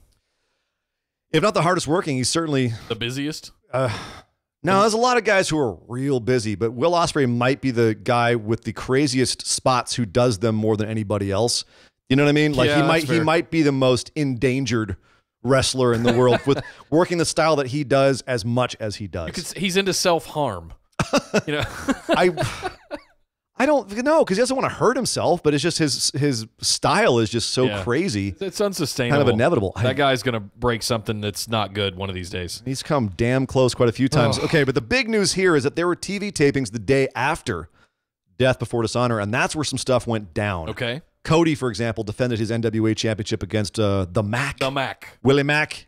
S2: If not the hardest working, he's certainly...
S1: The busiest?
S2: No, there's a lot of guys who are real busy, but Will Ospreay might be the guy with the craziest spots who does them more than anybody else. You know what I mean? Like he might be the most endangered wrestler in the world with working the style that he does as much as he does.
S1: He's into self-harm. You know,
S2: I don't know because he doesn't want to hurt himself, but it's just his style is just so crazy.
S1: It's unsustainable.
S2: Kind of inevitable.
S1: That guy's going to break something that's not good one of these days.
S2: He's come damn close quite a few times. Okay, but the big news here is that there were TV tapings the day after Death Before Dishonor, and that's where some stuff went down.
S1: Okay.
S2: Cody, for example, defended his NWA championship against the Mac.
S1: The Mac.
S2: Willie Mac.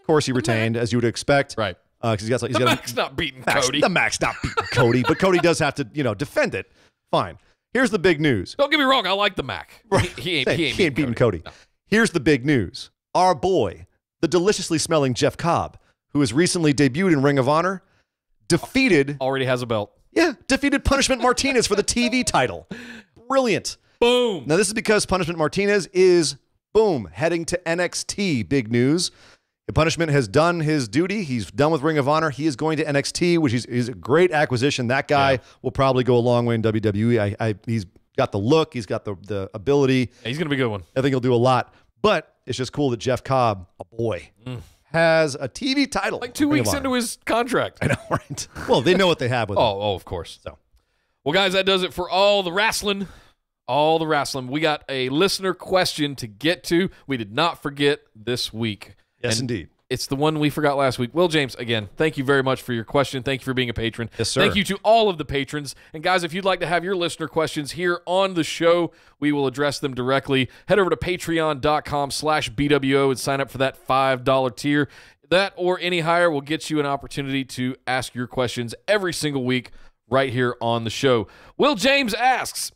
S2: Of course, he retained, as you would expect.
S1: Right.
S2: Because
S1: the Mac's not beating Cody.
S2: The Mac's not beating Cody, but Cody does have to, defend it. Fine. Here's the big news.
S1: Don't get me wrong. I like the Mac. He ain't
S2: beating Cody. No. Here's the big news. Our boy, the deliciously smelling Jeff Cobb, who has recently debuted in Ring of Honor,
S1: already has a belt.
S2: Yeah, defeated Punishment Martinez for the TV title. Brilliant.
S1: Boom.
S2: Now, this is because Punishment Martinez is, heading to NXT. Big news. Punishment has done his duty. He's done with Ring of Honor. He is going to NXT, which is a great acquisition. That guy will probably go a long way in WWE. He's got the look. He's got the ability.
S1: Yeah, he's going to be a good one.
S2: I think he'll do a lot. But it's just cool that Jeff Cobb, a boy, has a TV title.
S1: Like 2 weeks into his contract.
S2: I know, right? Well, they know what they have with him.
S1: Oh, of course. So, well, guys, that does it for all the wrestling. All the wrestling. We got a listener question to get to. We did not forget this week.
S2: Yes, indeed.
S1: It's the one we forgot last week. Will James, again, thank you very much for your question. Thank you for being a patron.
S2: Yes, sir.
S1: Thank you to all of the patrons. And, guys, if you'd like to have your listener questions here on the show, we will address them directly. Head over to patreon.com/BWO and sign up for that $5 tier. That or any higher will get you an opportunity to ask your questions every single week right here on the show. Will James asks,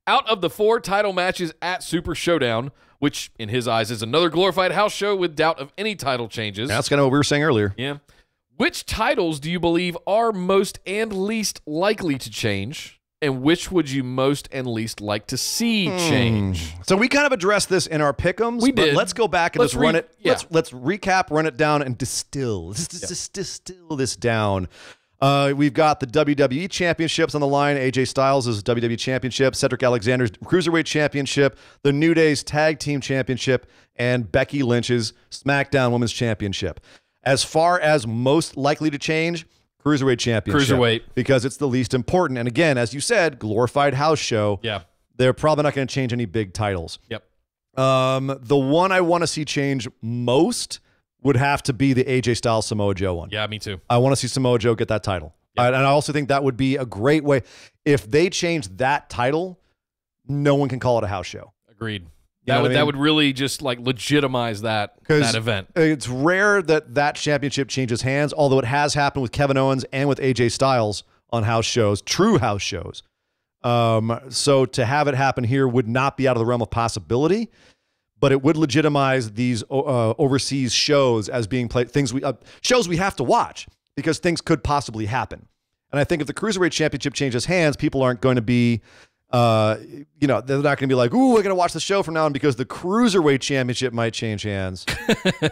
S1: out of the 4 title matches at Super Showdown, which in his eyes is another glorified house show with doubt of any title changes.
S2: That's kind of what we were saying earlier.
S1: Yeah. Which titles do you believe are most and least likely to change? And which would you most and least like to see change?
S2: So we kind of addressed this in our pick'ems.
S1: We did.
S2: Let's go back and let's run it.
S1: Yeah.
S2: Let's recap, run it down, and distill. Just distill this down. We've got the WWE Championships on the line. AJ Styles' WWE Championship, Cedric Alexander's Cruiserweight Championship, the New Day's Tag Team Championship, and Becky Lynch's SmackDown Women's Championship. As far as most likely to change, Cruiserweight Championship.
S1: Cruiserweight.
S2: Because it's the least important. And again, as you said, glorified house show.
S1: Yeah.
S2: They're probably not going to change any big titles.
S1: Yep.
S2: The one I want to see change most would have to be the AJ Styles Samoa Joe one.
S1: Yeah, me too.
S2: I want to see Samoa Joe get that title.
S1: Yep.
S2: And I also think that would be a great way. If they change that title, no one can call it a house show.
S1: Agreed.
S2: That
S1: would really just like legitimize that event.
S2: It's rare that championship changes hands, although it has happened with Kevin Owens and with AJ Styles on house shows, true house shows. So to have it happen here would not be out of the realm of possibility. But it would legitimize these overseas shows as being shows we have to watch because things could possibly happen. And I think if the Cruiserweight Championship changes hands, people aren't going to be, they're not going to be like, ooh, we're going to watch the show from now on because the Cruiserweight Championship might change hands.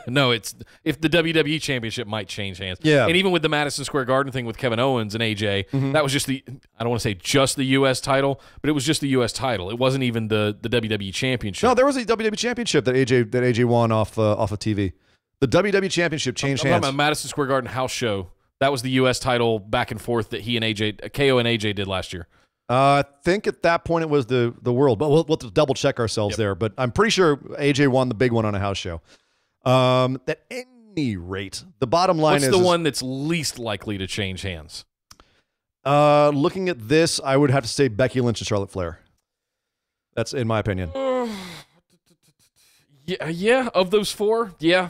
S1: No, it's if the WWE Championship might change hands.
S2: Yeah.
S1: And even with the Madison Square Garden thing with Kevin Owens and AJ, that was just I don't want to say just the U.S. title, but it was just the U.S. title. It wasn't even the WWE Championship.
S2: No, there was a WWE Championship that AJ won off of TV. The WWE Championship changed hands.
S1: I'm talking about Madison Square Garden house show. That was the U.S. title back and forth that he and KO and AJ did last year.
S2: I think at that point it was the world, but we'll double check ourselves there. But I'm pretty sure AJ won the big one on a house show. At any rate, the bottom line
S1: What's the one that's least likely to change hands?
S2: Looking at this, I would have to say Becky Lynch and Charlotte Flair. That's in my opinion.
S1: Yeah. Of those 4, yeah.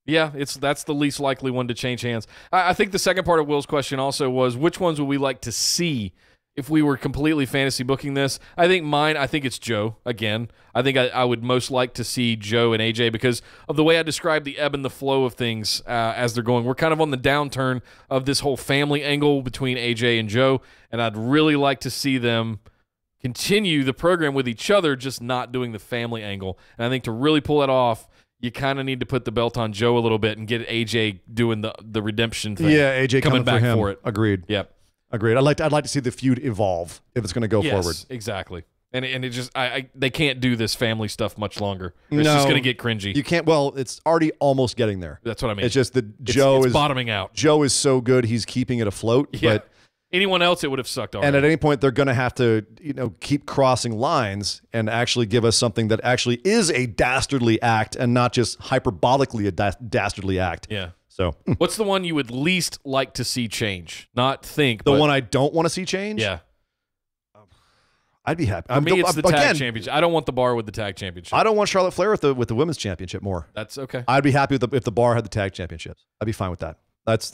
S1: Yeah, that's the least likely one to change hands. I think the second part of Will's question also was, which ones would we like to see if we were completely fantasy booking this, I think it's Joe again. I think I would most like to see Joe and AJ because of the way I described the ebb and the flow of things as they're going. We're kind of on the downturn of this whole family angle between AJ and Joe, and I'd really like to see them continue the program with each other, just not doing the family angle. And I think to really pull it off, you kind of need to put the belt on Joe a little bit and get AJ doing the redemption thing.
S2: Yeah, AJ
S1: coming back for it.
S2: Agreed.
S1: Yep.
S2: Agreed. I'd like to see the feud evolve if it's going to go forward.
S1: Exactly. And it just they can't do this family stuff much longer. It's just going to get cringy.
S2: You can't. Well, it's already almost getting there.
S1: That's what I mean.
S2: It's just that Joe is
S1: bottoming out.
S2: Joe is so good, he's keeping it afloat.
S1: Yeah.
S2: But
S1: anyone else, it would have sucked already.
S2: And at any point, they're going to have to, keep crossing lines and actually give us something that actually is a dastardly act and not just hyperbolically a dastardly act.
S1: Yeah.
S2: So,
S1: what's the one you would least like to see change? Not think.
S2: The one I don't want to see change?
S1: Yeah.
S2: I'd be happy.
S1: For me, it's the tag championship. I don't want the bar with the tag championship.
S2: I don't want Charlotte Flair with the women's championship more.
S1: That's okay.
S2: I'd be happy if the bar had the tag championships. I'd be fine with that.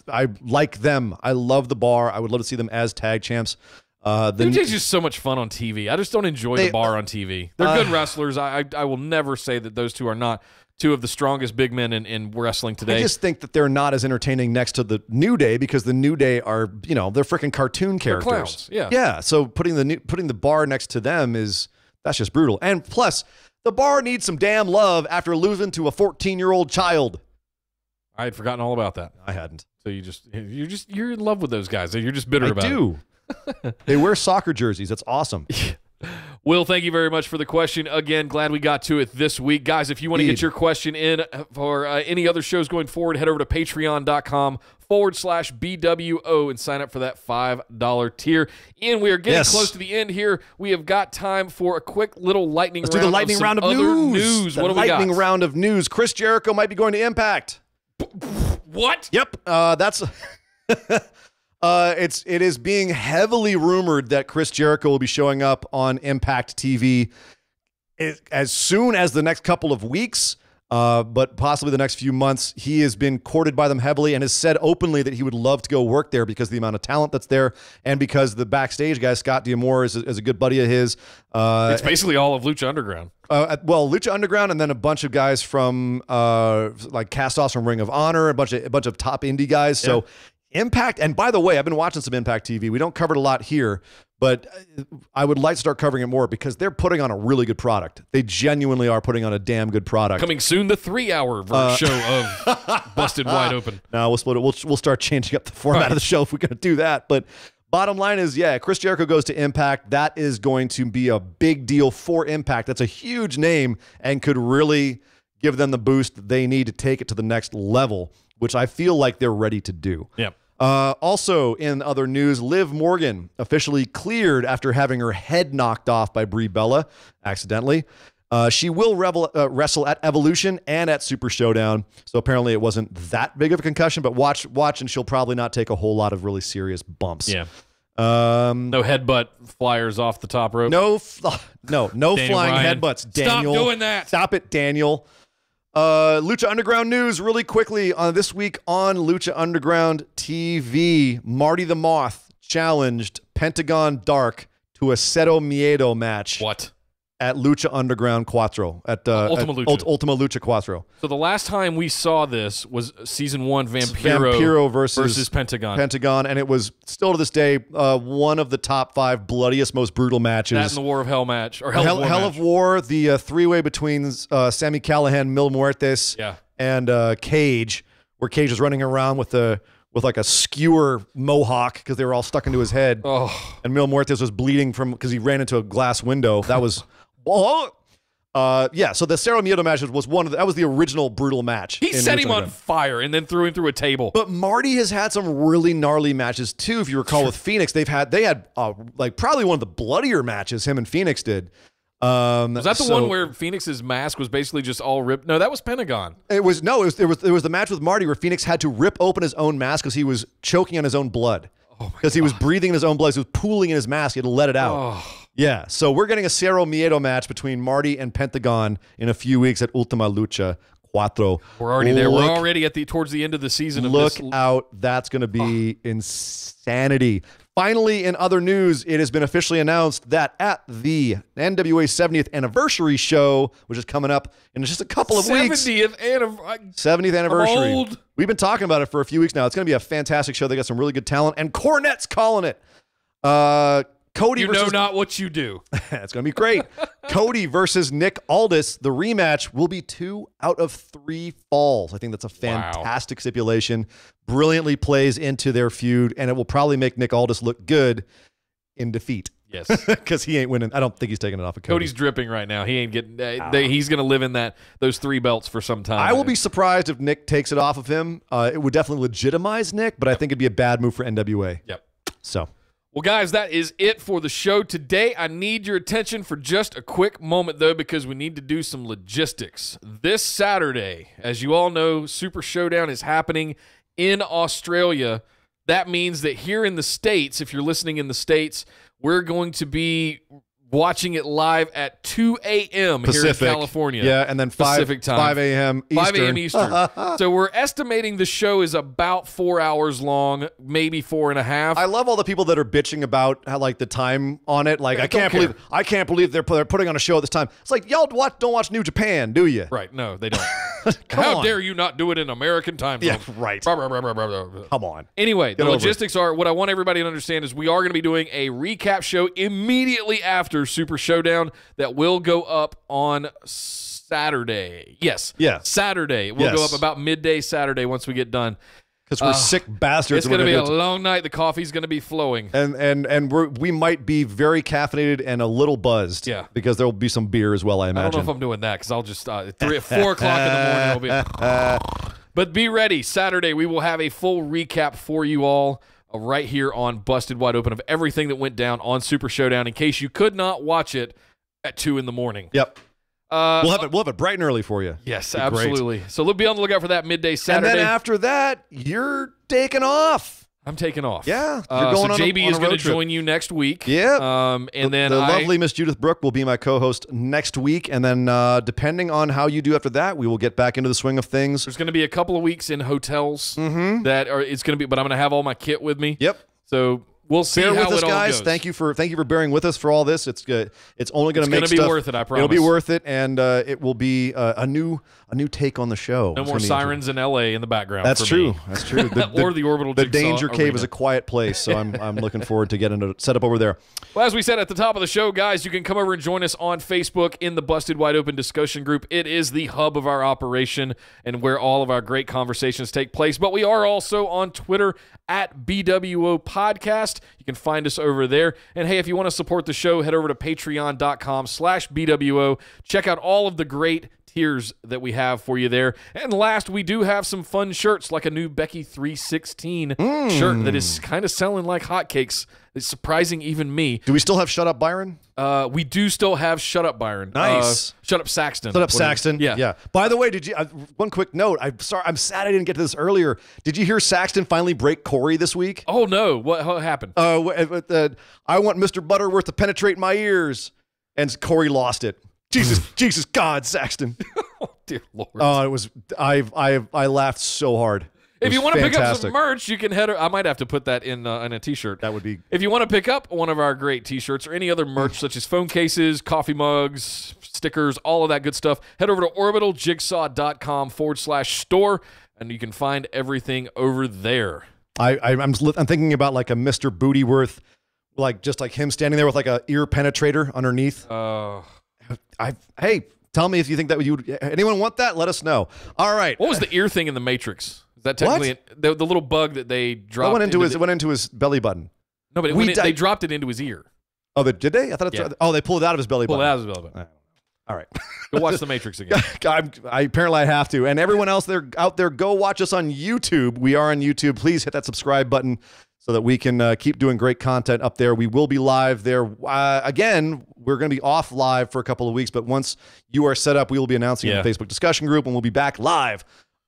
S2: I like them. I love the bar. I would love to see them as tag champs.
S1: It's just so much fun on TV. I just don't enjoy the bar on TV. They're good wrestlers. I will never say that those two are not two of the strongest big men in wrestling today.
S2: I just think that they're not as entertaining next to the New Day because the New Day are, they're freaking cartoon characters.
S1: They're clowns. Yeah.
S2: Yeah. So putting the bar next to them that's just brutal. And plus, the bar needs some damn love after losing to a 14-year-old child.
S1: I had forgotten all about that.
S2: I hadn't.
S1: So you're in love with those guys. You're just bitter about it.
S2: I do. They wear soccer jerseys. That's awesome.
S1: Will, thank you very much for the question. Again, glad we got to it this week. Guys, if you want to get your question in for any other shows going forward, head over to patreon.com/BWO and sign up for that $5 tier. And we are getting close to the end here. We have got time for a quick little lightning round.
S2: Let's do the lightning round of news.
S1: What do we got?
S2: Lightning round of news. Chris Jericho might be going to Impact.
S1: What?
S2: Yep. That's... It is being heavily rumored that Chris Jericho will be showing up on Impact TV as soon as the next couple of weeks, but possibly the next few months. He has been courted by them heavily and has said openly that he would love to go work there because of the amount of talent that's there and because the backstage guy, Scott D'Amore, is a good buddy of his.
S1: It's basically all of Lucha Underground.
S2: Well, Lucha Underground and then a bunch of guys from like cast-offs from Ring of Honor, a bunch of top indie guys. Yeah. So Impact, and by the way, I've been watching some Impact TV. We don't cover it a lot here, but I would like to start covering it more because they're putting on a really good product. They genuinely are putting on a damn good product.
S1: Coming soon, the 3-hour show of Busted Wide Open.
S2: No, we'll split it. We'll start changing up the format of the show if we're going to do that. But bottom line is, Chris Jericho goes to Impact. That is going to be a big deal for Impact. That's a huge name and could really give them the boost that they need to take it to the next level, which I feel like they're ready to do.
S1: Yeah.
S2: Also, in other news, Liv Morgan officially cleared after having her head knocked off by Brie Bella accidentally. She will wrestle at Evolution and at Super Showdown. So apparently it wasn't that big of a concussion, but watch, and she'll probably not take a whole lot of really serious bumps.
S1: Yeah. No headbutt flyers off the top rope.
S2: No flying headbutts. Daniel,
S1: stop doing that.
S2: Stop it, Daniel. Lucha Underground news really quickly on this week on Lucha Underground TV. Marty the Moth challenged Pentagon Dark to a Cero Miedo match.
S1: What?
S2: At Lucha Underground Cuatro. At
S1: Ultima Lucha.
S2: Ultima Lucha Cuatro.
S1: So the last time we saw this was season 1 Vampiro versus Pentagon.
S2: And it was still to this day one of the top 5 bloodiest, most brutal matches.
S1: That and the War of Hell match. Or
S2: Hell of War, the three-way between Sami Callihan, Mil Muertes, and Cage, where Cage was running around with like a skewer mohawk because they were all stuck into his head.
S1: Oh.
S2: And Mil Muertes was bleeding because he ran into a glass window. That was... so the Cero Miedo match was that was the original brutal match.
S1: He set him on fire and then threw him through a table.
S2: But Marty has had some really gnarly matches too. If you recall with Phoenix, they had like probably one of the bloodier matches him and Phoenix did.
S1: Was that the one where Phoenix's mask was basically just all ripped? No, that was Pentagon.
S2: It was the match with Marty where Phoenix had to rip open his own mask because he was choking on his own blood. Because he was breathing in his own blood. He was pooling in his mask. He had to let it out.
S1: Oh.
S2: Yeah, so we're getting a Cero Miedo match between Marty and Pentagon in a few weeks at Ultima Lucha We're
S1: already there. We're already towards the end of the season.
S2: Look out. That's going to be insanity. Finally, in other news, it has been officially announced that at the NWA 70th anniversary show, which is coming up in just a couple of weeks. 70th anniversary. We've been talking about it for a few weeks now. It's going to be a fantastic show. They got some really good talent, and Cornette's calling it. Cody
S1: you know not what you do.
S2: It's going to be great. Cody versus Nick Aldis. The rematch will be 2 out of 3 falls. I think that's a fantastic stipulation. Brilliantly plays into their feud, and it will probably make Nick Aldis look good in defeat.
S1: Yes.
S2: Because he ain't winning. I don't think he's taking it off of Cody.
S1: Cody's dripping right now. He ain't getting he's going to live in those 3 belts for some time.
S2: I will be surprised if Nick takes it off of him. It would definitely legitimize Nick, but I think it'd be a bad move for NWA.
S1: Yep.
S2: So...
S1: Well, guys, that is it for the show today. I need your attention for just a quick moment, though, because we need to do some logistics. This Saturday, as you all know, Super Showdown is happening in Australia. That means that here in the States, if you're listening in the States, we're going to be watching it live at 2 a.m.
S2: Pacific,
S1: here in California.
S2: Yeah, and then 5 a.m. Eastern.
S1: 5 a.m. Eastern. So we're estimating the show is about 4 hours long, maybe 4.5.
S2: I love all the people that are bitching about how, like, the time on it. Like, I can't believe they're putting on a show at this time. It's like, y'all don't watch New Japan, do you?
S1: Right. No, they don't. How dare you not do it in American time zone?
S2: Yeah, right. Come on.
S1: Anyway, the logistics are, what I want everybody to understand is we are going to be doing a recap show immediately after Super Showdown that will go up on Saturday. Yes.
S2: Yeah.
S1: Saturday. It will go up about midday Saturday once we get done.
S2: Because we're sick bastards.
S1: It's going to be a long night. The coffee's going to be flowing.
S2: And we might be very caffeinated and a little buzzed. Yeah. Because there will be some beer as well, I imagine.
S1: I don't know if I'm doing that because I'll just, 4 o'clock in the morning, it'll be... But be ready. Saturday, we will have a full recap for you all right here on Busted Wide Open of everything that went down on Super Showdown in case you could not watch it at 2 in the morning.
S2: Yep. We'll have it bright and early for you.
S1: Yes, absolutely. Great. So be on the lookout for that midday Saturday.
S2: And then after that, you're taking off.
S1: I'm taking off.
S2: Yeah. You're going
S1: so JB is going to join you next week.
S2: Yeah.
S1: And then
S2: the lovely Miss Judith Brooke will be my co-host next week. And then depending on how you do after that, we will get back into the swing of things.
S1: There's going to be a couple of weeks in hotels that are, it's going to be, but I'm going to have all my kit with me.
S2: Yep.
S1: So we'll see
S2: Bear
S1: how
S2: with us,
S1: it all
S2: guys.
S1: goes.
S2: Thank you for bearing with us for all this. It's good. It's only going to make
S1: stuff. It's going to be worth it. I promise.
S2: It'll be worth it, and it will be a new take on the show.
S1: No more sirens in LA in the background.
S2: That's true. That's true.
S1: Or the Orbital Jigsaw
S2: The Danger Cave
S1: Arena.
S2: is a quiet place, so I'm looking forward to getting it set up over there.
S1: Well, as we said at the top of the show, guys, you can come over and join us on Facebook in the Busted Wide Open discussion group. It is the hub of our operation and where all of our great conversations take place. But we are also on Twitter at BWO Podcast. You can find us over there. And hey, if you want to support the show, head over to patreon.com/BWO. Check out all of the great tiers that we have for you there. And last, we do have some fun shirts, like a new Becky 316 shirt that is kind of selling like hotcakes. It's surprising even me.
S2: Do we still have Shut Up Byron?
S1: We do still have Shut Up Byron.
S2: Nice.
S1: Shut Up Saxton.
S2: Shut Up Saxton. Yeah. By the way, did you? One quick note. I'm sad I didn't get to this earlier. Did you hear Saxton finally break Corey this week?
S1: Oh no! What happened?
S2: I want Mr. Butterworth to penetrate my ears, and Corey lost it. Jesus God, Saxton.
S1: Oh dear Lord.
S2: Oh, it was. I laughed so hard.
S1: If you want to pick up some merch, you can head. I might have to put that in a T-shirt.
S2: That would be.
S1: If you want to pick up one of our great T-shirts or any other merch, such as phone cases, coffee mugs, stickers, all of that good stuff, head over to orbitaljigsaw.com/store, and you can find everything over there.
S2: I'm thinking about like a Mr. Bootyworth, just like him standing there with like a ear penetrator underneath. Hey, tell me if you think that anyone want that? Let us know. All right.
S1: What was the ear thing in the Matrix? That technically the little bug that they dropped?
S2: It went into his belly button.
S1: No, but they dropped it into his ear.
S2: Oh, did they? I thought they pulled it out of his belly button.
S1: Pulled it out of his belly button.
S2: All right.
S1: Go watch The Matrix again.
S2: Apparently I have to. And everyone else out there, go watch us on YouTube. We are on YouTube. Please hit that subscribe button so that we can keep doing great content up there. We will be live there. Again, we're going to be off live for a couple of weeks, but once you are set up, we will be announcing in the Facebook discussion group, and we'll be back live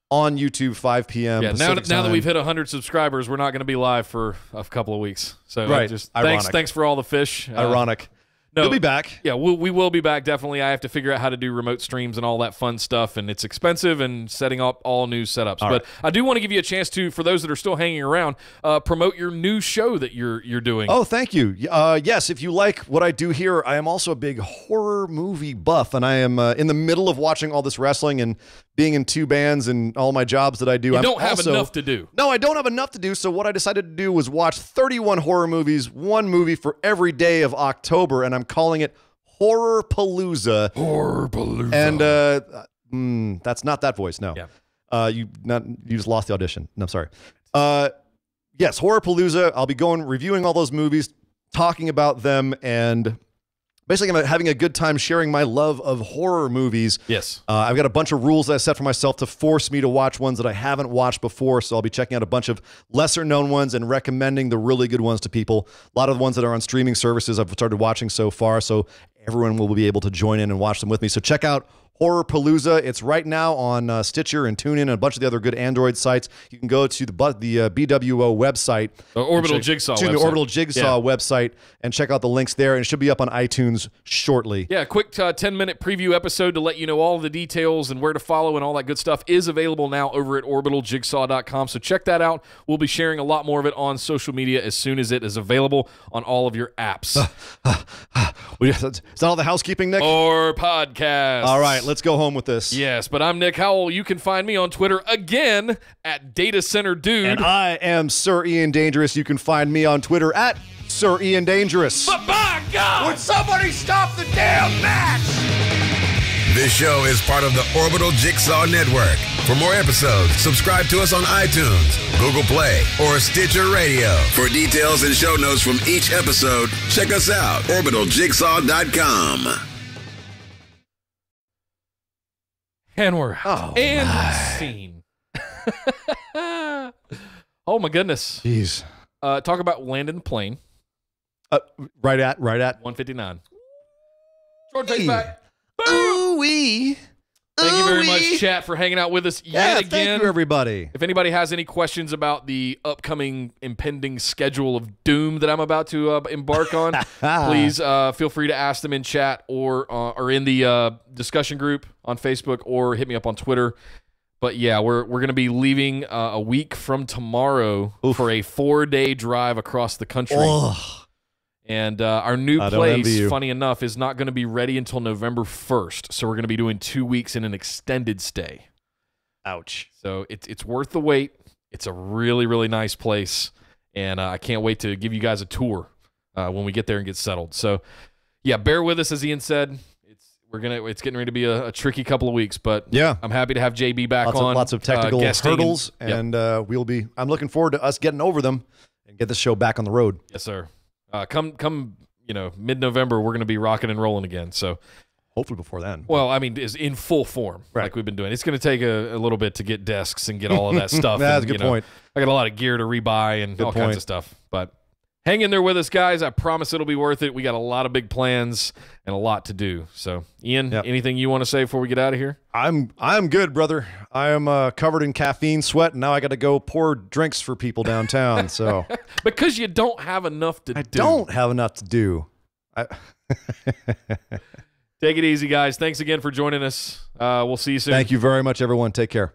S2: on YouTube 5 p.m.
S1: Yeah, now that we've hit 100 subscribers, we're not going to be live for a couple of weeks. So
S2: right.
S1: thanks for all the fish.
S2: Ironic.
S1: No,
S2: you'll be back.
S1: Yeah, we will be back, definitely. I have to figure out how to do remote streams and all that fun stuff, and it's expensive and setting up all new setups. But I do want to give you a chance to, for those that are still hanging around, promote your new show that you're doing.
S2: Oh, thank you. Yes, if you like what I do here, I am also a big horror movie buff, and I am in the middle of watching all this wrestling and being in 2 bands and all my jobs that I do.
S1: You don't have enough to do.
S2: No, I don't have enough to do, so what I decided to do was watch 31 horror movies, 1 movie for every day of October, and I'm calling it Horror-Palooza.
S1: Horror-Palooza.
S2: And that's not that voice, no.
S1: Yeah.
S2: You just lost the audition. No, I'm sorry. Yes, Horror-Palooza. I'll be reviewing all those movies, talking about them, and basically, I'm having a good time sharing my love of horror movies.
S1: Yes.
S2: I've got a bunch of rules that I set for myself to force me to watch ones that I haven't watched before, so I'll be checking out a bunch of lesser-known ones and recommending the really good ones to people. A lot of the ones that are on streaming services I've started watching so far, so everyone will be able to join in and watch them with me. So check out Horror-Palooza. It's right now on Stitcher and TuneIn and a bunch of the other good Android sites. You can go to the BWO website.
S1: The Orbital Jigsaw website.
S2: The Orbital Jigsaw website and check out the links there. And it should be up on iTunes shortly.
S1: Yeah, a quick 10-minute preview episode to let you know all the details and where to follow and all that good stuff is available now over at orbitaljigsaw.com. So check that out. We'll be sharing a lot more of it on social media as soon as it is available on all of your apps.
S2: Is that all the housekeeping, Nick?
S1: Or podcasts.
S2: All right, let's go home with this.
S1: Yes, but I'm Nick Howell. You can find me on Twitter again at Data Center Dude.
S2: And I am Sir Ian Dangerous. You can find me on Twitter at Sir Ian Dangerous.
S1: But by God!
S4: Would somebody stop the damn match?
S5: This show is part of the Orbital Jigsaw Network. For more episodes, subscribe to us on iTunes, Google Play, or Stitcher Radio. For details and show notes from each episode, check us out, orbitaljigsaw.com.
S1: And we're out. Scene. Oh, my goodness.
S2: Jeez.
S1: Talk about landing the plane.
S2: Right at
S1: 159. Jordan takes back.
S2: Ooh-wee.
S1: Thank you very much, chat, for hanging out with us yet again.
S2: Thank you, everybody.
S1: If anybody has any questions about the upcoming impending schedule of doom that I'm about to embark on, please feel free to ask them in chat or in the discussion group on Facebook, or hit me up on Twitter. But yeah, we're going to be leaving a week from tomorrow for a 4-day drive across the country.
S2: Ugh.
S1: And our new place, funny enough, is not going to be ready until November 1st. So we're going to be doing 2 weeks in an extended stay.
S2: Ouch.
S1: So it's worth the wait. It's a really, really nice place. And I can't wait to give you guys a tour when we get there and get settled. So, yeah, bear with us, as Ian said. It's getting ready to be a tricky couple of weeks, but
S2: yeah,
S1: I'm happy to have JB back on.
S2: Lots of technical hurdles, and I'm looking forward to us getting over them and get this show back on the road.
S1: Yes, sir. Come, mid-November, we're going to be rocking and rolling again. So
S2: hopefully before then.
S1: Well, I mean, is in full form, like we've been doing. It's going to take a little bit to get desks and get all of that stuff.
S2: That's a good point.
S1: I got a lot of gear to rebuy and all kinds of stuff. But hang in there with us, guys. I promise it'll be worth it. We got a lot of big plans and a lot to do. So, Ian, anything you want to say before we get out of here?
S2: I'm good, brother. I am covered in caffeine sweat, and now I got to go pour drinks for people downtown. So
S1: because you don't have enough to do.
S2: I don't have enough to do.
S1: Take it easy, guys. Thanks again for joining us. We'll see you soon.
S2: Thank you very much, everyone. Take care.